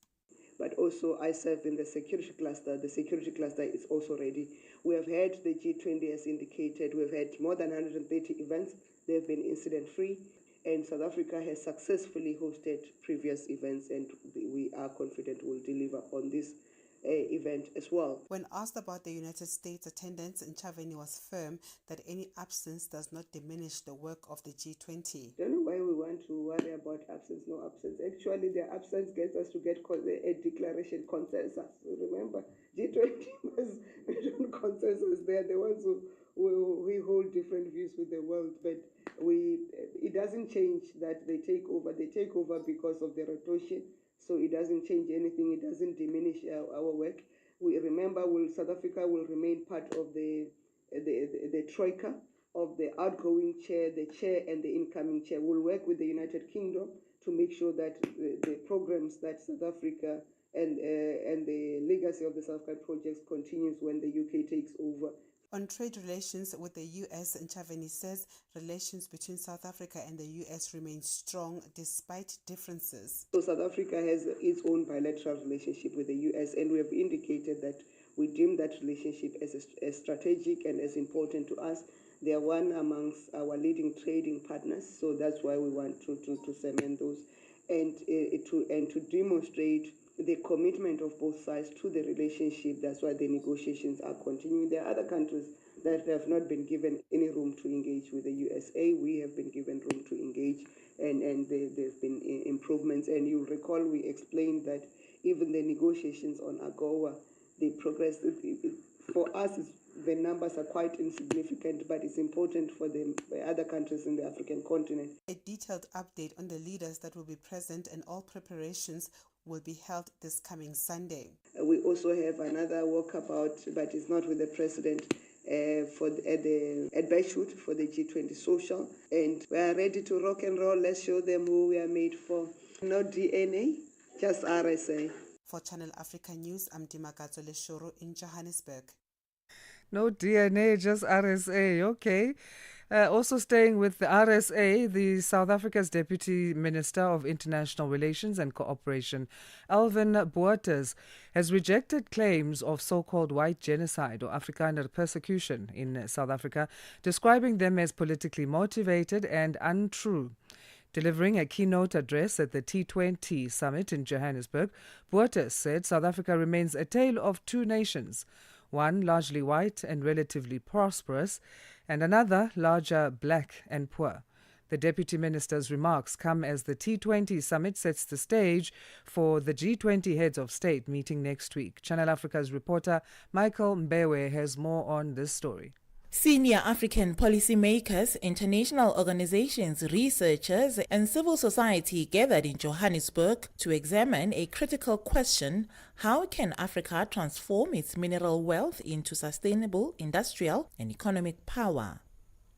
But also I serve in the security cluster. The security cluster is also ready. We have had the G20 as indicated. We've had more than 130 events. They've been incident-free, and South Africa has successfully hosted previous events, and we are confident we'll deliver on this event as well. When asked about the United States attendance, Ntshavheni was firm that any absence does not diminish the work of the G20. I don't know why we want to worry about absence, no absence. Actually, the absence gets us to get a declaration consensus. Remember, G20 was consensus. They are the ones who we hold different views with the world, but it doesn't change that they take over. They take over because of the rotation, so it doesn't change anything. It doesn't diminish our work. We remember, South Africa will remain part of the troika of the outgoing chair, the chair, and the incoming chair. We'll work with the United Kingdom to make sure that the programs that South Africa and the legacy of the South Africa projects continues when the UK takes over. On trade relations with the U.S., Ntshavheni says relations between South Africa and the U.S. remain strong despite differences. So South Africa has its own bilateral relationship with the U.S., and we have indicated that we deem that relationship as strategic and as important to us. They are one amongst our leading trading partners, so that's why we want to cement those and to demonstrate the commitment of both sides to the relationship. That's why the negotiations are continuing. There are other countries that have not been given any room to engage with the USA. We have been given room to engage, and there's been improvements. And you'll recall we explained that even the negotiations on AGOA, the progress, for us, the numbers are quite insignificant, but it's important for the other countries in the African continent. A detailed update on the leaders that will be present and all preparations will be held this coming Sunday. We also have another walkabout, but it's not with the president, at Birchwood for the G20 Social. And we are ready to rock and roll. Let's show them who we are made for. No DNA, just RSA. For Channel Africa News, I'm Dimakatso Leshoro in Johannesburg. No DNA, just RSA. Okay. Also staying with the RSA, the South Africa's Deputy Minister of International Relations and Cooperation, Alvin Boertes, has rejected claims of so-called white genocide or Afrikaner persecution in South Africa, describing them as politically motivated and untrue. Delivering a keynote address at the T20 summit in Johannesburg, Boertes said South Africa remains a tale of two nations, one largely white and relatively prosperous, and another larger black and poor. The Deputy Minister's remarks come as the T20 summit sets the stage for the G20 heads of state meeting next week. Channel Africa's reporter Michael Mbewe has more on this story. Senior African policymakers, international organizations, researchers, and civil society gathered in Johannesburg to examine a critical question: how can Africa transform its mineral wealth into sustainable industrial and economic power?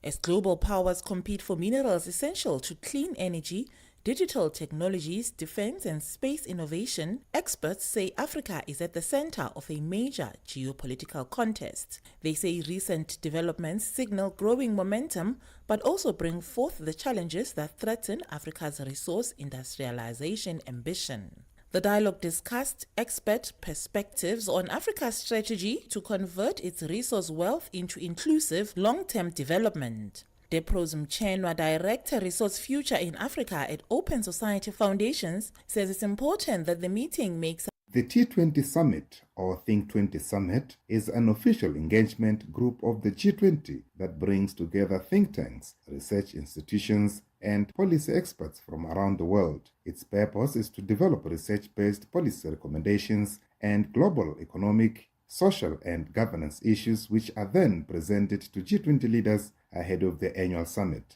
As global powers compete for minerals essential to clean energy, digital technologies, defense, and space innovation, experts say Africa is at the center of a major geopolitical contest. They say recent developments signal growing momentum, but also bring forth the challenges that threaten Africa's resource industrialization ambition. The dialogue discussed expert perspectives on Africa's strategy to convert its resource wealth into inclusive long-term development. Deprose Mchenwa, Director Resource Future in Africa at Open Society Foundations, says it's important that the meeting makes. The T20 Summit, or Think 20 Summit, is an official engagement group of the G20 that brings together think tanks, research institutions, and policy experts from around the world. Its purpose is to develop research-based policy recommendations and global economic, social, and governance issues, which are then presented to G20 leaders ahead of the annual summit.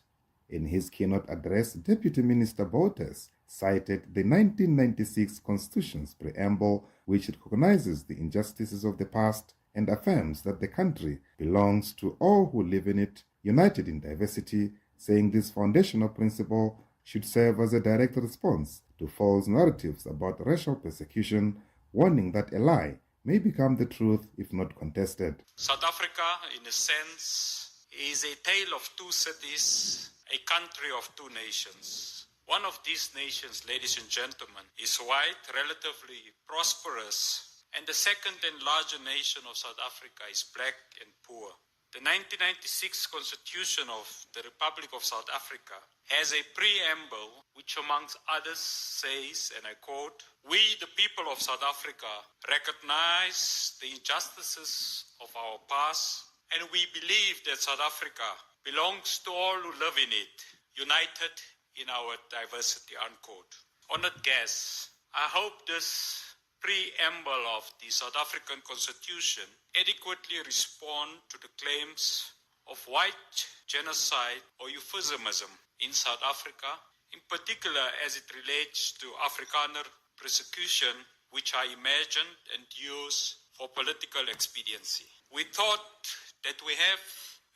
In his keynote address, Deputy Minister Bottas cited the 1996 Constitution's preamble, which recognizes the injustices of the past and affirms that the country belongs to all who live in it, united in diversity, saying this foundational principle should serve as a direct response to false narratives about racial persecution, warning that a lie may become the truth if not contested. South Africa, in a sense, is a tale of two cities, a country of two nations. One of these nations, ladies and gentlemen, is white, relatively prosperous, and the second and larger nation of South Africa is black and poor. The 1996 Constitution of the Republic of South Africa has a preamble which, amongst others, says, and I quote, "We, the people of South Africa, recognize the injustices of our past, and we believe that South Africa belongs to all who live in it, united in our diversity," unquote. Honored guests, I hope this preamble of the South African Constitution adequately respond to the claims of white genocide or euphemism in South Africa, in particular as it relates to Afrikaner persecution, which I imagined and used for political expediency. We thought that we have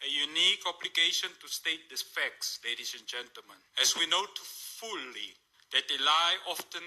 a unique obligation to state these facts, ladies and gentlemen, as we know too fully that a lie often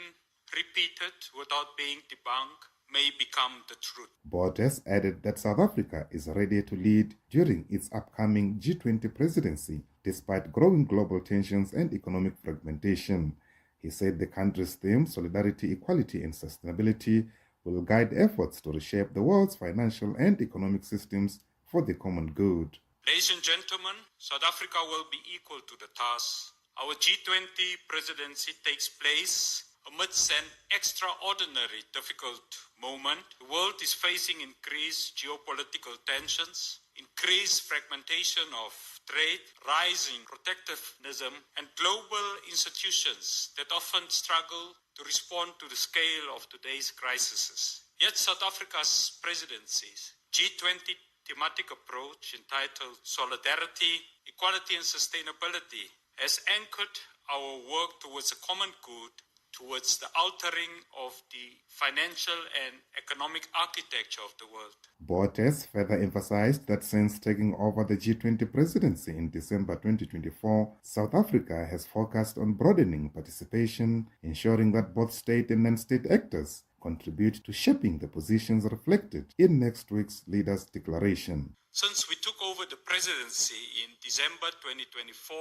repeated without being debunked may become the truth. Bottas added that South Africa is ready to lead during its upcoming G20 presidency, despite growing global tensions and economic fragmentation. He said the country's theme, solidarity, equality, and sustainability, will guide efforts to reshape the world's financial and economic systems for the common good. Ladies and gentlemen, South Africa will be equal to the task. Our G20 presidency takes place amidst an extraordinary difficult moment. The world is facing increased geopolitical tensions, increased fragmentation of trade, rising protectionism, and global institutions that often struggle to respond to the scale of today's crises. Yet South Africa's presidency's G20 thematic approach entitled Solidarity, Equality and Sustainability has anchored our work towards a common good, towards the altering of the financial and economic architecture of the world. Bottas further emphasized that since taking over the G20 presidency in December 2024, South Africa has focused on broadening participation, ensuring that both state and non-state actors contribute to shaping the positions reflected in next week's Leaders' Declaration. Since we took over the presidency in December 2024,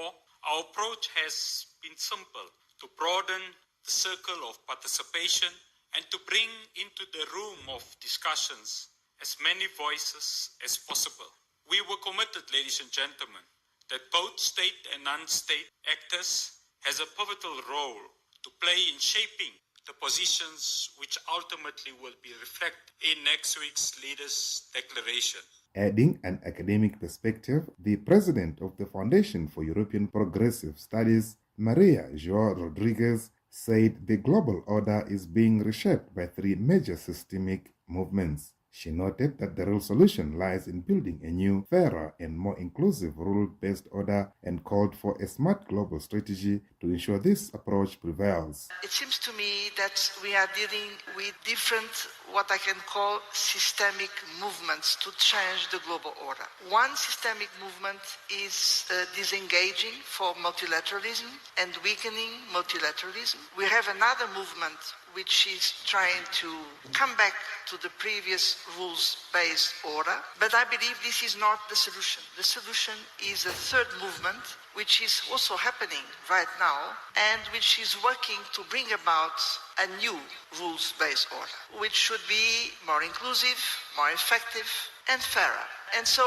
our approach has been simple: to broaden the circle of participation and to bring into the room of discussions as many voices as possible. We were committed, ladies and gentlemen, that both state and non-state actors has a pivotal role to play in shaping the positions which ultimately will be reflected in next week's Leaders' Declaration. Adding an academic perspective, the president of the Foundation for European Progressive Studies, Maria João Rodrigues, said the global order is being reshaped by three major systemic movements. She noted that the real solution lies in building a new, fairer, and more inclusive rule-based order and called for a smart global strategy to ensure this approach prevails. It seems to me that we are dealing with different, what I can call systemic movements to change the global order. One systemic movement is disengaging for multilateralism and weakening multilateralism. We have another movement which is trying to come back to the previous rules-based order. But I believe this is not the solution. The solution is a third movement, which is also happening right now, and which is working to bring about a new rules-based order, which should be more inclusive, more effective, and fairer. And so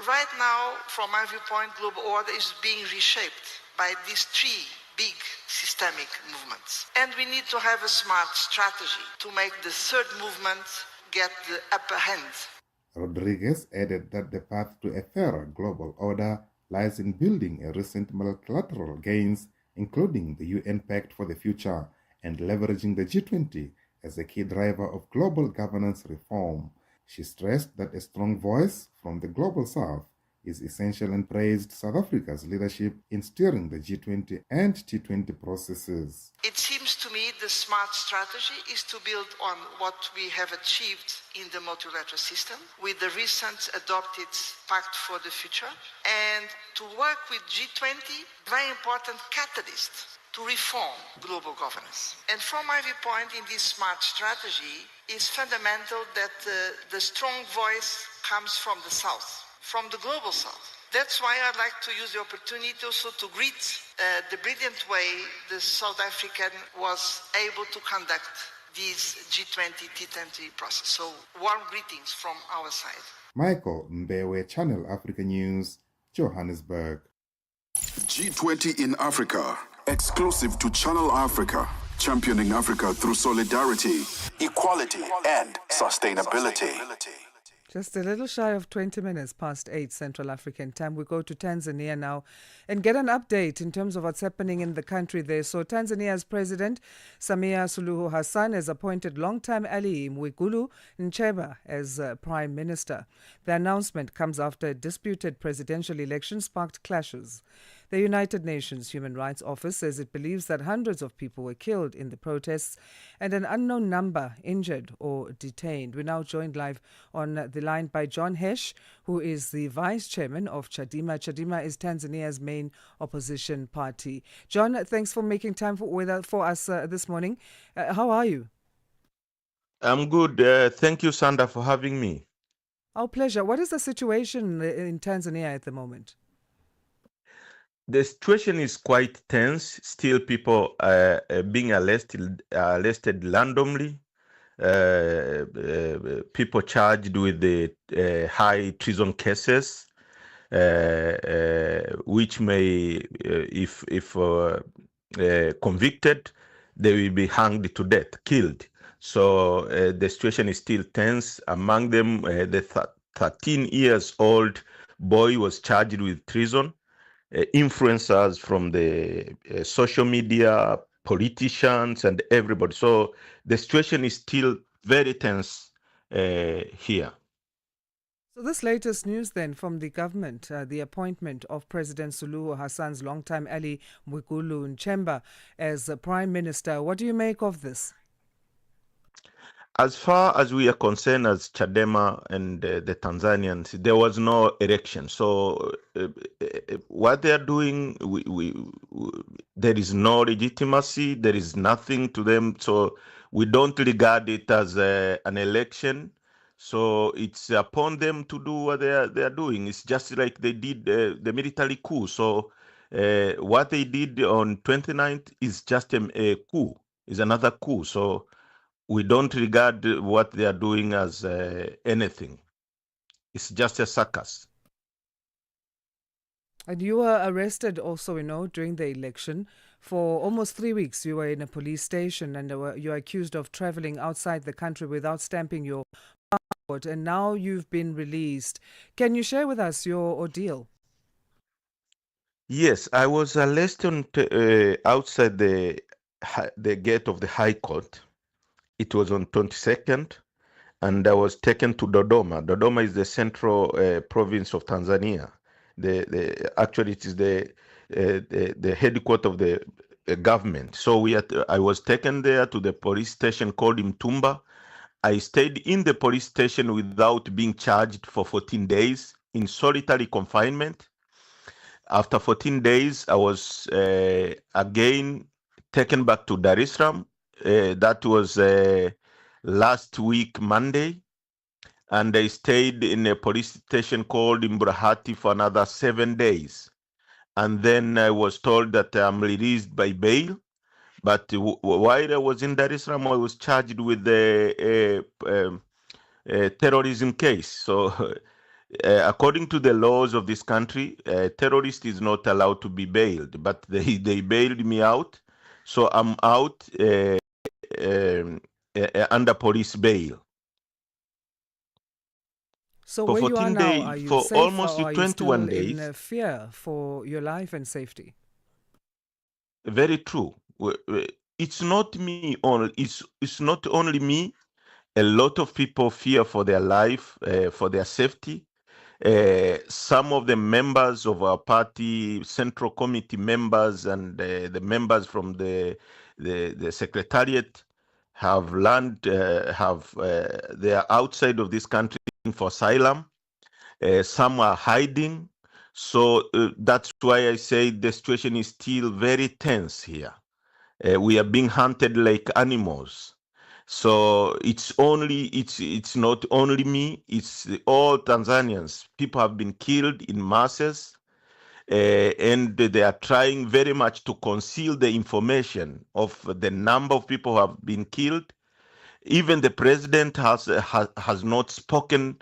right now, from my viewpoint, global order is being reshaped by these three big systemic movements. And we need to have a smart strategy to make the third movement get the upper hand. Rodrigues added that the path to a fairer global order lies in building a recent multilateral gains, including the UN Pact for the Future, and leveraging the G20 as a key driver of global governance reform. She stressed that a strong voice from the Global South is essential and praised South Africa's leadership in steering the G20 and T20 processes. It seems to me the smart strategy is to build on what we have achieved in the multilateral system with the recent adopted Pact for the Future, and to work with G20, very important catalyst to reform global governance. And from my viewpoint in this smart strategy, it's fundamental that the strong voice comes from the South, from the global South. That's why I'd like to use the opportunity also to greet the brilliant way the South African was able to conduct this G20 T20 process. So warm greetings from our side. Michael Mbewe, Channel Africa News, Johannesburg. G20 in Africa, exclusive to Channel Africa, championing Africa through solidarity, equality, and sustainability. Just a little shy of 20 minutes past 8 Central African time. We go to Tanzania now and get an update in terms of what's happening in the country there. So Tanzania's President Samia Suluhu Hassan has appointed longtime ally Mwigulu Nchemba as Prime Minister. The announcement comes after a disputed presidential election sparked clashes. The United Nations Human Rights Office says it believes that hundreds of people were killed in the protests and an unknown number injured or detained. We're now joined live on the line by John Hesh, who is the Vice Chairman of Chadema. Chadema is Tanzania's main opposition party. John, thanks for making time for us this morning. How are you? I'm good. Thank you, Sanda, for having me. Our pleasure. What is the situation in Tanzania at the moment? The situation is quite tense. Still, people being arrested randomly. People charged with the high treason cases, which may, if convicted, they will be hanged to death, killed. So the situation is still tense. Among them, the 13-year-old boy was charged with treason. Influencers from the social media, politicians, and everybody. So the situation is still very tense here. So this latest news then from the government, the appointment of President Suluhu Hassan's longtime ally Mwigulu Nchemba as Prime Minister. What do you make of this? As far as we are concerned as Chadema and the Tanzanians, there was no election. So what they are doing, there is no legitimacy. There is nothing to them. So we don't regard it as an election. So it's upon them to do what they are doing. It's just like they did the military coup. So what they did on 29th is just a coup, is another coup. So we don't regard what they are doing as anything. It's just a circus. And you were arrested also, during the election. For almost 3 weeks, you were in a police station and you were accused of traveling outside the country without stamping your and now you've been released. Can you share with us your ordeal? Yes, I was arrested outside the gate of the High Court. It was on 22nd, and I was taken to Dodoma. Dodoma is the central province of Tanzania. Actually, it is the headquarters of the government. So I was taken there to the police station called Mtumba. I stayed in the police station without being charged for 14 days in solitary confinement. After 14 days, I was again taken back to Dar es Salaam. That was last week, Monday. And I stayed in a police station called Imbrahati for another 7 days. And then I was told that I'm released by bail. But while I was in Dar es Salaam, I was charged with a terrorism case. So according to the laws of this country, a terrorist is not allowed to be bailed, but they bailed me out. So I'm out under police bail. So For where you are 14 now, days, are you for safe almost or are you 21 still days. in fear for your life and safety? Very true. It's not me only. It's not only me. A lot of people fear for their life, for their safety. Some of the members of our party, central committee members, and the members from the secretariat have learned, they are outside of this country for asylum. Some are hiding. So that's why I say the situation is still very tense here. We are being hunted like animals. So it's not only me, it's all Tanzanians. People have been killed in masses, and they are trying very much to conceal the information of the number of people who have been killed. Even the president has not spoken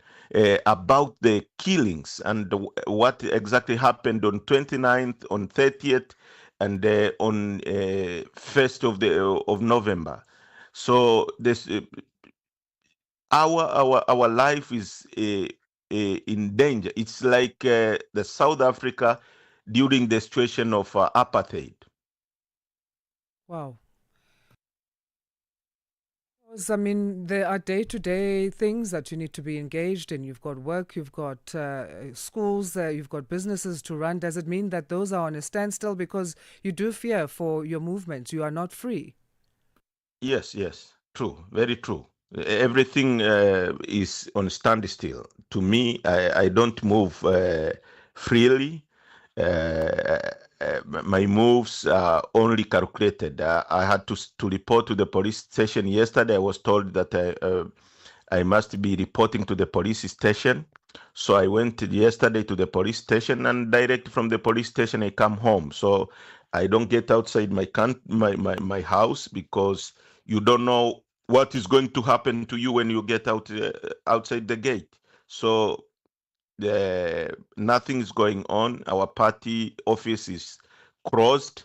about the killings and what exactly happened on 29th, on 30th, and on 1st of November. So this our life is in danger. It's like the South Africa during the situation of apartheid. Wow. I mean, there are day-to-day things that you need to be engaged in. You've got work, you've got schools, you've got businesses to run. Does it mean that those are on a standstill because you do fear for your movements? You are not free. Yes, true, very true. Everything is on standstill. To me, I don't move freely. My moves are only calculated. I had to report to the police station yesterday. I was told that I must be reporting to the police station. So I went yesterday to the police station, and direct from the police station I come home. So I don't get outside my house, because you don't know what is going to happen to you when you get outside the gate. So nothing is going on. Our party office is closed.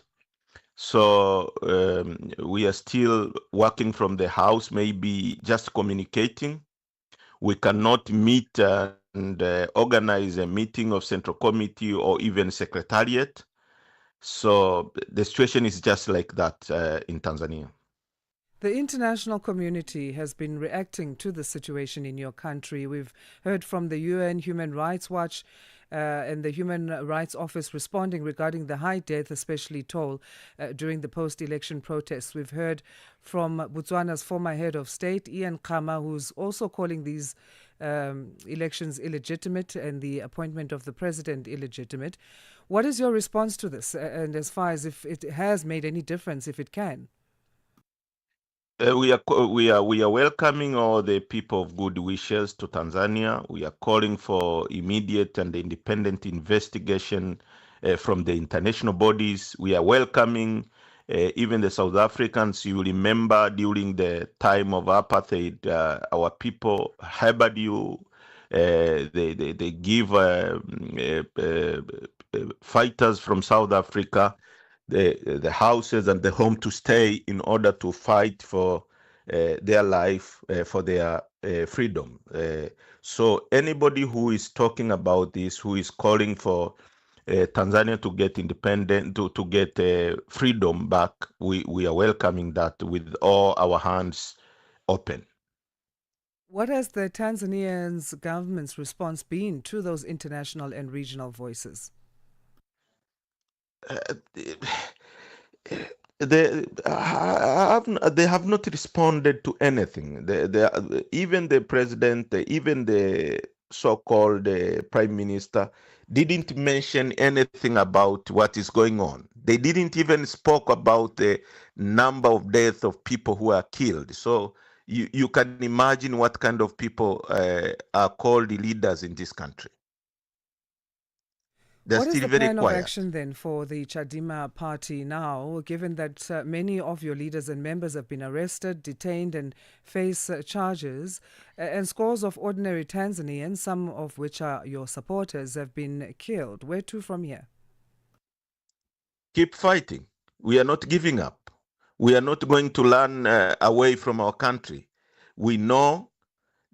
So we are still working from the house, maybe just communicating. We cannot meet and organize a meeting of central committee or even secretariat. So the situation is just like that in Tanzania. The international community has been reacting to the situation in your country. We've heard from the UN Human Rights Watch and the Human Rights Office responding regarding the high death, especially toll, during the post-election protests. We've heard from Botswana's former head of state, Ian Khama, who's also calling these elections illegitimate and the appointment of the president illegitimate. What is your response to this? And as far as if it has made any difference, if it can? We are welcoming all the people of good wishes to Tanzania. We are calling for immediate and independent investigation from the international bodies. We are welcoming even the South Africans. You remember during the time of apartheid, our people harbored you. They give fighters from South Africa the houses and the home to stay in order to fight for their life, for their freedom. So anybody who is talking about this, who is calling for Tanzania to get independent, to get freedom back, we are welcoming that with all our hands open. What has the Tanzanian's government's response been to those international and regional voices? They have not responded to anything. Even the president, even the so-called prime minister, didn't mention anything about what is going on. They didn't even spoke about the number of deaths of people who are killed. So you can imagine what kind of people are called leaders in this country. They're What is still the very plan of quiet. action then for the Chadema party now, given that many of your leaders and members have been arrested, detained, and face charges, and scores of ordinary Tanzanians, some of which are your supporters, have been killed? Where to from here? Keep fighting. We are not giving up. We are not going to run away from our country. We know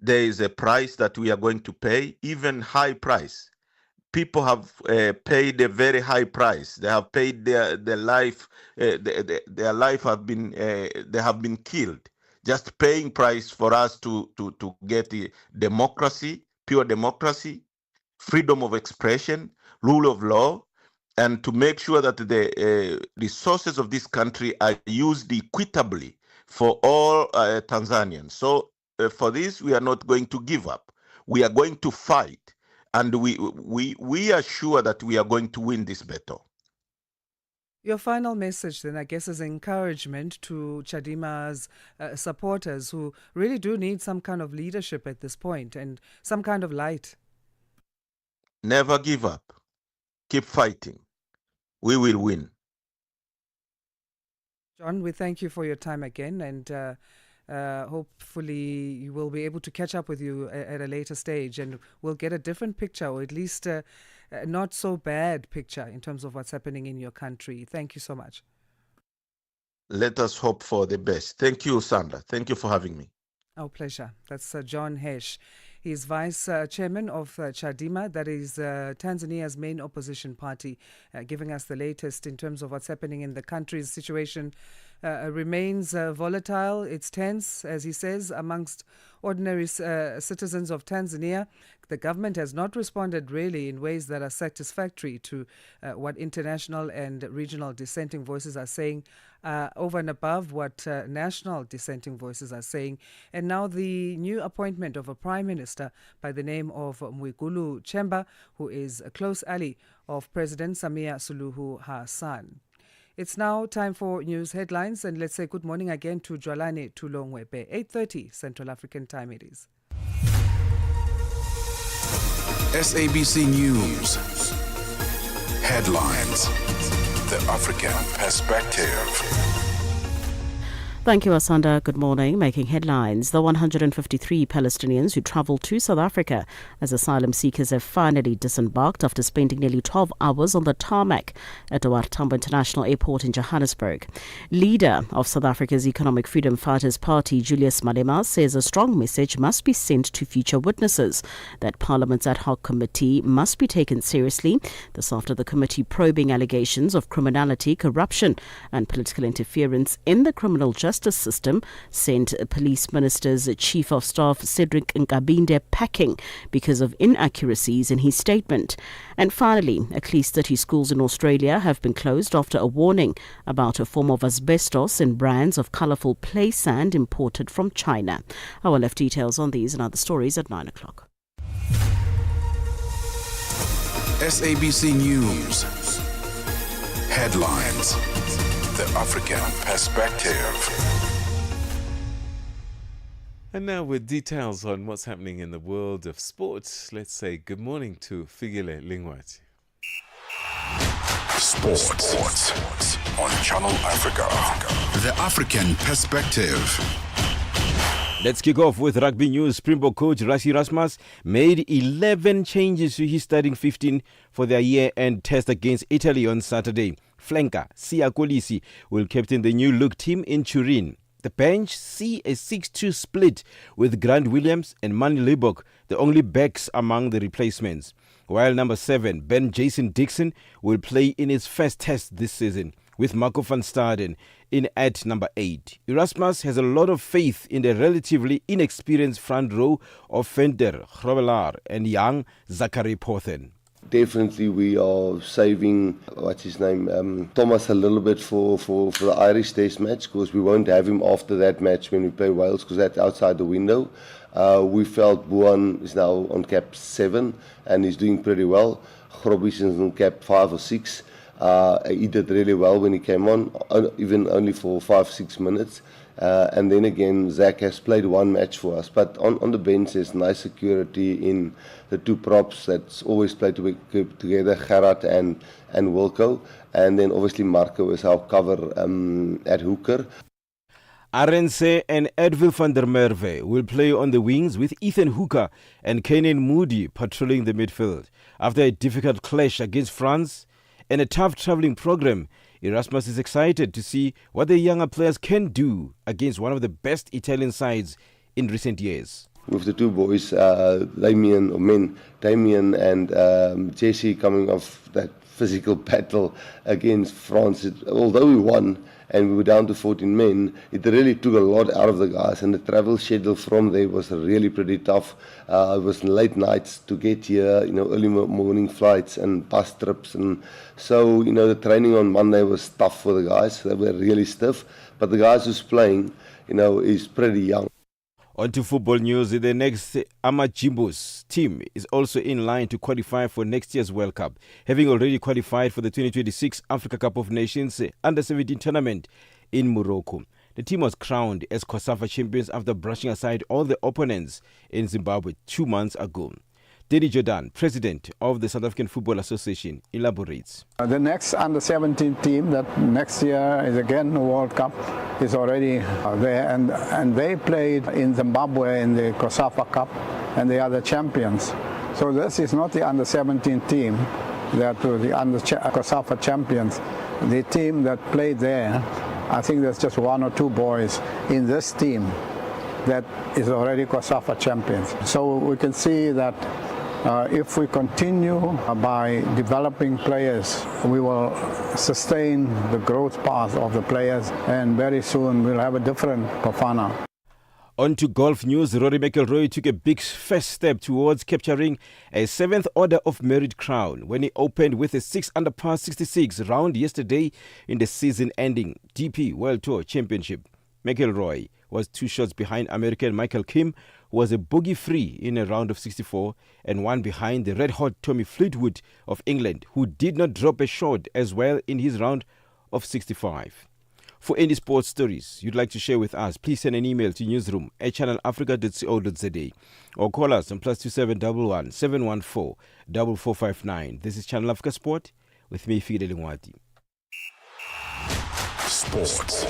there is a price that we are going to pay, even high price. People have paid a very high price. They have paid their life. Their life have been they have been killed. Just paying price for us to get the democracy, pure democracy, freedom of expression, rule of law, and to make sure that the resources of this country are used equitably for all Tanzanians. So for this, we are not going to give up. We are going to fight. And we are sure that we are going to win this battle. Your final message then, I guess, is encouragement to Chadema's supporters who really do need some kind of leadership at this point and some kind of light. Never give up. Keep fighting. We will win. John, we thank you for your time again, and hopefully you will be able to catch up with you at a later stage, and we'll get a different picture, or at least a not so bad picture in terms of what's happening in your country. Thank you so much. Let us hope for the best. Thank you, Sandra. Thank you for having me. Our pleasure. That's John Hesh. He's vice chairman of Chadema, that is Tanzania's main opposition party, giving us the latest in terms of what's happening in the country's situation. Remains volatile. It's tense, as he says, amongst ordinary citizens of Tanzania. The government has not responded really in ways that are satisfactory to what international and regional dissenting voices are saying, over and above what national dissenting voices are saying. And now the new appointment of a prime minister by the name of Mwigulu Nchemba, who is a close ally of President Samia Suluhu Hassan. It's now time for news headlines, and let's say good morning again to Jwalane Tulongwebe. 8:30 Central African Time it is. SABC News. Headlines. The African Perspective. Thank you, Asanda. Good morning. Making headlines. The 153 Palestinians who travelled to South Africa as asylum seekers have finally disembarked after spending nearly 12 hours on the tarmac at OR Tambo International Airport in Johannesburg. Leader of South Africa's Economic Freedom Fighters Party, Julius Malema, says a strong message must be sent to future witnesses that Parliament's ad hoc committee must be taken seriously. This after the committee probing allegations of criminality, corruption and political interference in the criminal justice system sent Police Minister's Chief of Staff Cedric Nkabinde packing because of inaccuracies in his statement. And finally, at least 30 schools in Australia have been closed after a warning about a form of asbestos in brands of colourful play sand imported from China. I will have details on these and other stories at 9 o'clock. SABC News. Headlines. The African Perspective. And now with details on what's happening in the world of sports, let's say good morning to Figile Lingwati. Sports on Channel Africa. The African Perspective. Let's kick off with rugby news. Springbok coach Rassie Erasmus made 11 changes to his starting 15 for their year-end test against Italy on Saturday. Flanker Siya Kolisi will captain the new look team in Turin. The bench see a 6-2 split with Grant Williams and Manny Libok, the only backs among the replacements. While number 7, Ben Jason Dixon, will play in his first test this season, with Marco van Staden in at number 8. Erasmus has a lot of faith in the relatively inexperienced front row of Venter, Grobbelaar and young Zachary Pothen. Definitely we are saving, Thomas a little bit for the Irish Test match, because we won't have him after that match when we play Wales, because that's outside the window. We felt Buan is now on cap 7 and he's doing pretty well. Grobbies is on cap 5 or 6. He did really well when he came on, even only for 5-6 minutes. And then again, Zach has played one match for us. But on the bench, there's nice security in the two props that's always played together, Gerard and Wilco. And then obviously Marco is our cover at hooker. Arendse and Edwin van der Merwe will play on the wings, with Ethan Hooker and Kenan Moody patrolling the midfield. After a difficult clash against France and a tough travelling program, Erasmus is excited to see what the younger players can do against one of the best Italian sides in recent years. With the two boys, Damien and Jesse, coming off that physical battle against France, although we won and we were down to 14 men, it really took a lot out of the guys, and the travel schedule from there was really pretty tough. It was late nights to get here, early morning flights and bus trips, and so the training on Monday was tough for the guys. They were really stiff, but the guys who's playing, is pretty young. On to football news. The next Amajimbos team is also in line to qualify for next year's World Cup, having already qualified for the 2026 Africa Cup of Nations Under-17 tournament in Morocco. The team was crowned as COSAFA champions after brushing aside all the opponents in Zimbabwe 2 months ago. Denny Jordan, president of the South African Football Association, elaborates. The next under-17 team that next year is again the World Cup is already there, and they played in Zimbabwe in the COSAFA Cup, and they are the champions. So this is not the under-17 team that were the COSAFA champions. The team that played there, I think there's just 1 or 2 boys in this team that is already COSAFA champions. So we can see that if we continue by developing players, we will sustain the growth path of the players, and very soon we'll have a different Bafana. On to golf news. Rory McIlroy took a big first step towards capturing a 7th Order of Merit crown when he opened with a 6 under par 66 round yesterday in the season-ending DP World Tour Championship. McIlroy was 2 shots behind American Michael Kim, who was a bogey-free in a round of 64, and 1 behind the red-hot Tommy Fleetwood of England, who did not drop a shot as well in his round of 65. For any sports stories you'd like to share with us, please send an email to newsroom@channelafrica.co.za or call us on +2711 714 4459. This is Channel Africa Sport with me, Fide Lingwati. Sports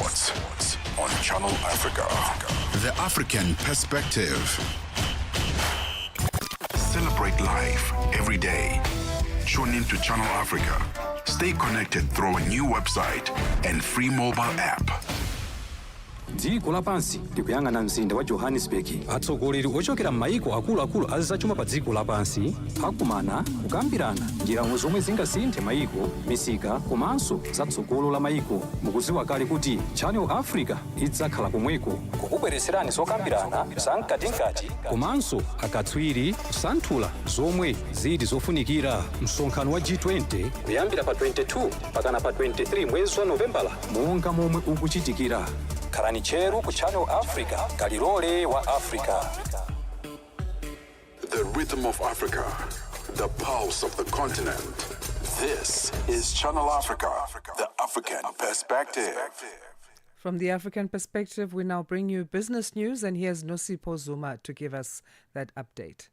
on Channel Africa. The African perspective. Celebrate life every day. Tune in to Channel Africa. Stay connected through a new website and free mobile app. dziko lapansi likuyang'ana mzinda wa johannesburg. atsogoleri ochokera m'mayiko akuluakulu azachuma pa dziko lapansi akumana kukambirana njira zomwe zingasinthe mayiko, misika komanso zatsogolo la mayiko. mukudziwa kale kuti Channel Africa idzakhala komweko kukubweretserani zokambirana zamkatinkati komanso akatswiri kusanthula zomwe zili zofunikira. msonkhano wa G20 kuyambira pa 22 pakana pa 23 mwezi wa Novembala monga momwe ukuchitikira. Karani cheru ku Channel Africa, kalilole wa Africa. The rhythm of Africa, the pulse of the continent. This is Channel Africa, the African perspective. From the African perspective, we now bring you business news, and here's Nosipho Zuma to give us that update.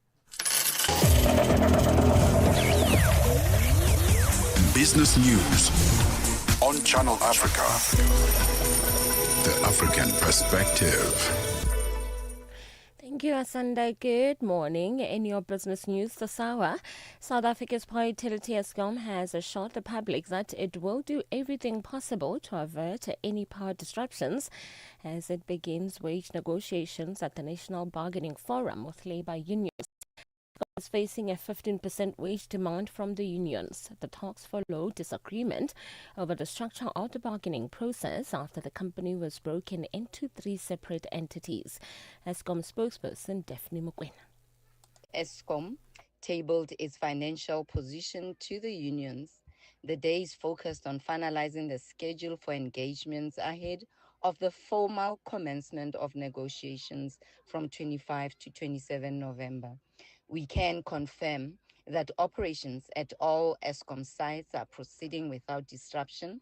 Business news on Channel Africa. The African perspective. Thank Thank you, Asanda. Good morning. In your business news this hour, South Africa's power utility Eskom has assured the public that it will do everything possible to avert any power disruptions as it begins wage negotiations at the National Bargaining Forum with labour unions. Is facing a 15% wage demand from the unions. The talks follow disagreement over the structure of the bargaining process after the company was broken into 3 separate entities. Eskom spokesperson Daphne Mukwena. Eskom tabled its financial position to the unions. The days focused on finalizing the schedule for engagements ahead of the formal commencement of negotiations from 25 to 27 November. We can confirm that operations at all Eskom sites are proceeding without disruption.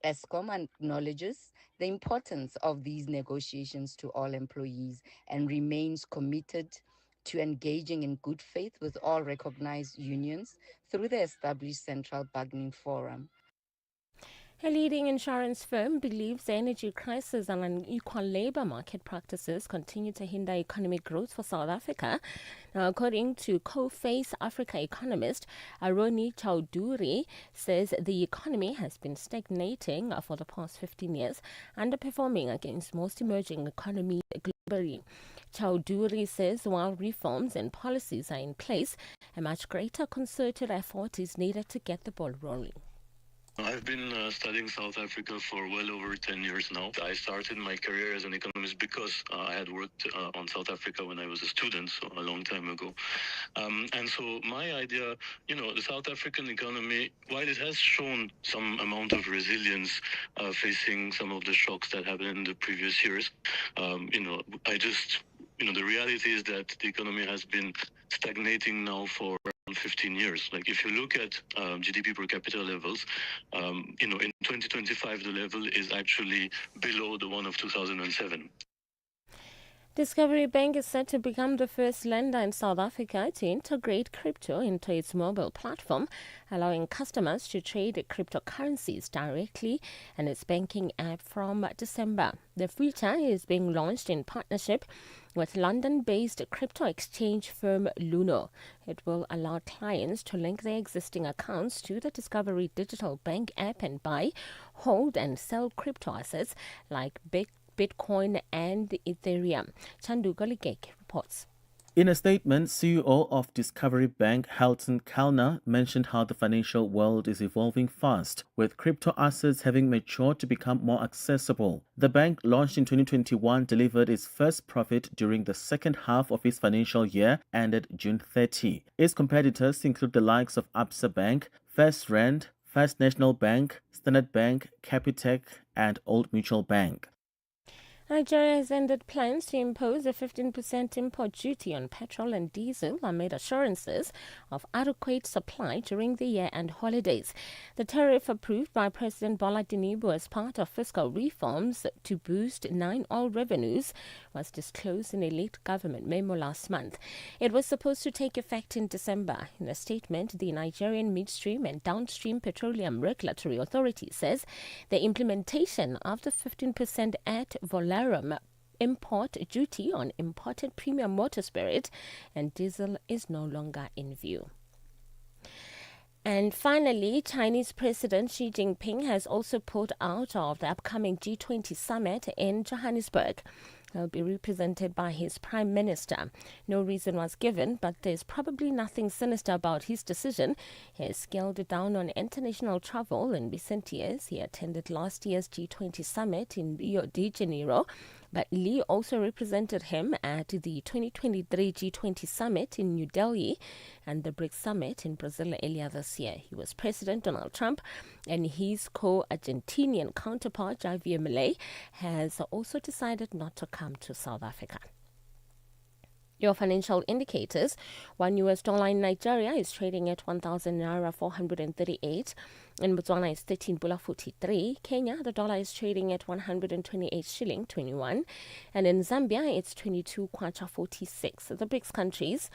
Eskom acknowledges the importance of these negotiations to all employees and remains committed to engaging in good faith with all recognized unions through the established Central Bargaining Forum. A leading insurance firm believes the energy crisis and unequal labor market practices continue to hinder economic growth for South Africa. Now, according to Co-Face Africa economist Aroni Chowdhury, says the economy has been stagnating for the past 15 years, underperforming against most emerging economies globally. Chowdhury says while reforms and policies are in place, a much greater concerted effort is needed to get the ball rolling. I've been studying South Africa for well over 10 years now. I started my career as an economist because I had worked on South Africa when I was a student, so a long time ago. And so my idea, the South African economy, while it has shown some amount of resilience facing some of the shocks that happened in the previous years, the reality is that the economy has been stagnating now for 15 years. Like if you look at GDP per capita levels, in 2025 the level is actually below the one of 2007. Discovery Bank is set to become the first lender in South Africa to integrate crypto into its mobile platform, allowing customers to trade cryptocurrencies directly in its banking app from December. The feature is being launched in partnership with London-based crypto exchange firm Luno. It will allow clients to link their existing accounts to the Discovery digital bank app and buy, hold and sell crypto assets like Bitcoin and Ethereum. Chandu Goligek reports. In a statement, CEO of Discovery Bank, Halton Kalner, mentioned how the financial world is evolving fast, with crypto assets having matured to become more accessible. The bank, launched in 2021, delivered its first profit during the second half of its financial year, ended June 30. Its competitors include the likes of Absa Bank, First Rand, First National Bank, Standard Bank, Capitec, and Old Mutual Bank. Nigeria has ended plans to impose a 15% import duty on petrol and diesel amid assurances of adequate supply during the year-end holidays. The tariff, approved by President Bola Tinubu as part of fiscal reforms to boost 9 oil revenues, was disclosed in a late government memo last month. It was supposed to take effect in December. In a statement, the Nigerian Midstream and Downstream Petroleum Regulatory Authority says the implementation of the 15% ad valorem import duty on imported premium motor spirit and diesel is no longer in view. And finally, Chinese President Xi Jinping has also pulled out of the upcoming G20 summit in Johannesburg. He'll be represented by his Prime Minister. No reason was given, but there's probably nothing sinister about his decision. He has scaled down on international travel in recent years. He attended last year's G20 summit in Rio de Janeiro, but Li also represented him at the 2023 G20 summit in New Delhi and the BRICS summit in Brazil earlier this year. He was President Donald Trump, and his co-Argentinian counterpart, Javier Milei, has also decided not to come to South Africa. Your financial indicators: $1 in Nigeria is trading at 1,000 naira 438. In Botswana, it's 13 pula 43. Kenya, the dollar is trading at 128 shilling 21. And in Zambia, it's 22 kwacha 46. The BRICS countries: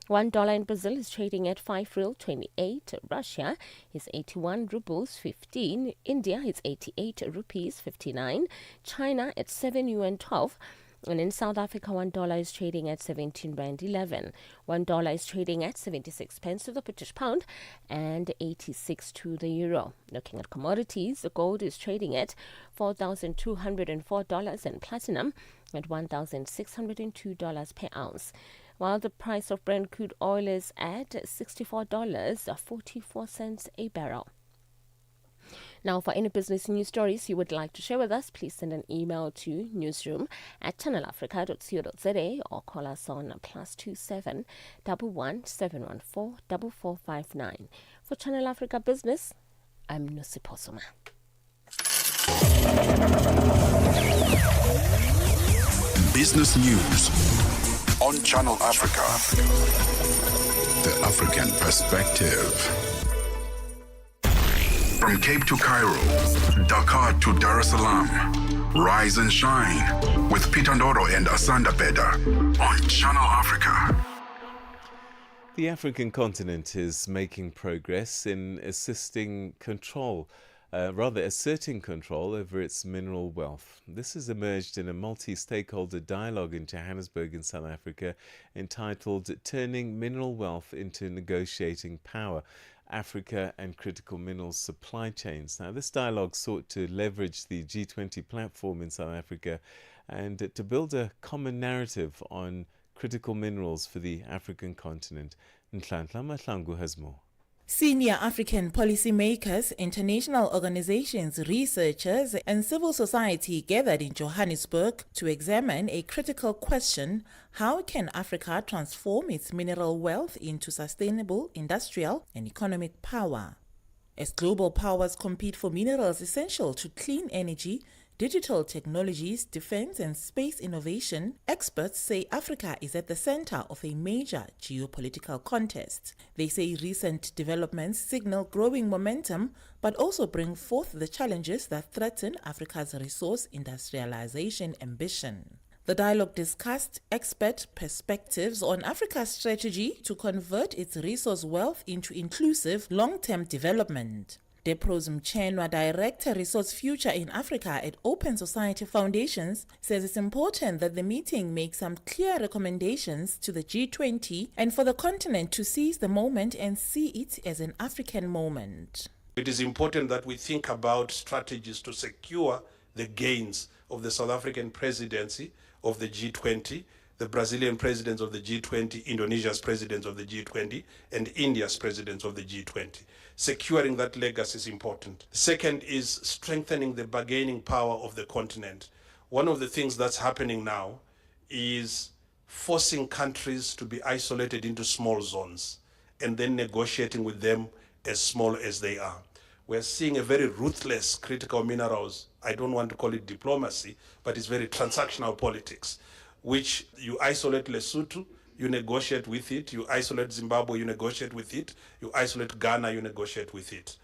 $1 in Brazil is trading at 5 real 28. Russia is 81 rubles 15. India is 88 rupees 59. China at 7 yuan 12. And in South Africa, $1 is trading at 17 Rand 11. $1 is trading at 76 pence to the British pound and 86 to the euro. Looking at commodities, the gold is trading at $4,204 and platinum at $1,602 per ounce, while the price of Brent crude oil is at $64.44 a barrel. Now, for any business news stories you would like to share with us, please send an email to newsroom@channelafrica.co.za or call us on +27 11 714 4459. For Channel Africa Business, I'm Nusi Posoma. Business News on Channel Africa. The African Perspective. From Cape to Cairo, Dakar to Dar es Salaam, rise and shine with Peter Ndoro and Asanda Beda on Channel Africa. The African continent is making progress in asserting control over its mineral wealth. This has emerged in a multi-stakeholder dialogue in Johannesburg in South Africa entitled Turning Mineral Wealth into Negotiating Power, Africa and Critical Minerals Supply Chains. Now, this dialogue sought to leverage the G20 platform in South Africa and to build a common narrative on critical minerals for the African continent. Nhlanhla Mahlangu has more. Senior African policymakers, international organizations, researchers, and civil society gathered in Johannesburg to examine a critical question: how can Africa transform its mineral wealth into sustainable industrial and economic power? As global powers compete for minerals essential to clean energy, digital technologies, defense, and space innovation, experts say Africa is at the center of a major geopolitical contest. They say recent developments signal growing momentum, but also bring forth the challenges that threaten Africa's resource industrialization ambition. The dialogue discussed expert perspectives on Africa's strategy to convert its resource wealth into inclusive long-term development. Depros Mchenwa, Director Resource Future in Africa at Open Society Foundations, says it's important that the meeting make some clear recommendations to the G20 and for the continent to seize the moment and see it as an African moment. It is important that we think about strategies to secure the gains of the South African presidency of the G20, the Brazilian presidents of the G20, Indonesia's presidents of the G20, and India's presidents of the G20. Securing that legacy is important. Second is strengthening the bargaining power of the continent. One of the things that's happening now is forcing countries to be isolated into small zones and then negotiating with them as small as they are. We're seeing a very ruthless critical minerals, I don't want to call it diplomacy, but it's very transactional politics, which you isolate Lesotho, you negotiate with it. You isolate Zimbabwe, you negotiate with it. You isolate Ghana, you negotiate with it.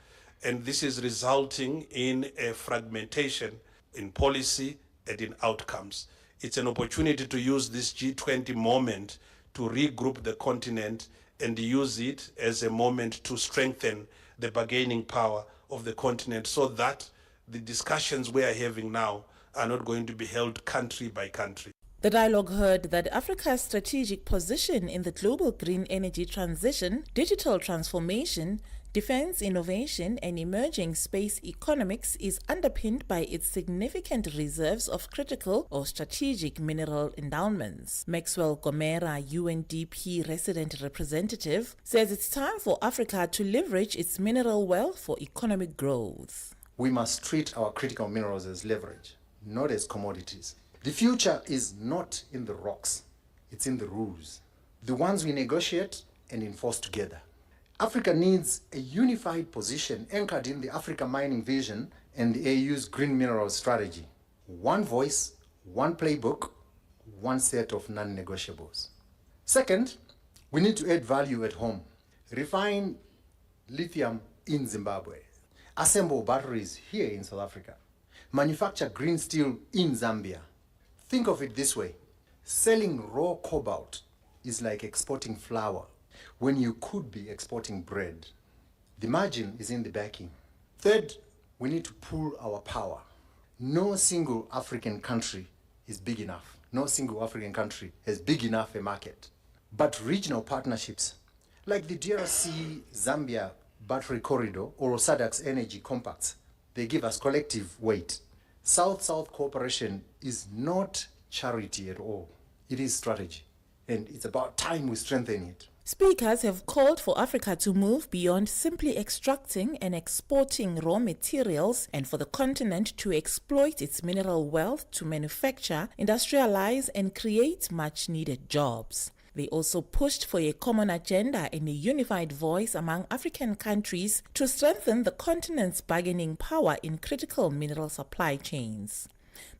And this is resulting in a fragmentation in policy and in outcomes. It's an opportunity to use this G20 moment to regroup the continent and use it as a moment to strengthen the bargaining power of the continent so that the discussions we are having now are not going to be held country by country. The dialogue heard that Africa's strategic position in the global green energy transition, digital transformation, defense innovation, and emerging space economics is underpinned by its significant reserves of critical or strategic mineral endowments. Maxwell Gomera, UNDP resident representative, says it's time for Africa to leverage its mineral wealth for economic growth. We must treat our critical minerals as leverage, not as commodities. The future is not in the rocks, it's in the rules, the ones we negotiate and enforce together. Africa needs a unified position anchored in the Africa Mining Vision and the AU's Green Minerals Strategy. One voice, one playbook, one set of non-negotiables. Second, we need to add value at home. Refine lithium in Zimbabwe. Assemble batteries here in South Africa. Manufacture green steel in Zambia. Think of it this way. Selling raw cobalt is like exporting flour when you could be exporting bread. The margin is in the backing. Third, we need to pool our power. No single African country is big enough. No single African country has big enough a market. But regional partnerships, like the DRC-Zambia Battery Corridor or SADC's Energy Compacts, they give us collective weight. South-South cooperation is not charity at all. It is strategy. And it's about time we strengthen it. Speakers have called for Africa to move beyond simply extracting and exporting raw materials and for the continent to exploit its mineral wealth to manufacture, industrialize, and create much-needed jobs. They also pushed for a common agenda and a unified voice among African countries to strengthen the continent's bargaining power in critical mineral supply chains.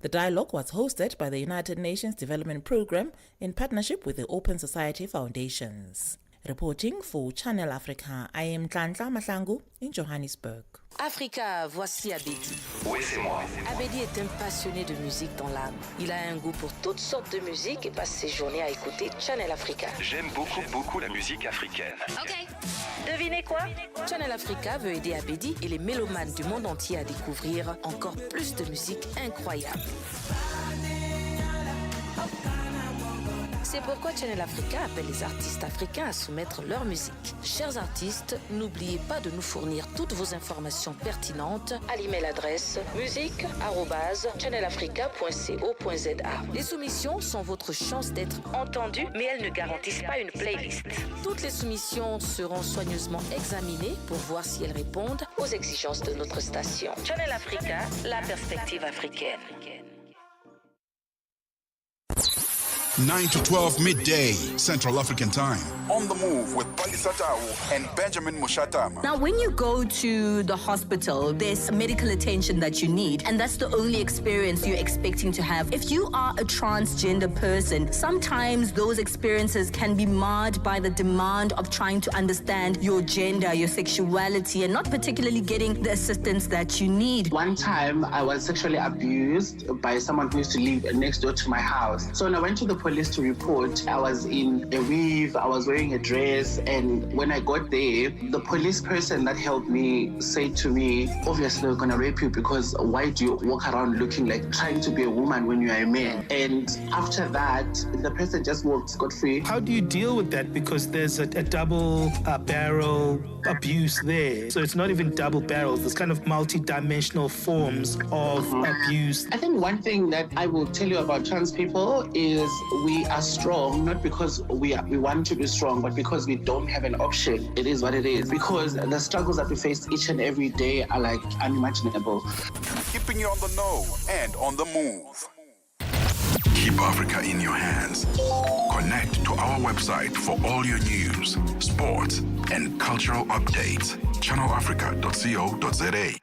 The dialogue was hosted by the United Nations Development Programme in partnership with the Open Society Foundations. Reporting for Channel Africa, I am Tlantla Mahlangu in Johannesburg. Africa, voici Abedi. Oui, c'est moi. Abedi est un passionné de musique dans l'âme. Il a un goût pour toutes sortes de musique et passe ses journées à écouter Channel Africa. J'aime beaucoup la musique africaine. Ok. Devinez quoi? Channel Africa veut aider Abedi et les mélomanes du monde entier à découvrir encore plus de musique incroyable. C'est pourquoi Channel Africa appelle les artistes africains à soumettre leur musique. Chers artistes, n'oubliez pas de nous fournir toutes vos informations pertinentes à l'email adresse musique@channelafrica.co.za. Les soumissions sont votre chance d'être entendues, mais elles ne garantissent pas une playlist. Toutes les soumissions seront soigneusement examinées pour voir si elles répondent aux exigences de notre station. Channel Africa, la perspective africaine. 9 to 12 midday, Central African Time. On the move with Palisa Tau and Benjamin Mushatama. Now, when you go to the hospital, there's medical attention that you need, and that's the only experience you're expecting to have. If you are a transgender person, sometimes those experiences can be marred by the demand of trying to understand your gender, your sexuality, and not particularly getting the assistance that you need. One time, I was sexually abused by someone who used to live next door to my house. So when I went to the police to report, I was in a weave, I was wearing a dress, and when I got there, the police person that helped me said to me, obviously we're gonna rape you because why do you walk around looking like trying to be a woman when you are a man? And after that, the person just walked scot-free. How do you deal with that? Because there's a double barrel abuse there. So it's not even double barrels, there's kind of multi-dimensional forms of abuse. I think one thing that I will tell you about trans people is we are strong, not because we want to be strong, but because we don't have an option. It is what it is. Because the struggles that we face each and every day are like unimaginable. Keeping you on the know and on the move. Keep Africa in your hands. Connect to our website for all your news, sports, and cultural updates. channelafrica.co.za.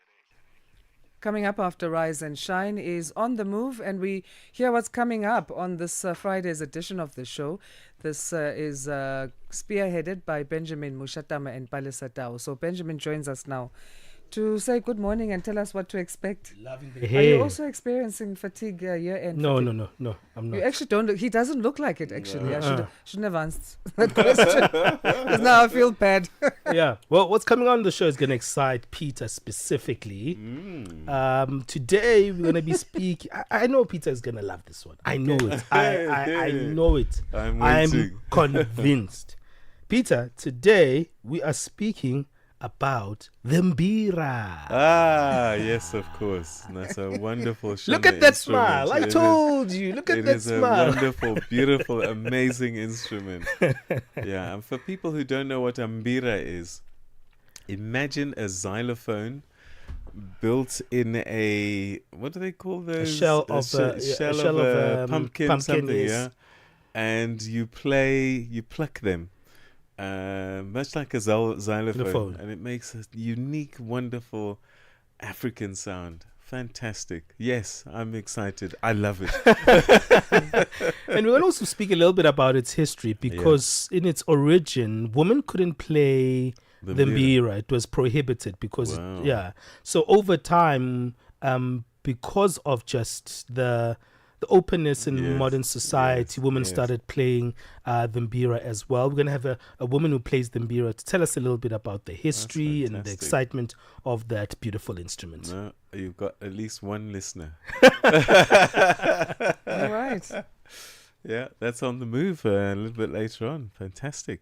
Coming up after Rise and Shine is On the Move, and we hear what's coming up on this Friday's edition of the show. This is spearheaded by Benjamin Mushatama and Palisa Tau. So Benjamin joins us now to say good morning and tell us what to expect. Loving the Are hair. you also experiencing fatigue year-end? No, fatigue? no, I'm not. You actually don't look, he doesn't look like it actually. I shouldn't have answered that question. 'Cause now I feel bad. Yeah. Well, what's coming on the show is going to excite Peter specifically. Today we're going to be speaking. I know Peter is going to love this one. I know it. I know it. I'm convinced. Peter, today we are speaking about the mbira. Ah, yes, of course. That's a wonderful show. Look at that smile. I told you. Look at that smile. It is a wonderful, beautiful, amazing instrument. Yeah, and for people who don't know what a mbira is, imagine a xylophone built in a, what do they call those? A shell of a pumpkin something, yes. yeah. And you pluck them. Much like a xylophone, and it makes a unique, wonderful African sound. Fantastic. Yes, I'm excited. I love it. And we'll also speak a little bit about its history, because in its origin, women couldn't play the mbira. It was prohibited because, so over time, because of just the the openness in modern society. Women started playing the mbira as well. We're going to have a woman who plays the mbira to tell us a little bit about the history and the excitement of that beautiful instrument. No, you've got at least one listener. All right. Yeah, that's on the move a little bit later on. Fantastic.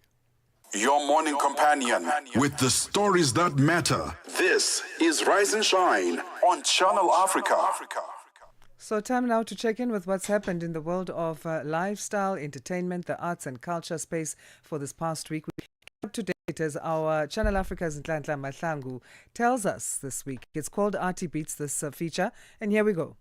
Your morning companion with the stories that matter. This is Rise and Shine on Channel Africa. So time now to check in with what's happened in the world of lifestyle, entertainment, the arts and culture space for this past week. Up to date as our Channel Africa's Nhlanhla Mahlangu tells us this week. It's called Artie Beats, this feature, and here we go.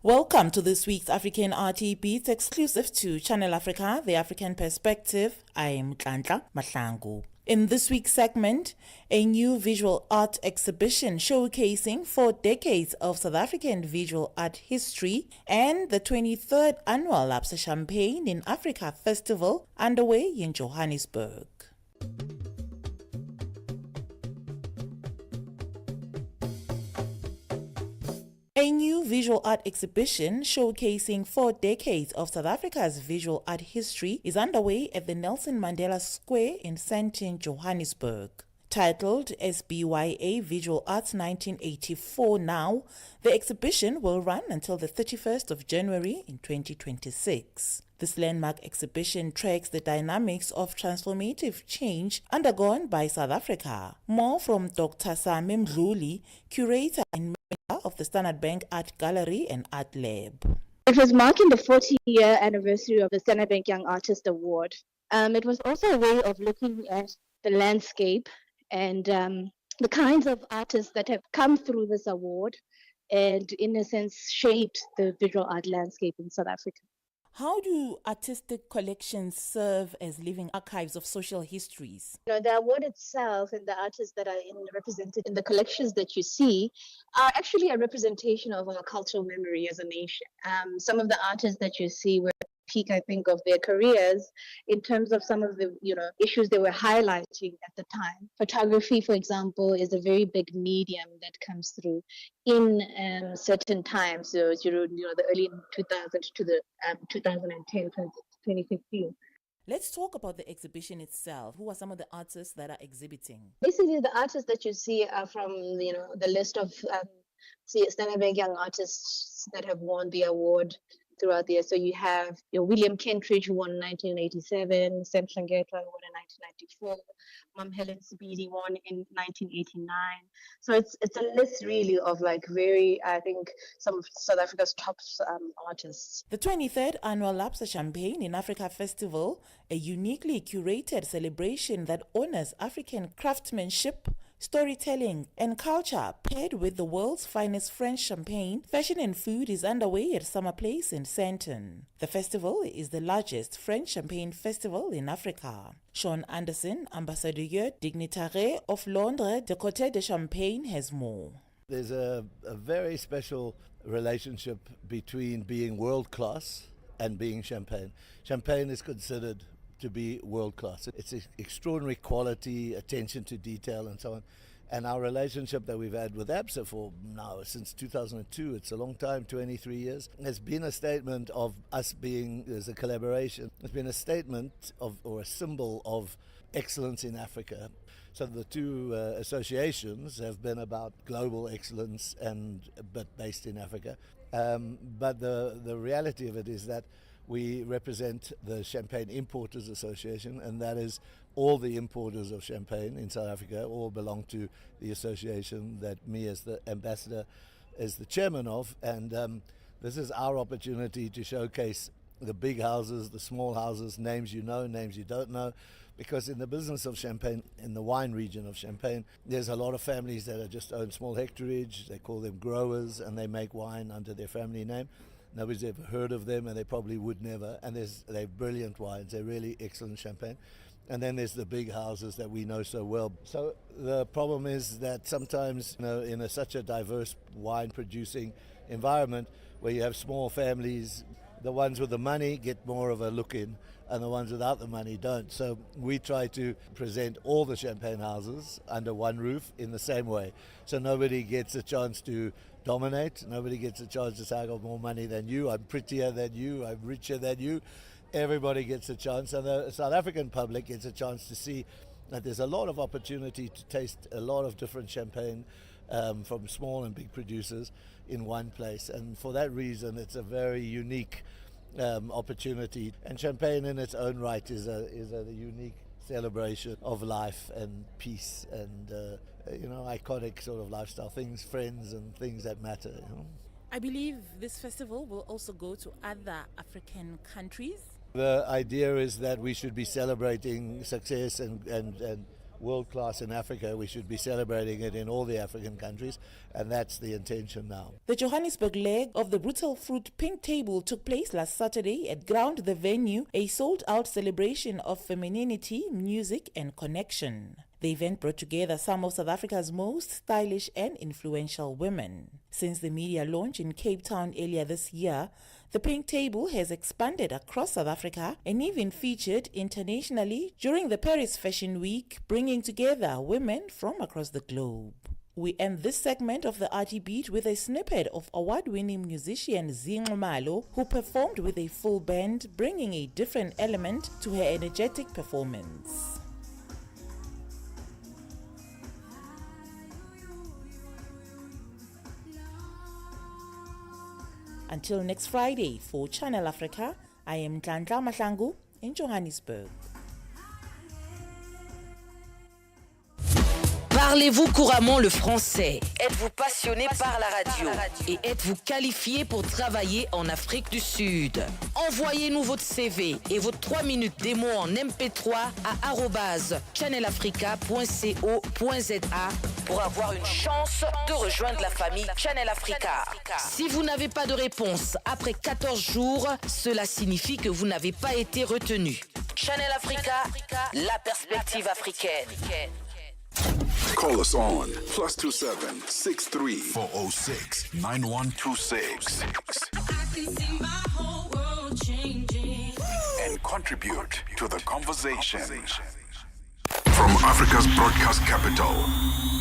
Welcome to this week's African RT Beats exclusive to Channel Africa, The African Perspective. I am Nhlanhla Mahlangu. In this week's segment, a new visual art exhibition showcasing 4 decades of South African visual art history and the 23rd annual Lapsa Champagne in Africa Festival underway in Johannesburg. A new visual art exhibition showcasing 4 decades of South Africa's visual art history is underway at the Nelson Mandela Square in Sandton, Johannesburg. Titled SBYA Visual Arts 1984 Now, the exhibition will run until the 31st of January in 2026. This landmark exhibition tracks the dynamics of transformative change undergone by South Africa. More from Dr. Sami Mdluli, curator and member of the Standard Bank Art Gallery and Art Lab. It was marking the 40-year anniversary of the Standard Bank Young Artist Award. It was also a way of looking at the landscape and the kinds of artists that have come through this award and, in a sense, shaped the visual art landscape in South Africa. How do artistic collections serve as living archives of social histories? The award itself and the artists that are represented in the collections that you see are actually a representation of our cultural memory as a nation. Some of the artists that you see were peak, I think, of their careers in terms of some of the issues they were highlighting at the time. Photography, for example, is a very big medium that comes through in certain times. So the early 2000s to the 2010, 2015. Let's talk about the exhibition itself. Who are some of the artists that are exhibiting? Basically, the artists that you see are from the list of Standard Bank Young Artists that have won the award throughout the year. So you have William Kentridge, who won in 1987, Sam Shangetwa, who won in 1994, Mam Helen Sibidi won in 1989. So it's a list really of very, I think, some of South Africa's top artists. The 23rd annual Lapsa Champagne in Africa Festival, a uniquely curated celebration that honors African craftsmanship, storytelling and culture paired with the world's finest French champagne, fashion and food is underway at Summer Place in Sandton. The festival is the largest French champagne festival in Africa. Sean Anderson, ambassadeur dignitaire of Londres de Côte de Champagne, has more. There's a very special relationship between being world class and being champagne. Champagne is considered to be world class. It's extraordinary quality, attention to detail and so on. And our relationship that we've had with ABSA for now since 2002, it's a long time, 23 years, has been a statement of us being, as a collaboration, it's been a statement of, or a symbol of excellence in Africa. So the two associations have been about global excellence but based in Africa. But the reality of it is that we represent the Champagne Importers Association, and that is all the importers of champagne in South Africa all belong to the association that me as the ambassador is the chairman of. And this is our opportunity to showcase the big houses, the small houses, names you know, names you don't know. Because in the business of champagne, in the wine region of Champagne, there's a lot of families that are just own small hectareage. They call them growers, and they make wine under their family name. Nobody's ever heard of them, and they probably would never. And they're brilliant wines. They're really excellent champagne. And then there's the big houses that we know so well. So the problem is that sometimes, in such a diverse wine-producing environment where you have small families, the ones with the money get more of a look in, and the ones without the money don't. So we try to present all the champagne houses under one roof in the same way. So nobody gets a chance to dominate. Nobody gets a chance to say, I got more money than you, I'm prettier than you, I'm richer than you. Everybody gets a chance, and the South African public gets a chance to see that there's a lot of opportunity to taste a lot of different champagne from small and big producers in one place. And for that reason, it's a very unique opportunity. And champagne in its own right is a unique celebration of life and peace and iconic sort of lifestyle things, friends and things that matter. I believe this festival will also go to other African countries. The idea is that we should be celebrating success and world class in Africa. We should be celebrating it in all the African countries, and that's the intention now. The Johannesburg leg of the Brutal Fruit Pink Table took place last Saturday at Ground the Venue, a sold-out celebration of femininity, music and connection. The event brought together some of South Africa's most stylish and influential women. Since the media launch in Cape Town earlier this year, the Pink Table has expanded across South Africa and even featured internationally during the Paris Fashion Week, bringing together women from across the globe. We end this segment of the RT Beat with a snippet of award-winning musician Zinqumalo, who performed with a full band, bringing a different element to her energetic performance. Until next Friday for Channel Africa, I am Ntlanhla Mahlangu in Johannesburg. Parlez-vous couramment le français? Êtes-vous passionné par la radio? Et êtes-vous qualifié pour travailler en Afrique du Sud? Envoyez-nous votre CV et votre 3 minutes démo en MP3 à @channelafrica.co.za pour avoir une chance de rejoindre la famille Channel Africa. Si vous n'avez pas de réponse après 14 jours, cela signifie que vous n'avez pas été retenu. Channel Africa, la perspective africaine. Call us on +27 63 406 9126 and contribute to the conversation. From Africa's broadcast capital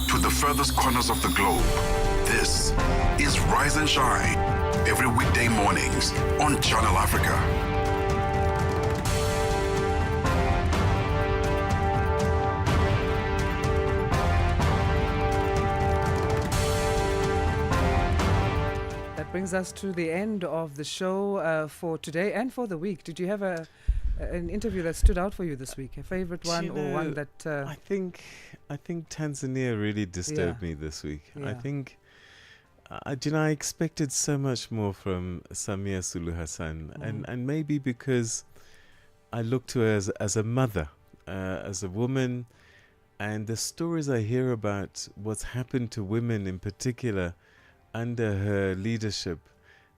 to the furthest corners of the globe, this is Rise and Shine, every weekday mornings on Channel Africa. Brings us to the end of the show for today and for the week. Did you have an interview that stood out for you this week? A favorite one or one that... I think Tanzania really disturbed me this week. Yeah. I think, I expected so much more from Samia Suluhu Hassan, and maybe because I look to her as a mother, as a woman, and the stories I hear about what's happened to women in particular under her leadership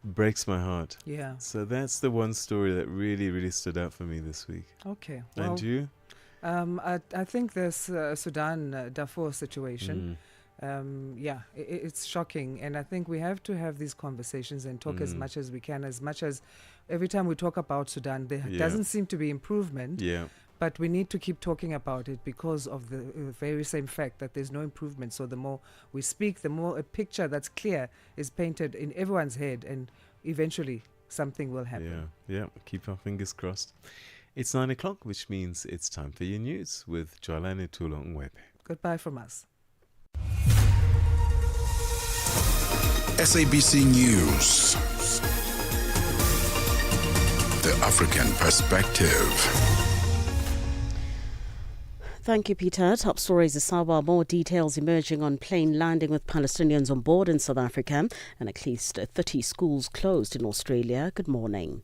breaks my heart. Yeah. So that's the one story that really, really stood out for me this week. Okay. And well, you? I think this Sudan Darfur situation, it's shocking. And I think we have to have these conversations and talk as much as we can, as much as every time we talk about Sudan, there doesn't seem to be improvement. Yeah. But we need to keep talking about it because of the very same fact that there's no improvement. So the more we speak, the more a picture that's clear is painted in everyone's head, and eventually something will happen. Yeah. Keep our fingers crossed. It's 9 o'clock, which means it's time for your news with Joalane Tulongwebe. Goodbye from us. SABC News. The African Perspective. Thank you, Peter. Top stories this hour. More details emerging on plane landing with Palestinians on board in South Africa, and at least 30 schools closed in Australia. Good morning.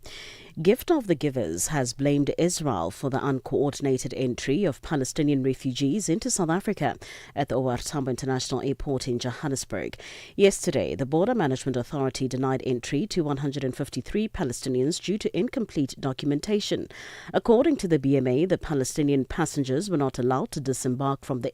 Gift of the Givers has blamed Israel for the uncoordinated entry of Palestinian refugees into South Africa at the OR Tambo International Airport in Johannesburg. Yesterday, the Border Management Authority denied entry to 153 Palestinians due to incomplete documentation. According to the BMA, the Palestinian passengers were not allowed to disembark from the